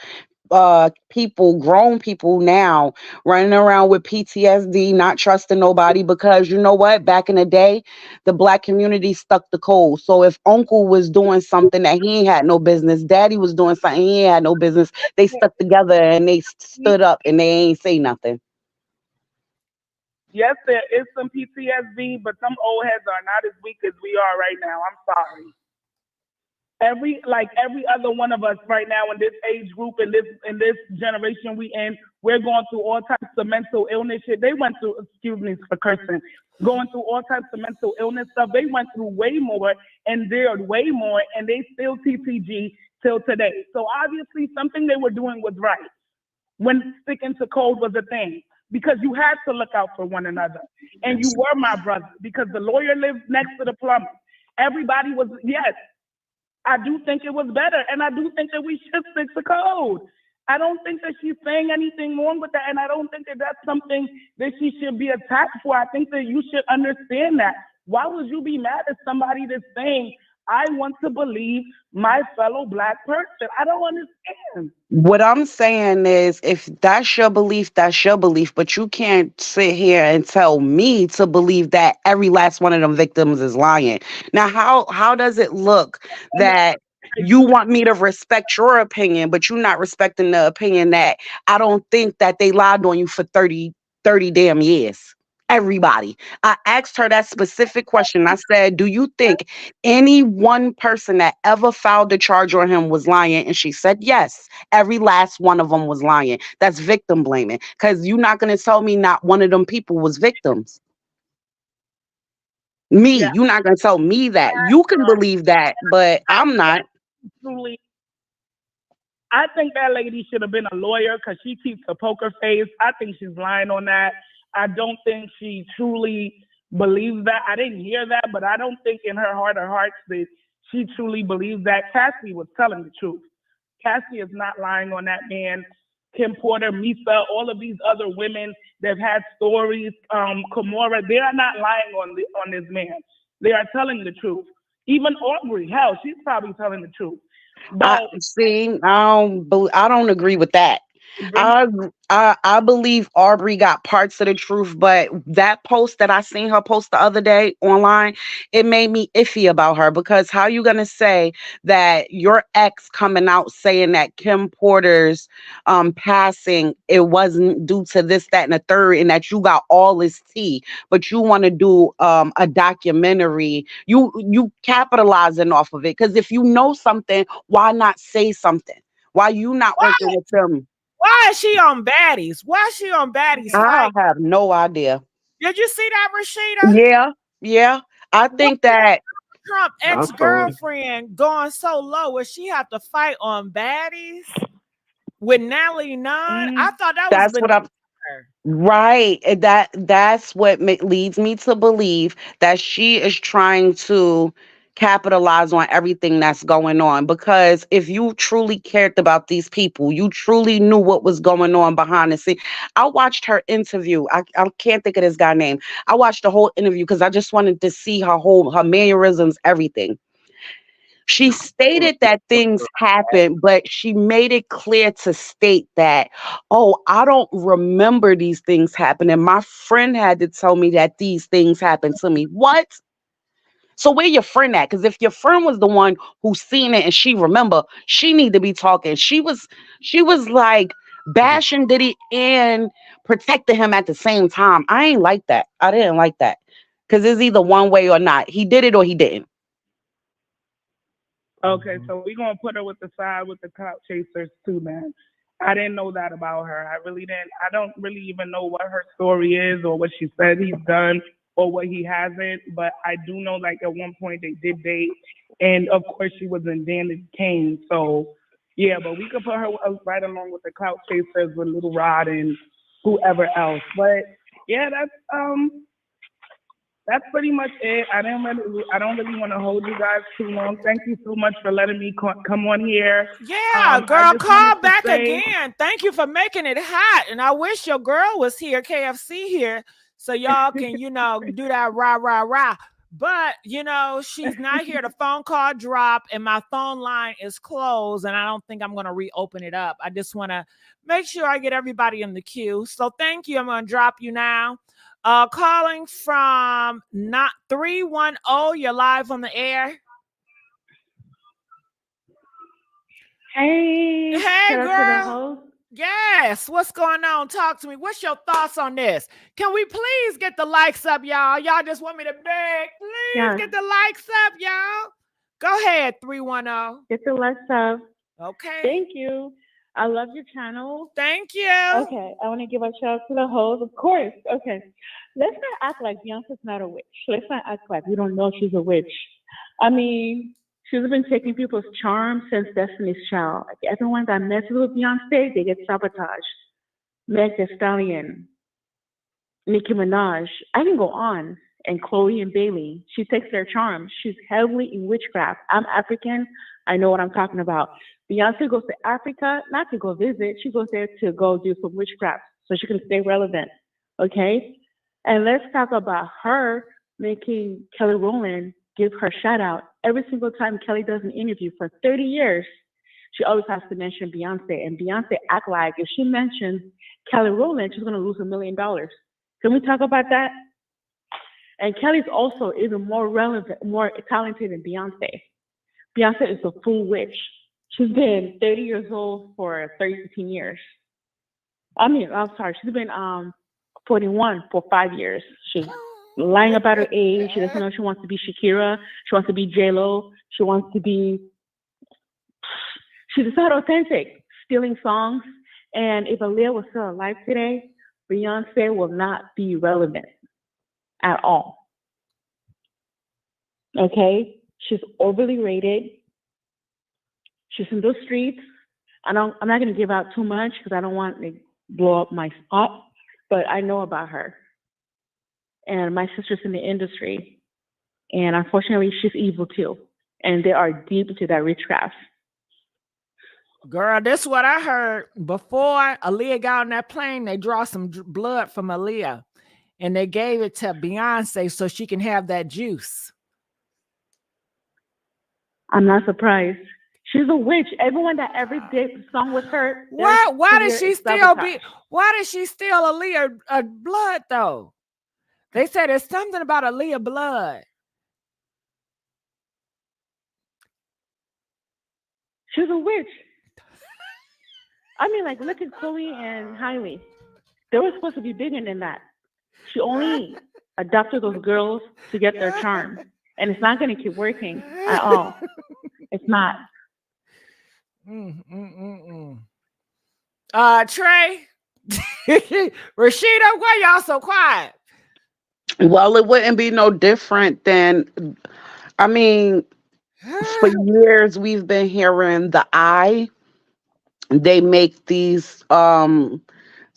people, grown people now running around with PTSD, not trusting nobody because you know what? Back in the day, the black community stuck the code. So if uncle was doing something that he ain't had no business, daddy was doing something he ain't had no business, they stuck together and they stood up and they ain't say nothing. Yes, there is some PTSD, but some old heads are not as weak as we are right now. I'm sorry. Every other one of us right now in this age group, in this generation we in, we're going through all types of mental illness shit. They went through, excuse me for cursing, going through all types of mental illness stuff. They went through way more, endured way more, and they still TCG till today. So obviously something they were doing was right when sticking to code was a thing, because you had to look out for one another. And you were my brother because the lawyer lived next to the plumber. Everybody was, yes, I do think it was better. And I do think that we should stick to code. I don't think that she's saying anything wrong with that. And I don't think that that's something that she should be attacked for. I think that you should understand that. Why would you be mad at somebody that's saying, I want to believe my fellow black person? I don't understand. What I'm saying is, if that's your belief, that's your belief. But you can't sit here and tell me to believe that every last one of them victims is lying. Now, how does it look that you want me to respect your opinion, but you're not respecting the opinion that I don't think that they lied on you for 30 damn years? Everybody. I asked her that specific question. I said, do you think any one person that ever filed a charge on him was lying? And she said, yes, every last one of them was lying. That's victim blaming. Because you're not going to tell me not one of them people was victims. Me, Yeah. you're not going to tell me that. You can believe that, but I'm not. Truly, I think that lady should have been a lawyer because she keeps a poker face. I think she's lying on that. I don't think she truly believes that. I didn't hear that, but I don't think in her heart of hearts that she truly believes that. Cathy was telling the truth. Cathy is not lying on that man. Kim Porter, Misa, all of these other women that have had stories, Kimora, they are not lying on this man. They are telling the truth. Even Aubrey, hell, she's probably telling the truth. But I don't agree with that. I believe Aubrey got parts of the truth, but that post that I seen her post the other day online, it made me iffy about her, because how you gonna say that your ex coming out saying that Kim Porter's passing, it wasn't due to this, that, and the third, and that you got all this tea, but you want to do a documentary, you capitalizing off of it? Because if you know something, why not say something? Why you not working with them? Why is she on baddies? Why is she on baddies I fight? have no idea. Did you see that, Rashida? Yeah. I think that Trump I saw it. ex-girlfriend going so low where she have to fight on baddies with Natalie Nunn. I thought that was that's what I'm right. That's what leads me to believe that she is trying to capitalize on everything that's going on. Because if you truly cared about these people, you truly knew what was going on behind the scene. I watched her interview. I can't think of this guy's name. I watched the whole interview because I just wanted to see her mannerisms, everything. She stated that things happened, but she made it clear to state that, oh, I don't remember these things happening. My friend had to tell me that these things happened to me. What? So where your friend at? Because if your friend was the one who seen it and she remember, she need to be talking. She was like bashing Diddy and protecting him at the same time. I ain't like that. I didn't like that. Because it's either one way or not. He did it or he didn't. Okay, so we're gonna put her with the side with the clout chasers too, man. I didn't know that about her. I really didn't. I don't really even know what her story is or what she said he's done or what he hasn't. But I do know, like, at one point they did date, and of course she was in Danny Kane. So yeah, but we could put her right along with the clout chasers with Little Rod and whoever else. But yeah, that's pretty much it. I don't really want to hold you guys too long. Thank you so much for letting me come on here. Yeah, girl, call back again. Thank you for making it hot. And I wish your girl was here, KFC here, so y'all can, do that rah, rah, rah. But, she's not here. The phone call dropped and my phone line is closed and I don't think I'm going to reopen it up. I just want to make sure I get everybody in the queue. So thank you. I'm going to drop you now. Calling from not 310. You're live on the air. Hey, girl. Yes. What's going on? Talk to me. What's your thoughts on this? Can we please get the likes up, y'all? Y'all just want me to beg. Please get the likes up, y'all. Go ahead, 310. Get the likes up. Okay. Thank you. I love your channel. Thank you. Okay, I want to give a shout out to the host, of course. Okay, let's not act like Beyonce's not a witch. Let's not act like we don't know she's a witch. I mean, she's been taking people's charms since Destiny's Child. Like, everyone that messes with Beyonce, they get sabotaged. Meg Thee Stallion, Nicki Minaj. I can go on. And Chloe and Bailey. She takes their charms. She's heavily in witchcraft. I'm African. I know what I'm talking about. Beyonce goes to Africa, not to go visit. She goes there to go do some witchcraft so she can stay relevant. Okay? And let's talk about her making Kelly Rowland give her shout out. Every single time Kelly does an interview for 30 years, she always has to mention Beyonce. And Beyonce act like if she mentions Kelly Rowland, she's going to lose $1 million. Can we talk about that? And Kelly's also even more relevant, more talented than Beyonce. Beyonce is a full witch. She's been 30 years old for 13 years. She's been 41 for 5 years. She's lying about her age. She doesn't know she wants to be Shakira. She wants to be J-Lo. She's not authentic, stealing songs. And if Aaliyah was still alive today, Beyonce will not be relevant at all. Okay? She's overly rated. She's in those streets. I'm not going to give out too much because I don't want to blow up my spot, but I know about her. And my sister's in the industry. And unfortunately, she's evil too. And they are deep into that witchcraft. Girl, this is what I heard. Before Aaliyah got on that plane, they draw some blood from Aaliyah. And they gave it to Beyonce so she can have that juice. I'm not surprised. She's a witch. Everyone that ever did a song with her. Why did she steal Aaliyah blood though? They said there's something about Aaliyah blood. She's a witch. I mean, like, look at Chloe and Hailey. They were supposed to be bigger than that. She only adopted those girls to get their charm. And it's not going to keep working at all. It's not. Trey, Rashida, why y'all so quiet? Well, it wouldn't be no different than, for years we've been hearing the eye. They make these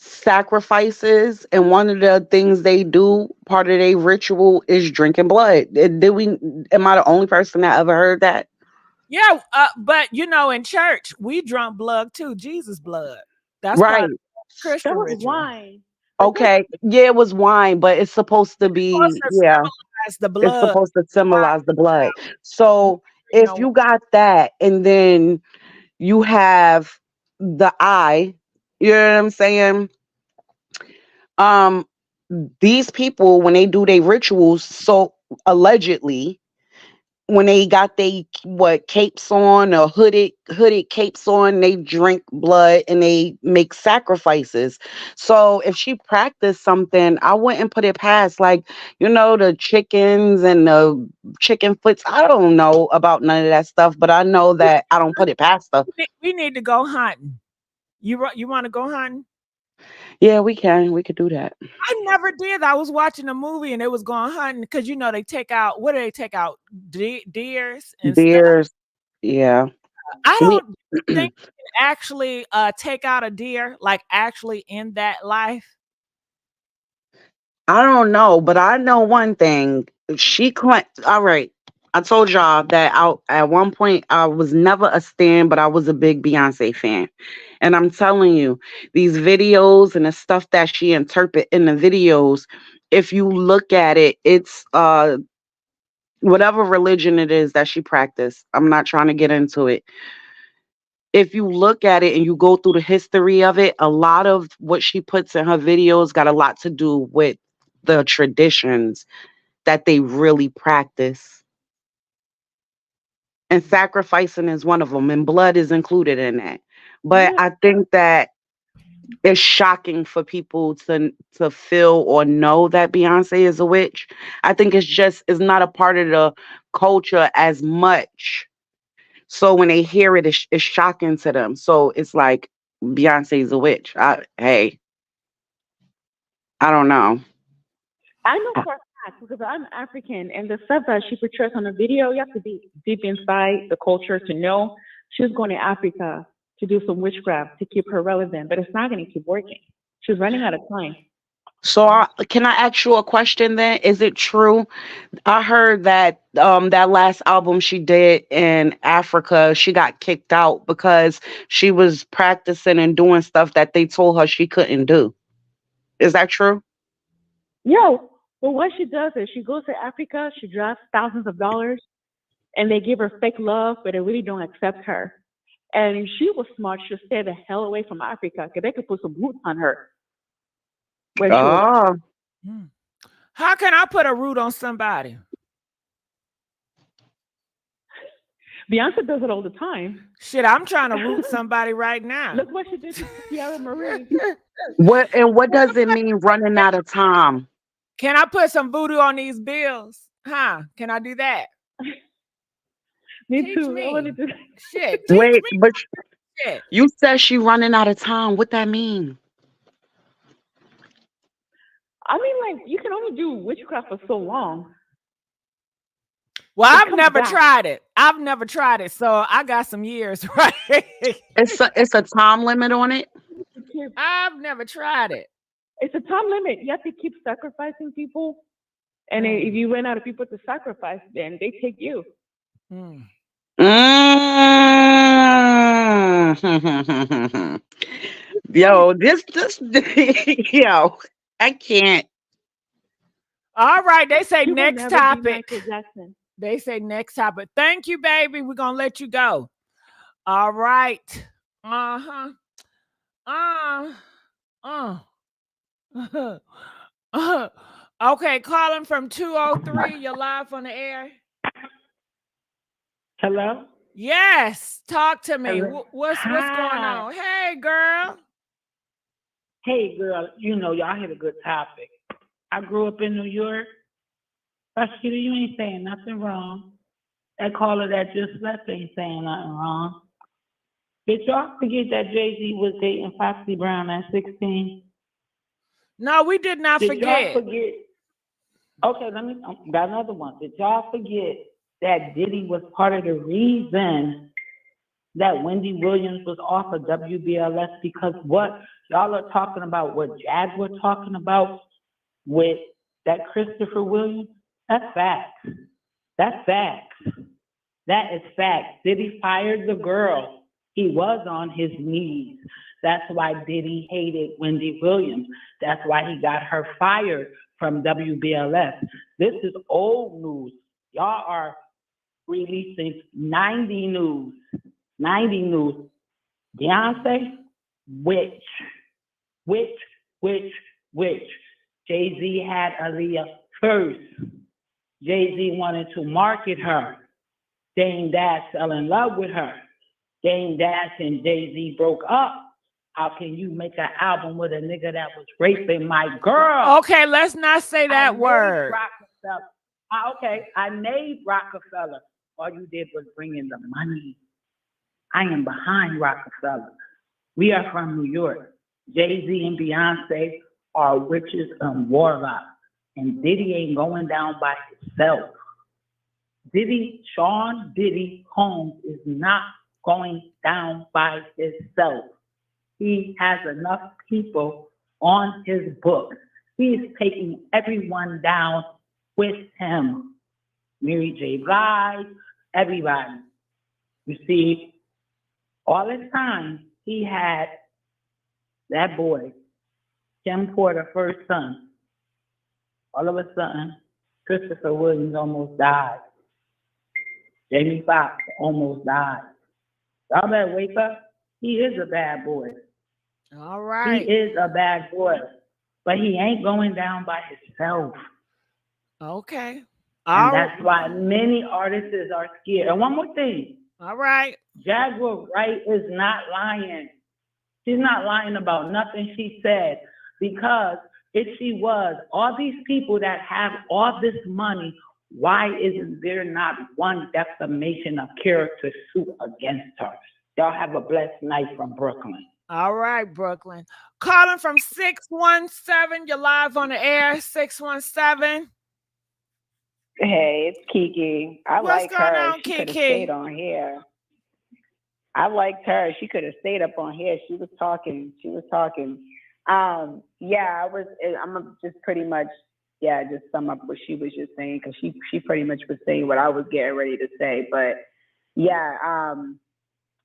sacrifices, and one of the things they do, part of their ritual, is drinking blood. Did we? Am I the only person that ever heard that? Yeah, but you know, in church we drunk blood too, Jesus blood. That's part Right. of Christian That was ritual. wine. Okay. Yeah, it was wine, but it's supposed to Supposed be, to yeah, symbolize the it's blood. supposed to symbolize the blood. So You if know, you got that, and then you have the eye, you know what I'm saying? Um, these people, when they do their rituals, so allegedly, when they got they what capes on, or hooded capes on, they drink blood and they make sacrifices. So if she practiced something, I wouldn't put it past, like, the chickens and the chicken foots. I don't know about none of that stuff, but I know that I don't put it past her. we need to go hunting. You want to go hunting? Yeah, we could do that. I never did. I was watching a movie and it was going hunting because they take out, what do they take out? Deers and stuff. Deers, yeah. I We don't think you can actually take out a deer, like actually in that life. I don't know, but I know one thing. She claimed, all right. I told y'all that at one point I was never a stan, but I was a big Beyonce fan. And I'm telling you, these videos and the stuff that she interpret in the videos, if you look at it, it's whatever religion it is that she practiced. I'm not trying to get into it. If you look at it and you go through the history of it, a lot of what she puts in her videos got a lot to do with the traditions that they really practice. And sacrificing is one of them, and blood is included in that. But I think that it's shocking for people to feel or know that Beyonce is a witch. I think it's not a part of the culture as much. So when they hear it, it's shocking to them. So it's like, Beyonce's a witch. Hey, I don't know. I know for a fact because I'm African, and the stuff that she portrays on the video, you have to be deep inside the culture to know she's going to Africa to do some witchcraft to keep her relevant, but it's not going to keep working. She's running out of time. So can I ask you a question then? Is it true? I heard that that last album she did in Africa, she got kicked out because she was practicing and doing stuff that they told her she couldn't do. Is that true? Yo, but what she does is she goes to Africa, she drops thousands of dollars, and they give her fake love, but they really don't accept her. And she was smart. She stay the hell away from Africa because they could put some roots on her. Where she was. Oh. How can I put a root on somebody? Beyonce does it all the time. Shit, I'm trying to root somebody right now. Look what she did to Kiara Marie. What does it mean, running out of time? Can I put some voodoo on these bills? Huh? Can I do that? Me Teach too. me. I want to do Shit. Teach Wait, me. but Shit. you said she running out of time. What that mean? I mean, like, you can only do witchcraft for so long. Well, I've never tried it. I've never tried it, so I got some years, right? It's a time limit on it. I've never tried it. It's a time limit. You have to keep sacrificing people, and if you run out of people to sacrifice, then they take you. Yo, this yo, I can't. All right, they say You will next never be topic. Michael Jackson. They say next topic. Thank you, baby. We're gonna let you go. All right. Okay, calling from 203. You're live on the air. Hello? Yes. Talk to me. Hello? What's going Hi. on? Hey, girl. Hey, girl, y'all had a good topic. I grew up in New York. Prosecutor, you ain't saying nothing wrong. That caller that just left ain't saying nothing wrong. Did y'all forget that Jay-Z was dating Foxy Brown at 16? No, we did not Did forget. y'all forget? Okay, got another one. Did y'all forget that Diddy was part of the reason that Wendy Williams was off of WBLS because what y'all are talking about, what Jag were talking about with that Christopher Williams, that's facts. That's facts. That is facts. Diddy fired the girl. He was on his knees. That's why Diddy hated Wendy Williams. That's why he got her fired from WBLS. This is old news. Y'all are releasing 90 news. 90 news. Beyonce, witch. Jay-Z had ALLEGE first. Jay-Z wanted to market her. Dame Dash fell in love with her. Dame Dash and Jay-Z broke up. How can you make an album with a nigga that was raping my girl? Okay, let's not say that word. Okay, I made Rockefeller. All you did was bring in the money. I am behind Rockefeller. We are from New York. Jay-Z and Beyonce are witches and warlocks. And Diddy ain't going down by himself. Sean Diddy Combs is not going down by himself. He has enough people on his books. He's taking everyone down with him. Mary J. Blige, everybody. You see, all this time, he had that boy, Kim Porter, first son. All of a sudden, Christopher Williams almost died. Jamie Foxx almost died. Y'all better wake up. He is a bad boy. All right. He is a bad boy. But he ain't going down by himself. Okay. And that's why many artists are scared. And one more thing. All right. Jaguar Wright is not lying. She's not lying about nothing she said. Because if she was, all these people that have all this money, why isn't there not one defamation of character suit against her? Y'all have a blessed night from Brooklyn. All right, Brooklyn. Calling from 617. You're live on the air, 617. Hey, it's Kiki. I What's like going her. on, She could have Kiki? stayed on here. I liked her. She could have stayed up on here. She was talking. Yeah, I'm gonna just pretty much, just sum up what she was just saying, because she pretty much was saying what I was getting ready to say. But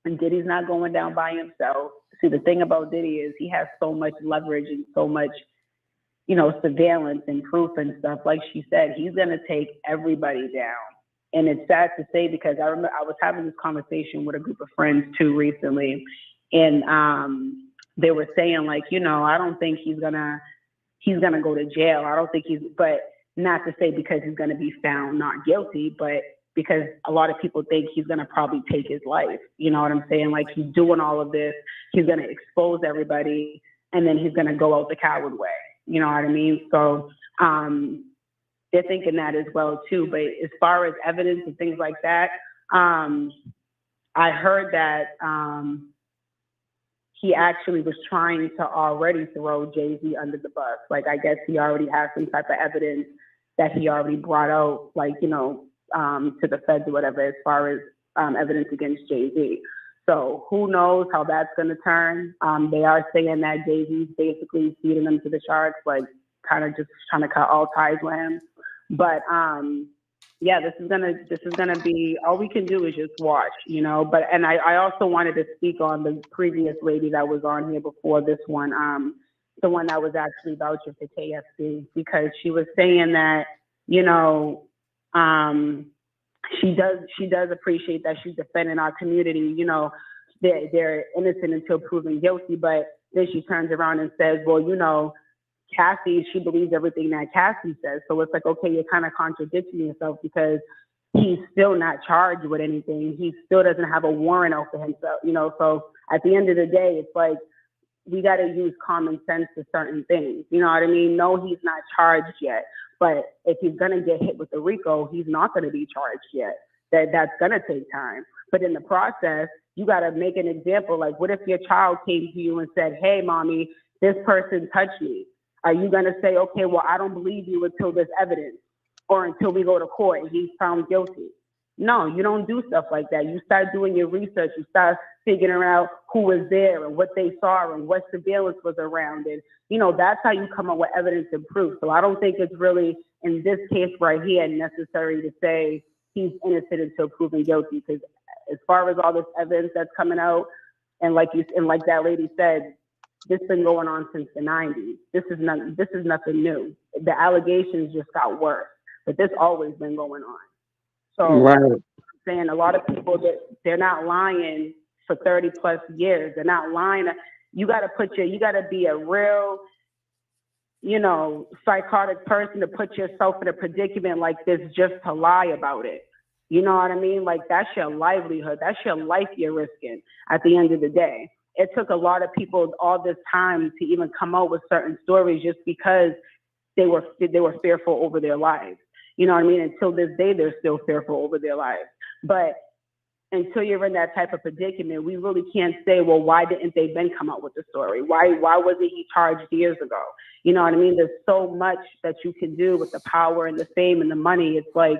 and Diddy's not going down by himself. See, the thing about Diddy is he has so much leverage and so much, surveillance and proof and stuff. Like she said, he's gonna take everybody down. And it's sad to say, because I remember I was having this conversation with a group of friends too recently, and they were saying, like, I don't think he's gonna go to jail. I don't think but not to say because he's gonna be found not guilty, but because a lot of people think he's gonna probably take his life. You know what I'm saying? Like, he's doing all of this, he's gonna expose everybody, and then he's gonna go out the coward way. You know what I mean? So they're thinking that as well too. But as far as evidence and things like that, I heard that he actually was trying to already throw Jay-Z under the bus. Like, I guess he already has some type of evidence that he already brought out, like, to the feds or whatever, as far as evidence against Jay-Z. So who knows how that's going to turn. They are saying that Jay-Z's basically feeding them to the sharks, like kind of just trying to cut all ties with him. But this is gonna be, all we can do is just watch, But I also wanted to speak on the previous lady that was on here before this one, the one that was actually vouching for KFC, because she was saying that, she does appreciate that she's defending our community. They're innocent until proven guilty, but then she turns around and says, well, Cathy, she believes everything that Cathy says. So it's like, okay, you're kind of contradicting yourself, because he's still not charged with anything. He still doesn't have a warrant out for himself, So at the end of the day, it's like, we got to use common sense to certain things. You know what I mean? No, he's not charged yet. But if he's going to get hit with the RICO, he's not going to be charged yet. That's going to take time. But in the process, you got to make an example. Like, what if your child came to you and said, hey, mommy, this person touched me? Are you going to say, okay, well, I don't believe you until there's evidence, or until we go to court and he's found guilty? No, you don't do stuff like that. You start doing your research. You start figuring out who was there and what they saw and what surveillance was around it. You know, that's how you come up with evidence and proof. So I don't think it's really, in this case right here, necessary to say he's innocent until proven guilty. Because as far as all this evidence that's coming out, and like that lady said, this been going on since the 90s. This is nothing new. The allegations just got worse, but this always been going on. So Right. I'm saying a lot of people, that they're not lying for 30 plus years. They're not lying. You got to be a real, you know, psychotic person to put yourself in a predicament like this just to lie about it. You know what I mean? Like, that's your livelihood. That's your life you're risking at the end of the day. It took a lot of people all this time to even come out with certain stories just because they were fearful over their lives. You know what I mean? Until this day, they're still fearful over their lives. But until you're in that type of predicament, we really can't say, well, why didn't they then come out with the story? Why wasn't he charged years ago? You know what I mean? There's so much that you can do with the power and the fame and the money. It's like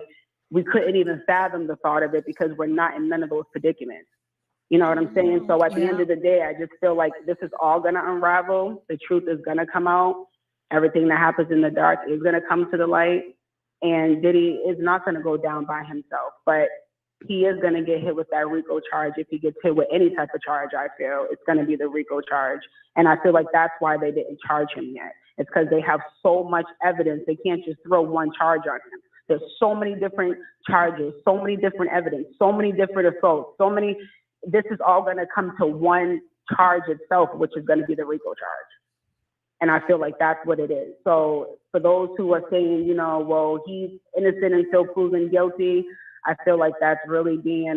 we couldn't even fathom the thought of it because we're not in none of those predicaments. You know what I'm saying? So at the end of the day, I just feel like this is all going to unravel. The truth is going to come out. Everything that happens in the dark is going to come to the light. And Diddy is not going to go down by himself, but he is going to get hit with that RICO charge. If he gets hit with any type of charge, I feel it's going to be the RICO charge. And I feel like that's why they didn't charge him yet. It's because they have so much evidence. They can't just throw one charge on him. There's so many different charges, so many different evidence, so many different assaults, this is all going to come to one charge itself, which is going to be the RICO charge. And I feel like that's what it is. So for those who are saying, you know, well, he's innocent until proven guilty, I feel like that's really being,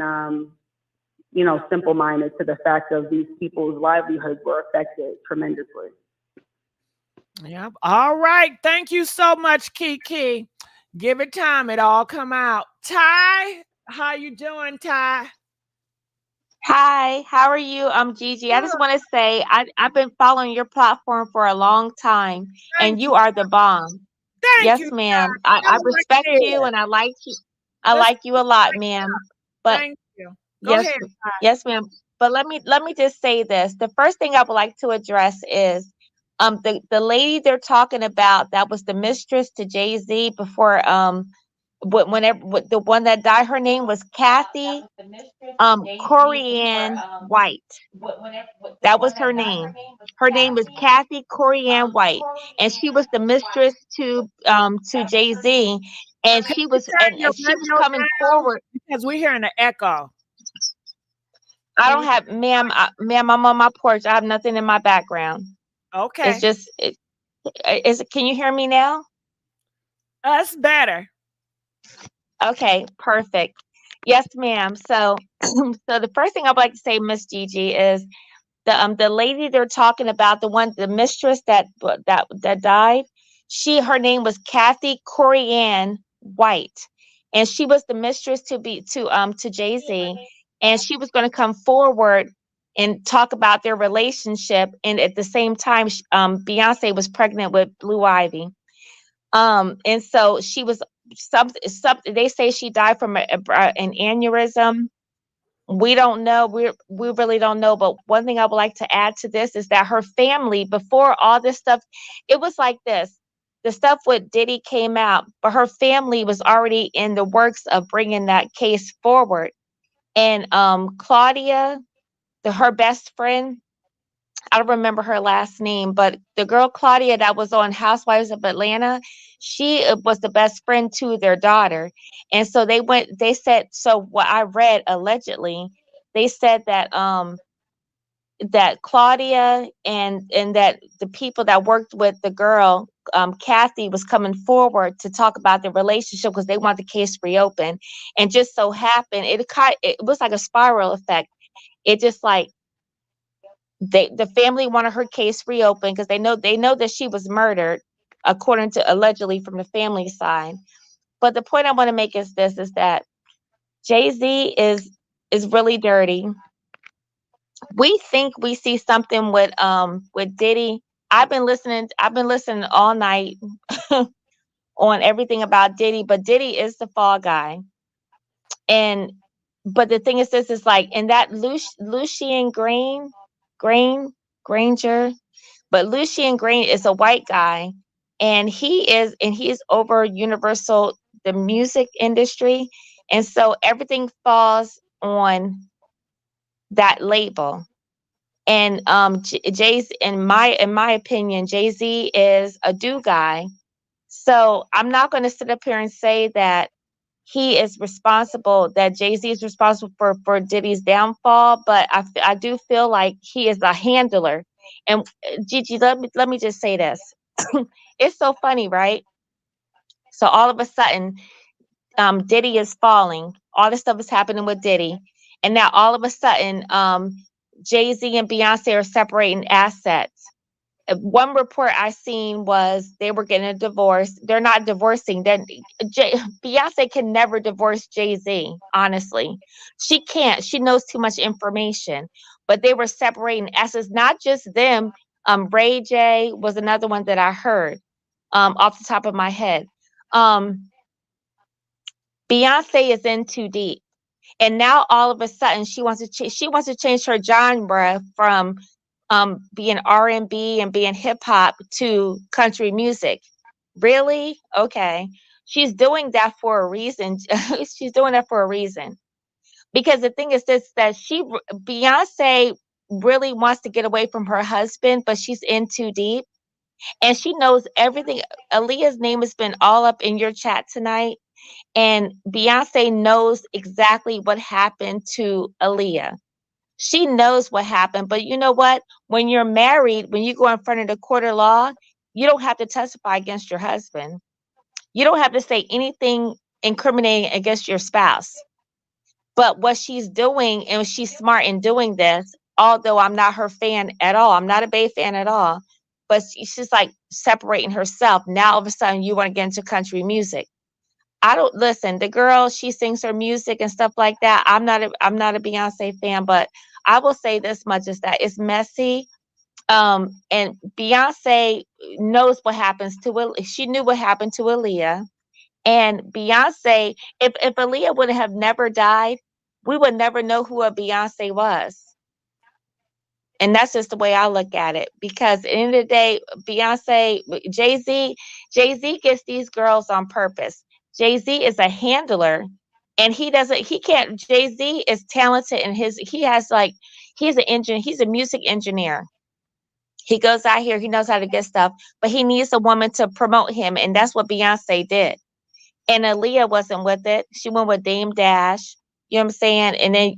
you know, simple-minded to the fact of these people's livelihoods were affected tremendously. Yep. All right. Thank you so much, Kiki. Give it time. It all come out. Ty, how you doing, Ty? Hi, how are you? I'm Gigi. I just want to say I've been following your platform for a long time, and you are the bomb. Thank Yes, you, ma'am. Ty. I respect you, and I like you. I like you a lot, ma'am. But Thank you. Go yes, ahead, Ty. yes, ma'am. But let me just say this. The first thing I would like to address is the lady they're talking about that was the mistress to Jay-Z before the one that died, her name was Cathy Corianne White. That was her name. Her name was Cathy Corianne White, and she was the mistress to Jay-Z, and Can she you was turn your she was radio coming down? forward. Because we're hearing an echo. I don't have, ma'am, ma'am, I'm on my porch. I have nothing in my background. Okay. It's just can you hear me now? That's better. Okay, perfect. Yes, ma'am. So so the first thing I'd like to say, Miss Gigi, is the lady they're talking about, the mistress that died, her name was Cathy Corianne White, and she was the mistress to Jay-Z, and she was going to come forward and talk about their relationship, and at the same time Beyonce was pregnant with Blue Ivy. And so she was something, they say she died from an aneurysm. We don't know. We really don't know. But one thing I would like to add to this is that her family, before all this stuff, it was like this. The stuff with Diddy came out, but her family was already in the works of bringing that case forward. And Claudia, her best friend, I don't remember her last name, but the girl Claudia that was on Housewives of Atlanta, she was the best friend to their daughter. And so they said, so what I read allegedly, they said that that Claudia and that the people that worked with the girl, Cathy, was coming forward to talk about the relationship because they want the case reopened. And just so happened, it was like a spiral effect. It just like, the family wanted her case reopened because they know that she was murdered, according to allegedly from the family side. But the point I want to make is this: is that Jay-Z is really dirty. We think we see something with Diddy. I've been listening all night on everything about Diddy, but Diddy is the fall guy. But the thing is, this is like, and that Lucien Granger, but Lucien Grain is a white guy, and he's over Universal, the music industry, and so everything falls on that label. And Jay's, in my opinion, Jay-Z is a do guy. So I'm not going to sit up here and say that he is responsible, that Jay-Z is responsible for Diddy's downfall, but I do feel like he is a handler. And Gigi, let me just say this. It's so funny, right? So all of a sudden, Diddy is falling. All this stuff is happening with Diddy. And now all of a sudden, Jay-Z and Beyonce are separating assets. One report I seen was they were getting a divorce. They're not divorcing. Beyonce can never divorce Jay-Z, honestly. She can't. She knows too much information. But they were separating assets, not just them. Ray J was another one that I heard off the top of my head. Beyonce is in too deep. And now all of a sudden she wants to change her genre from being R&B and being hip hop to country music. Really? Okay. She's doing that for a reason. She's doing that for a reason. Because the thing is this, that Beyonce really wants to get away from her husband, but she's in too deep. And she knows everything. Aaliyah's name has been all up in your chat tonight. And Beyonce knows exactly what happened to Aaliyah. She knows what happened, but you know what? When you're married, when you go in front of the court of law, you don't have to testify against your husband. You don't have to say anything incriminating against your spouse. But what she's doing, and she's smart in doing this, although I'm not her fan at all. I'm not a Bey fan at all. But she's like separating herself. Now all of a sudden you want to get into country music. I don't listen. The girl, she sings her music and stuff like that. I'm not a Beyonce fan, but I will say this much, is that it's messy. And Beyonce knows what happens to she knew what happened to Aaliyah. And Beyonce, if Aaliyah would have never died, we would never know who a Beyonce was. And that's just the way I look at it. Because at the end of the day, Beyonce, Jay-Z gets these girls on purpose. Jay-Z is a handler, and Jay-Z is talented, and he's a music engineer. He goes out here, he knows how to get stuff, but he needs a woman to promote him, and that's what Beyonce did. And Aaliyah wasn't with it. She went with Dame Dash. You know what I'm saying? And then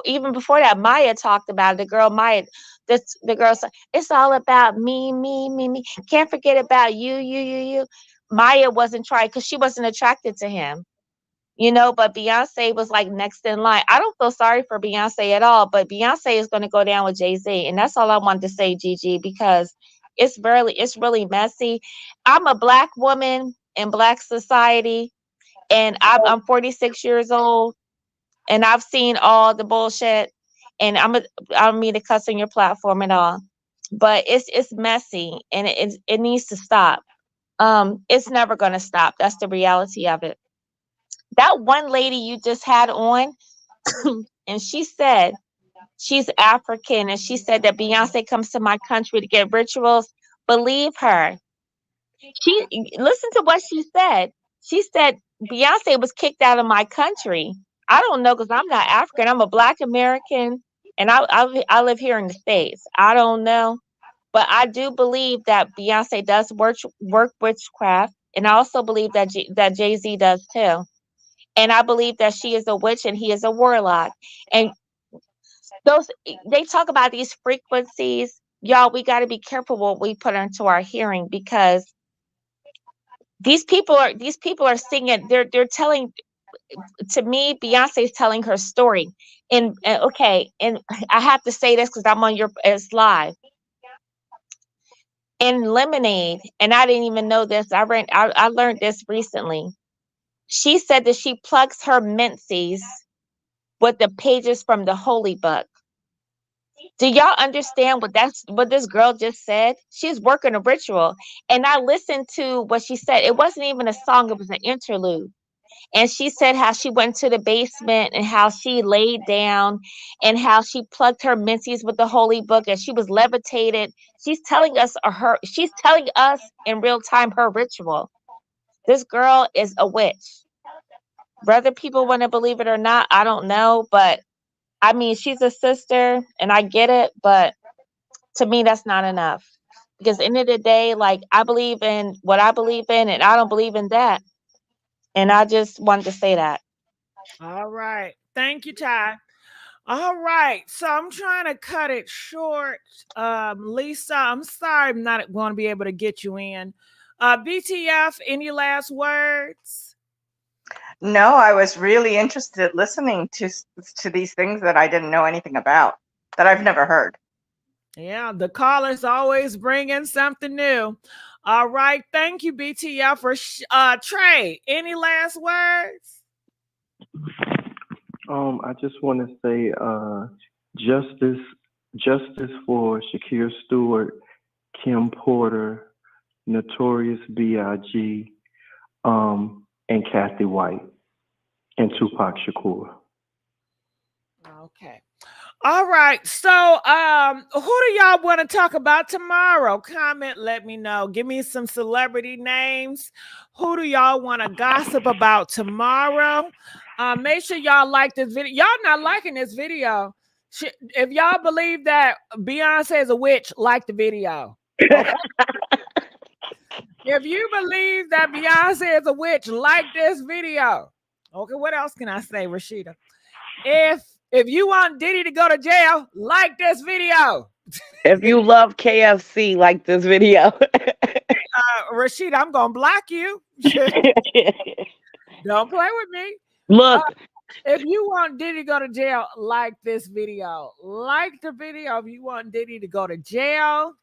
even before that, Maya talked about it. The girl Maya, the girl said, it's all about me, me, me, me. Can't forget about you, you, you, you. Maya wasn't trying because she wasn't attracted to him. You know, but Beyonce was like next in line. I don't feel sorry for Beyonce at all, but Beyonce is going to go down with Jay-Z. And that's all I wanted to say, Gigi, because it's really messy. I'm a Black woman in Black society, and I'm 46 years old, and I've seen all the bullshit, and I don't mean to cuss on your platform at all, but it's messy, and it needs to stop. It's never going to stop. That's the reality of it. That one lady you just had on, and she said she's African, and she said that Beyonce comes to my country to get rituals. Believe her. Listen to what she said. She said Beyonce was kicked out of my country. I don't know, because I'm not African. I'm a Black American, and I live here in the States. I don't know, but I do believe that Beyonce does work witchcraft, and I also believe that Jay-Z does too. And I believe that she is a witch and he is a warlock. And they talk about these frequencies. Y'all, we got to be careful what we put into our hearing, because these people are singing. They're telling, to me, Beyonce's telling her story. And okay, and I have to say this because I'm on it's live. In Lemonade, and I didn't even know this. I learned this recently. She said that she plugs her menses with the pages from the Holy Book. Do y'all understand what this girl just said? She's working a ritual. And I listened to what she said. It wasn't even a song, it was an interlude. And she said how she went to the basement and how she laid down and how she plugged her menses with the holy book and she was levitated. She's telling us in real time her ritual. This girl is a witch. Whether people want to believe it or not, I don't know. But I mean, she's a sister and I get it. But to me, that's not enough. Because at the end of the day, like, I believe in what I believe in and I don't believe in that. And I just wanted to say that. All right. Thank you, Ty. All right. So I'm trying to cut it short. Lisa, I'm sorry I'm not going to be able to get you in. BTF, any last words? No, I was really interested listening to these things that I didn't know anything about, that I've never heard. Yeah, the callers always bring in something new. All right. Thank you, BTF. For Trey, any last words? I just want to say, justice for Shakir Stewart, Kim Porter, Notorious B.I.G., and Cathy White, and Tupac Shakur. Okay. All right. So, who do y'all want to talk about tomorrow? Comment, let me know. Give me some celebrity names. Who do y'all want to gossip about tomorrow? Make sure y'all like this video. Y'all not liking this video. If y'all believe that Beyonce is a witch, like the video. Okay? If you believe that Beyonce is a witch, like this video. Okay, what else can I say, Rashida? If you want Diddy to go to jail, like this video. If you love KFC, like this video. Rashida, I'm gonna block you. Don't play with me. Look. If you want Diddy to go to jail, like this video. Like the video if you want Diddy to go to jail.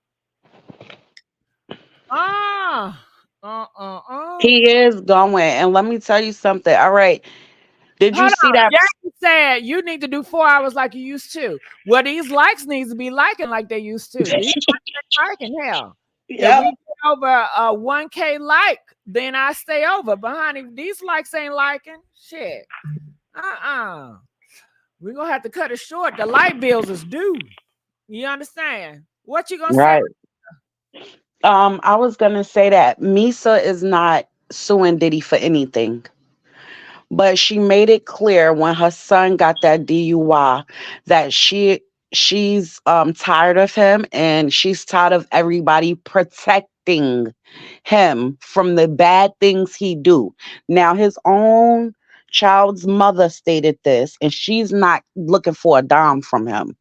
He is going. And let me tell you something. All right. Did you see that? Jackie said you need to do 4 hours like you used to. Well, these likes needs to be liking like they used to. These liking hell. If we get over a 1K like, then I stay over. Behind these likes ain't liking. Shit. We're gonna have to cut it short. The light bills is due. You understand? What you gonna say? I was gonna say that Misa is not suing Diddy for anything. But she made it clear when her son got that DUI that she's tired of him and she's tired of everybody protecting him from the bad things he do. Now his own child's mother stated this and she's not looking for a dime from him.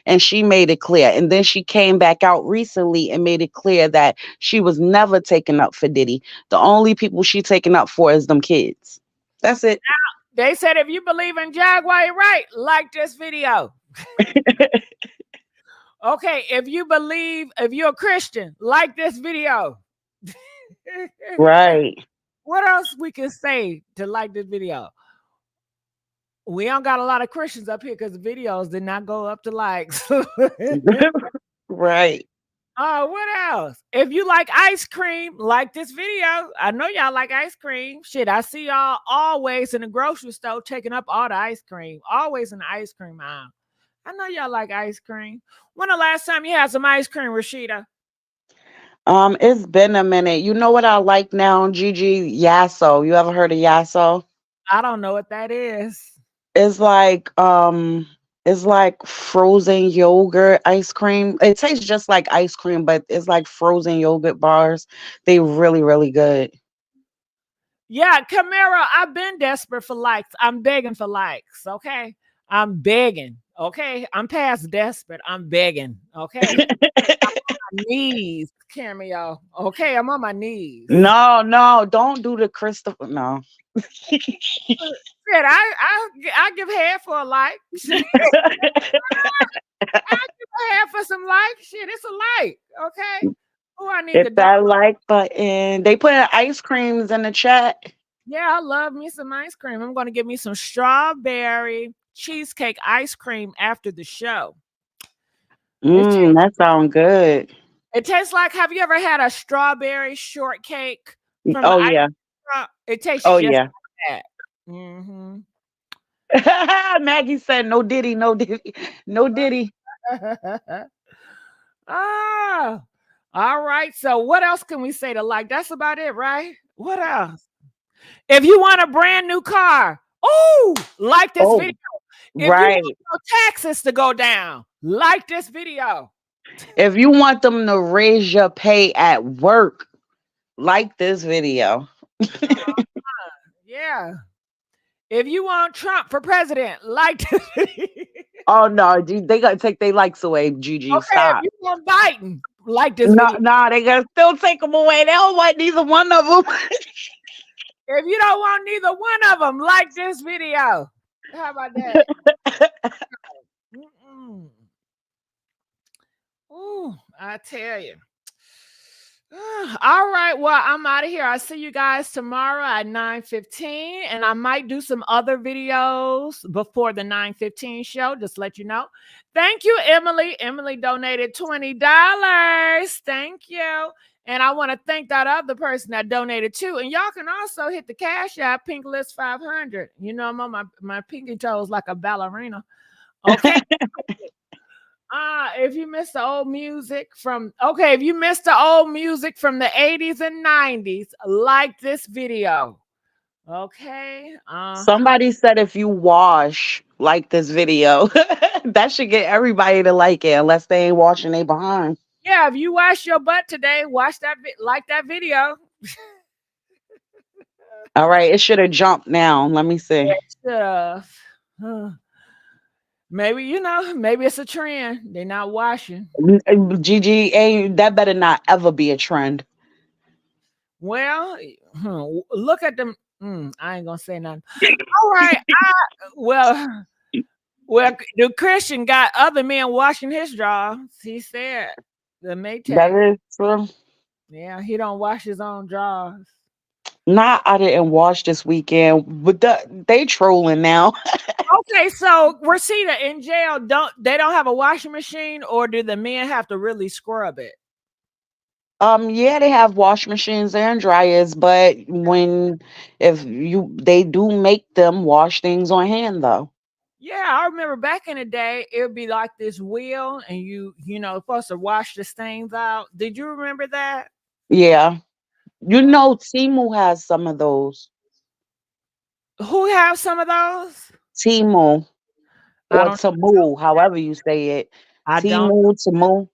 And she made it clear. And then she came back out recently and made it clear that she was never taken up for Diddy. The only people she taken up for is them kids. That's it. Now, they said if you believe in Jaguar, you're right. Like this video. Okay, if you're a Christian, like this video. Right. What else we can say to like this video? We don't got a lot of Christians up here because the videos did not go up to likes. Right. What else? If you like ice cream, like this video. I know y'all like ice cream. Shit, I see y'all always in the grocery store taking up all the ice cream. Always in the ice cream aisle. I know y'all like ice cream. When the last time you had some ice cream, Rashida? It's been a minute. You know what I like now, Gigi? Yasso. You ever heard of Yasso? I don't know what that is. It's like frozen yogurt ice cream. It tastes just like ice cream, but it's like frozen yogurt bars. They really, really good. Yeah, Camara, I've been desperate for likes. I'm begging for likes, okay? I'm begging, okay? I'm past desperate. I'm begging, okay? I'm on my knees, Cameo, okay? I'm on my knees. No, don't do the Christopher. No. Shit, I give head for a like. I give a head for some likes. Shit, it's a like, okay? Oh, I need Hit that like button. They put ice creams in the chat. Yeah, I love me some ice cream. I'm going to get me some strawberry cheesecake ice cream after the show. That sounds good. It tastes like, have you ever had a strawberry shortcake? Oh, yeah. It tastes just like that. Mm-hmm. Maggie said, "No Diddy, no Diddy, no Diddy." Ah, all right. So what else can we say to like? That's about it, right? What else? If you want a brand new car, oh, like this Oh, video. If you want right. your taxes to go down, like this video. If you want them to raise your pay at work, like this video. Yeah. If you want Trump for president, like this video. Oh no, dude, they gotta take their likes away, Gigi. Okay, if Stop. you want Biden, like this No, video. no, they gotta still take them away. They don't want neither one of them. If you don't want neither one of them, like this video. How about that? Mm-mm. Ooh, I tell you. All right, well, I'm out of here. I'll see you guys tomorrow at 9:15, and I might do some other videos before the 9:15 show, just let you know. Thank you, Emily. Emily donated $20. Thank you. And I want to thank that other person that donated too. And y'all can also hit the Cash App, PINKLIPS500. You know, I'm on my pinky toes like a ballerina. Okay. If you missed the old music from if you missed the old music from the 80s and 90s, like this video. Okay. Somebody said if you wash, like this video. That should get everybody to like it, unless they ain't washing they behind. Yeah, if you wash your butt today, watch that like that video. All right, it should have jumped now. Let me see. Maybe maybe it's a trend. They're not washing. Gigi, that better not ever be a trend. Well, look at them. I ain't gonna say nothing. All right. Well, the Christian got other men washing his drawers. He said the Maytag. That is true. Yeah, he don't wash his own drawers. Nah, I didn't watch this weekend, but they trolling now. Okay, so Rashida in jail, they don't have a washing machine, or do the men have to really scrub it? Yeah, they have wash machines and dryers, but they do make them wash things on hand though. Yeah, I remember back in the day, it would be like this wheel, and supposed to wash the stains out. Did you remember that? Yeah. Timu has some of those. Who have some of those? Timu I or don't Tamu, however you say it. Timu, Tamu.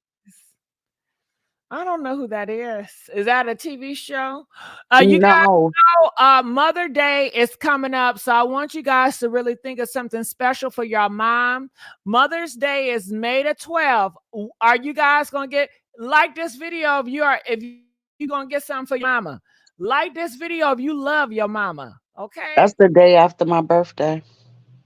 I don't know who that is. Is that a TV show? You guys No. know Mother Day is coming up, so I want you guys to really think of something special for your mom. Mother's Day is May the 12th. Are you guys gonna like this video if you're gonna get something for your mama? Like this video if you love your mama. Okay. That's the day after my birthday.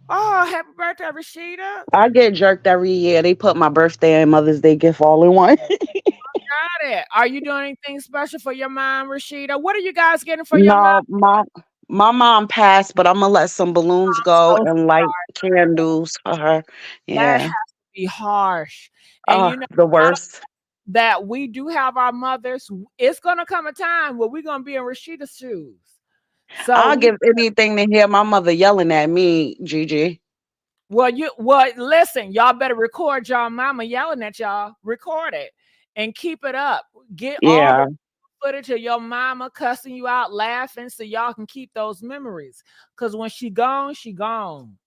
Oh, happy birthday, Rashida. I get jerked every year. They put my birthday and Mother's Day gift all in one. Got it. Are you doing anything special for your mom, Rashida? What are you guys getting for your mom? No, my mom passed, but I'm gonna let some balloons go and light candles for her. That Yeah. has to be harsh. And The worst. that we do have our mothers. It's gonna come a time where we're gonna be in Rashida's shoes. So I'll give anything to hear my mother yelling at me, Gigi. Well, listen, y'all better record y'all mama yelling at y'all. Record it and keep it up. Get all the footage of your mama cussing you out, laughing, so y'all can keep those memories. Because when she gone, she gone.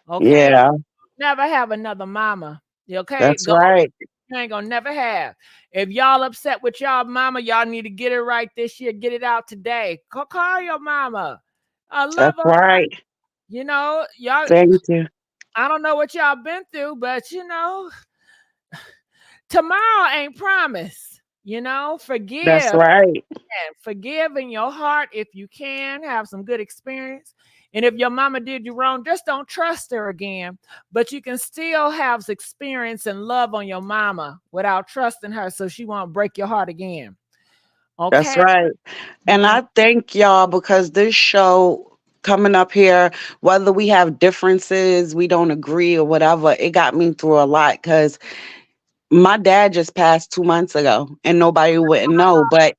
Okay. Yeah. Never have another mama. Okay. That's right. You ain't gonna never have. If y'all upset with y'all mama, y'all need to get it right this year. Get it out today. Call your mama. I love That's her. right. Y'all. Thank you. I don't know what y'all been through, but tomorrow ain't promised. Forgive. That's right. Forgive in your heart if you can. Have some good experience. And if your mama did you wrong, just don't trust her again. But you can still have experience and love on your mama without trusting her, so she won't break your heart again. Okay. That's right. And I thank y'all, because this show coming up here, whether we have differences, we don't agree or whatever, it got me through a lot, because my dad just passed 2 months ago and nobody wouldn't know. But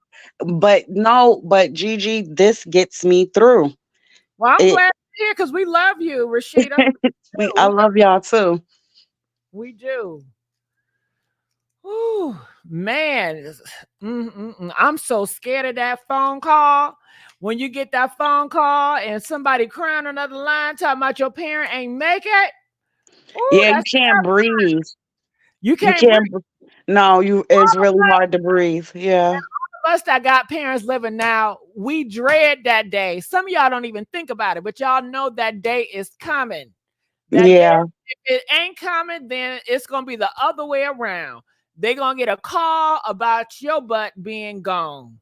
Gigi, this gets me through. Well, I'm glad here because we love you, Rashida. I love y'all too. We do. Ooh, man, I'm so scared of that phone call. When you get that phone call and somebody crying on another line talking about your parent ain't make it. Ooh, Yeah, you that's can't breathe. You You can't breathe. can't. No, it's really hard to breathe. Yeah. All of us that got parents living now, we dread that day. Some of y'all don't even think about it, but y'all know that day is coming. That day, Yeah. if it ain't coming, then it's gonna be the other way around. They're gonna get a call about your butt being gone.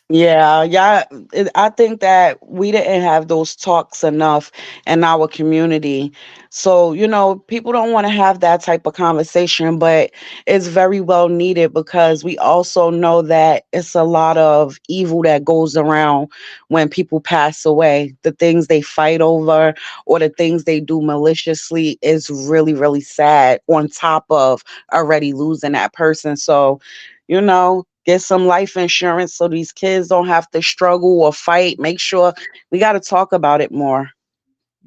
Yeah, yeah. I think that we didn't have those talks enough in our community. So, people don't want to have that type of conversation, but it's very well needed because we also know that it's a lot of evil that goes around when people pass away. The things they fight over or the things they do maliciously is really, really sad on top of already losing that person. So, get some life insurance so these kids don't have to struggle or fight. Make sure we got to talk about it more.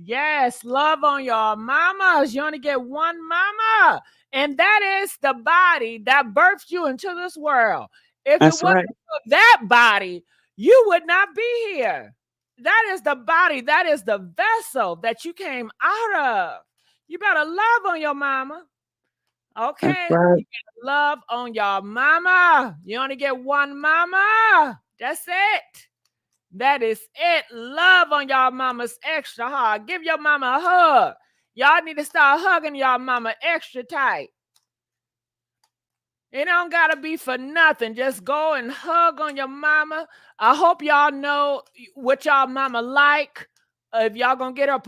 Yes, love on your mamas. You only get one mama, and that is the body that birthed you into this world. If it That's wasn't right. for that body, you would not be here. That is the body, that is the vessel that you came out of. You better love on your mama. That's Okay, right. you gotta love on your mama. You only get one mama. That's it. That is it. Love on y'all mamas extra hard. Give your mama a hug. Y'all need to start hugging y'all mama extra tight. It don't gotta be for nothing. Just go and hug on your mama. I hope y'all know what y'all mama like. If y'all gonna get her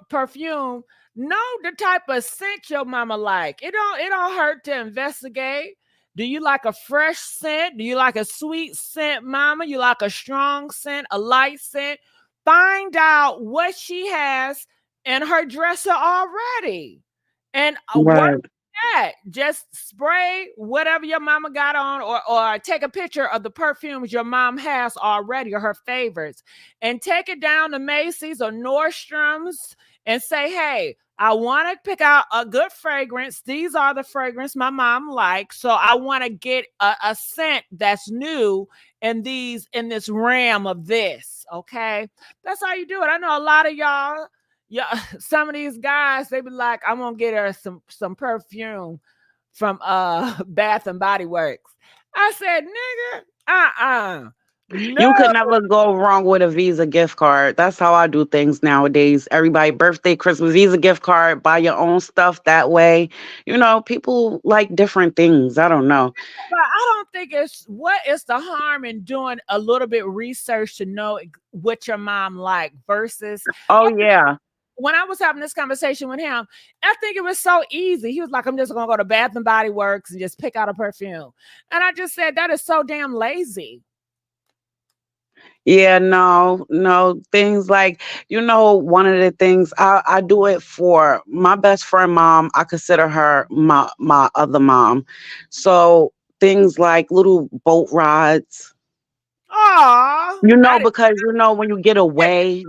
perfume, know the type of scent your mama like. It don't hurt to investigate. Do you like a fresh scent? Do you like a sweet scent, mama? You like a strong scent, a light scent? Find out what she has in her dresser already, and work Right. that. Just spray whatever your mama got on, or take a picture of the perfumes your mom has already or her favorites, and take it down to Macy's or Nordstrom's and say, hey, I want to pick out a good fragrance. These are the fragrance my mom likes. So I want to get a scent that's new in this realm of this. Okay. That's how you do it. I know a lot of y'all, yeah, some of these guys, they be like, I'm gonna get her some perfume from Bath and Body Works. I said, nigga, no. You could never go wrong with a Visa gift card. That's how I do things nowadays. Everybody, birthday, Christmas, Visa gift card, buy your own stuff that way. People like different things. I don't know. But I don't think what is the harm in doing a little bit research to know what your mom like versus Oh, yeah. when I was having this conversation with him, I think it was so easy. He was like, I'm just gonna go to Bath and Body Works and just pick out a perfume. And I just said, that is so damn lazy. Yeah, no, things like, one of the things I do it for my best friend mom. I consider her my other mom. So things like little boat rides, Aw, because when you get away,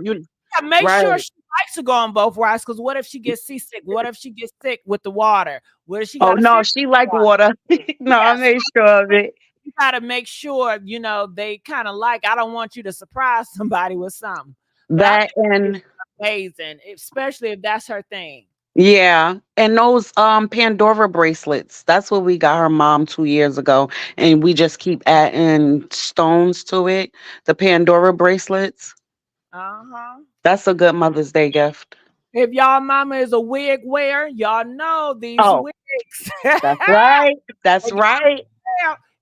make right. sure she likes to go on both rides, because what if she gets seasick? What if she gets sick with the water? What if she Oh got a no, fear she of like water? water. No, I Yes, made sure of it. you gotta make sure, they kind of like, I don't want you to surprise somebody with something. But I That think and it's amazing, especially if that's her thing. yeah, and those Pandora bracelets. That's what we got her mom 2 years ago, and we just keep adding stones to it. The Pandora bracelets. Uh-huh. That's a good Mother's Day gift. If y'all mama is a wig wearer, y'all know these Oh, wigs. that's right. That's right.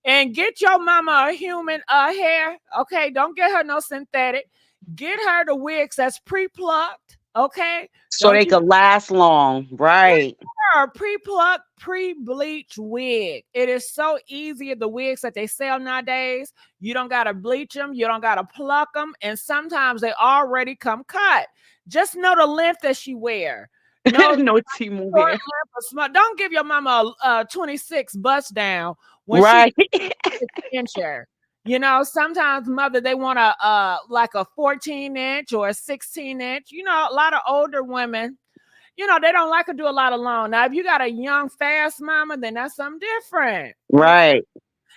And get your mama a human hair. Okay, don't get her no synthetic. Get her the wigs that's pre-plucked. Okay, So don't they you could last long. Right. her a pre-plucked, pre-bleached wig. It is so easy. The wigs that they sell nowadays, you don't gotta bleach them, you don't gotta pluck them, and sometimes they already come cut. Just know the length that she wear. No No Timu short hair. length or small. Don't give your mama a 26 bust down when she Right. 6 incher. You know, sometimes mother they want a like a 14-inch or a 16-inch. You know, a lot of older women, you know, they don't like to do a lot of long. Now, if you got a young, fast mama, then that's something different. Okay. Right.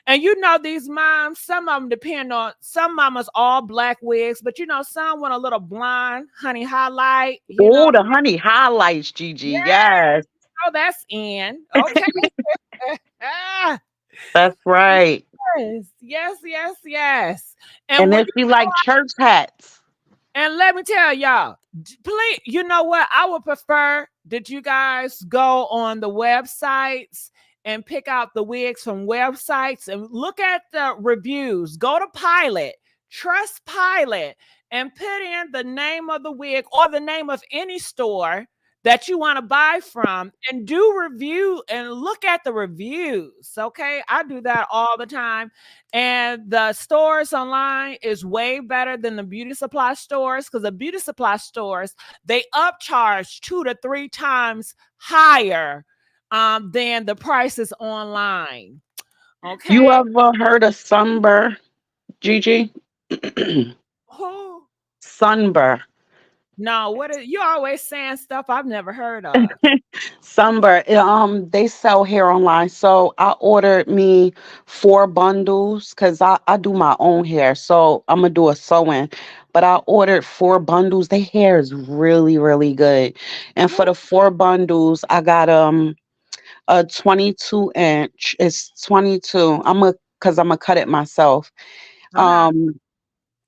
And you know, these moms, some of them depend on some mamas all black wigs, but you know, some want a little blonde, honey highlight, you know. Oh, the honey highlights, Gigi. Yeah, Yes, oh, that's in. Okay. Ah, that's right. yes, yes, yes, yes. And And when if you like church hats, and let me tell y'all, please, you know what? I would prefer that you guys go on the websites and pick out the wigs from websites and look at the reviews. Go to Pilot, trust Pilot, and put in the name of the wig or the name of any store that you want to buy from and do review and look at the reviews. Okay. I do that all the time. And the stores online is way better than the beauty supply stores because the beauty supply stores, they upcharge 2 to 3 times higher than the prices online. you Okay. ever heard of Sunbur, Gigi? Who? Sunbur. No, what is you always saying stuff I've never heard of. Sunbur. They sell hair online. So I ordered me 4 bundles because I do my own hair. So I'm gonna do a sewing. But I ordered 4 bundles. Their hair is really, really good. And for the 4 bundles, I got a 22 inch. It's 22. I'm gonna cut it myself. Uh-huh.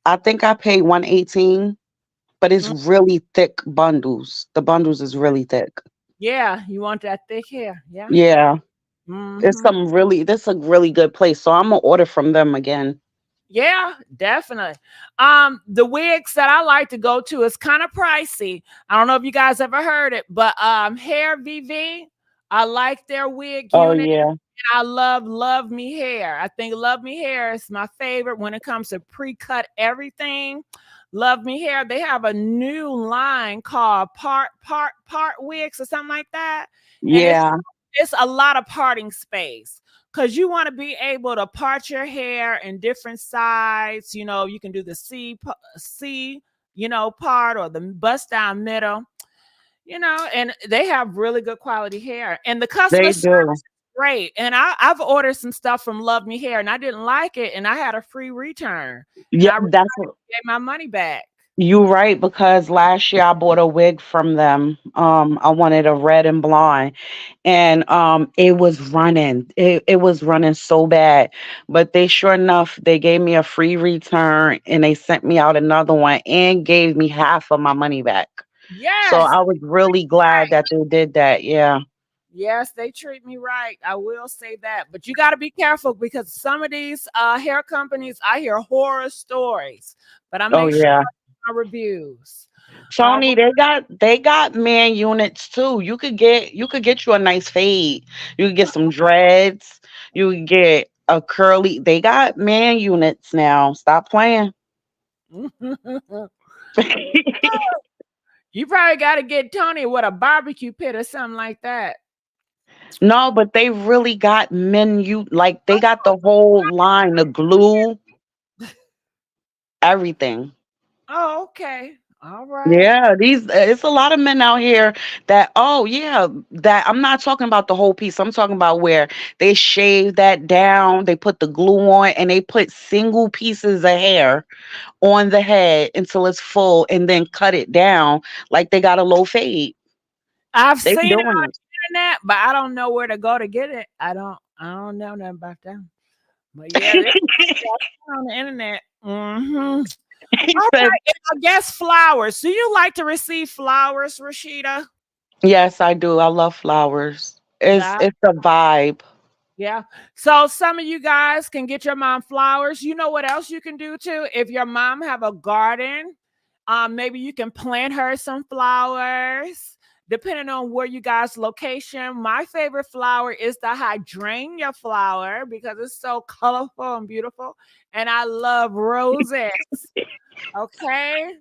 I think I paid 118, but it's Mm, really thick bundles. The bundles is really thick. yeah, you want that thick hair. Yeah. Yeah. It's Hmm. some really this a really good place. So I'm gonna order from them again. Yeah, definitely. The wigs that I like to go to is kind of pricey. I don't know if you guys ever heard it, but Hair VV, I like their wig Oh unit. yeah. I love Me Hair. I think Love Me Hair is my favorite when it comes to pre-cut everything. Love Me Hair. They have a new line called Part Wigs or something like that, and Yeah. it's a lot of parting space because you want to be able to part your hair in different sides. You know, you can do the C, you know, part or the bust down middle. You know, and they have really good quality hair, and the customer They service do. is great. And I've ordered some stuff from Love Me Hair, and I didn't like it, and I had a free return, and Yeah, I that's what gave my money back. you right because last year I bought a wig from them. I wanted a red and blonde and it was running so bad. But they sure enough they gave me a free return and they sent me out another one and gave me half of my money back. So Yes, I was really glad that they did that. Yeah. yes, they treat me right. I will say that. But you got to be careful because some of these hair companies, I hear horror stories, but I Oh make sure yeah. my reviews. Tony, they got man units too. You could get you a nice fade. You could get some dreads. You could get a curly. They got man units now. Stop playing. You probably got to get Tony with a barbecue pit or something like that. No, but they really got men. You like they got the whole line, the glue, everything. Oh, okay. All right. Yeah, it's a lot of men out here that oh yeah, that I'm not talking about the whole piece. I'm talking about where they shave that down, they put the glue on and they put single pieces of hair on the head until it's full and then cut it down like they got a low fade. I've They seen it doing on it. the internet, but I don't know where to go to get it. I don't know nothing about them. But yeah, they on the internet. Mm-hmm. He All said, right. And I guess flowers. Do you like to receive flowers, Rashida? "Yes, I do. I love flowers. It's Yeah. it's a vibe." Yeah. So some of you guys can get your mom flowers. You know what else you can do too? If your mom have a garden, maybe you can plant her some flowers. Depending on where you guys location. My favorite flower is the hydrangea flower because it's so colorful and beautiful. And I love roses. Okay.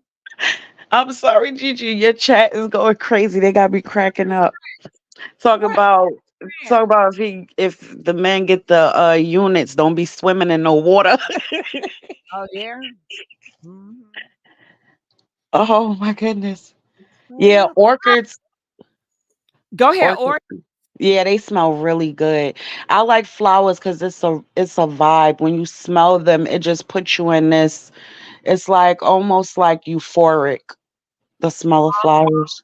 I'm sorry, Gigi. Your chat is going crazy. They got me cracking up. Talk What? about talk about if the men get the units, don't be swimming in no water. Oh yeah. Mhm. Oh my goodness. Yeah, Yeah. orchids. Go ahead, Orchids. Yeah, they smell really good. I like flowers because it's a vibe. When you smell them, it just puts you in this. It's like almost like euphoric. The smell of flowers.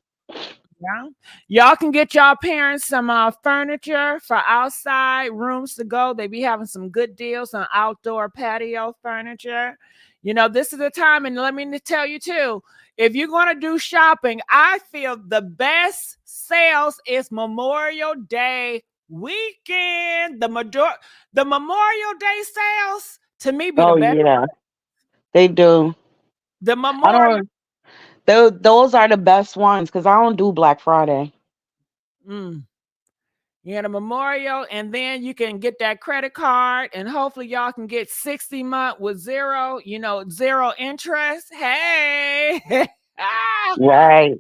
Yeah. Y'all can get y'all parents some furniture for outside rooms to go. They be having some good deals on outdoor patio furniture. You know, this is the time, and let me tell you too, if you're going to do shopping, I feel the best sales is Memorial Day weekend. The Memorial Day sales to me be the Oh best. yeah, they do. The I Memorial. don't. Those are the best ones because I don't do Black Friday. Mm. You get a Memorial, and then you can get that credit card, and hopefully y'all can get 60 month with zero interest. Hey. Right.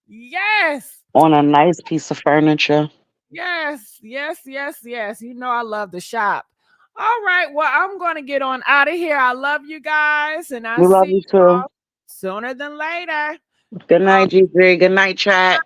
Yes. On a nice piece of furniture. Yes. You know I love to shop. All right. Well, I'm going to get on out of here. I love you guys, and I'll We love see you you too. all sooner than later. Good night, G3. Good night, chat.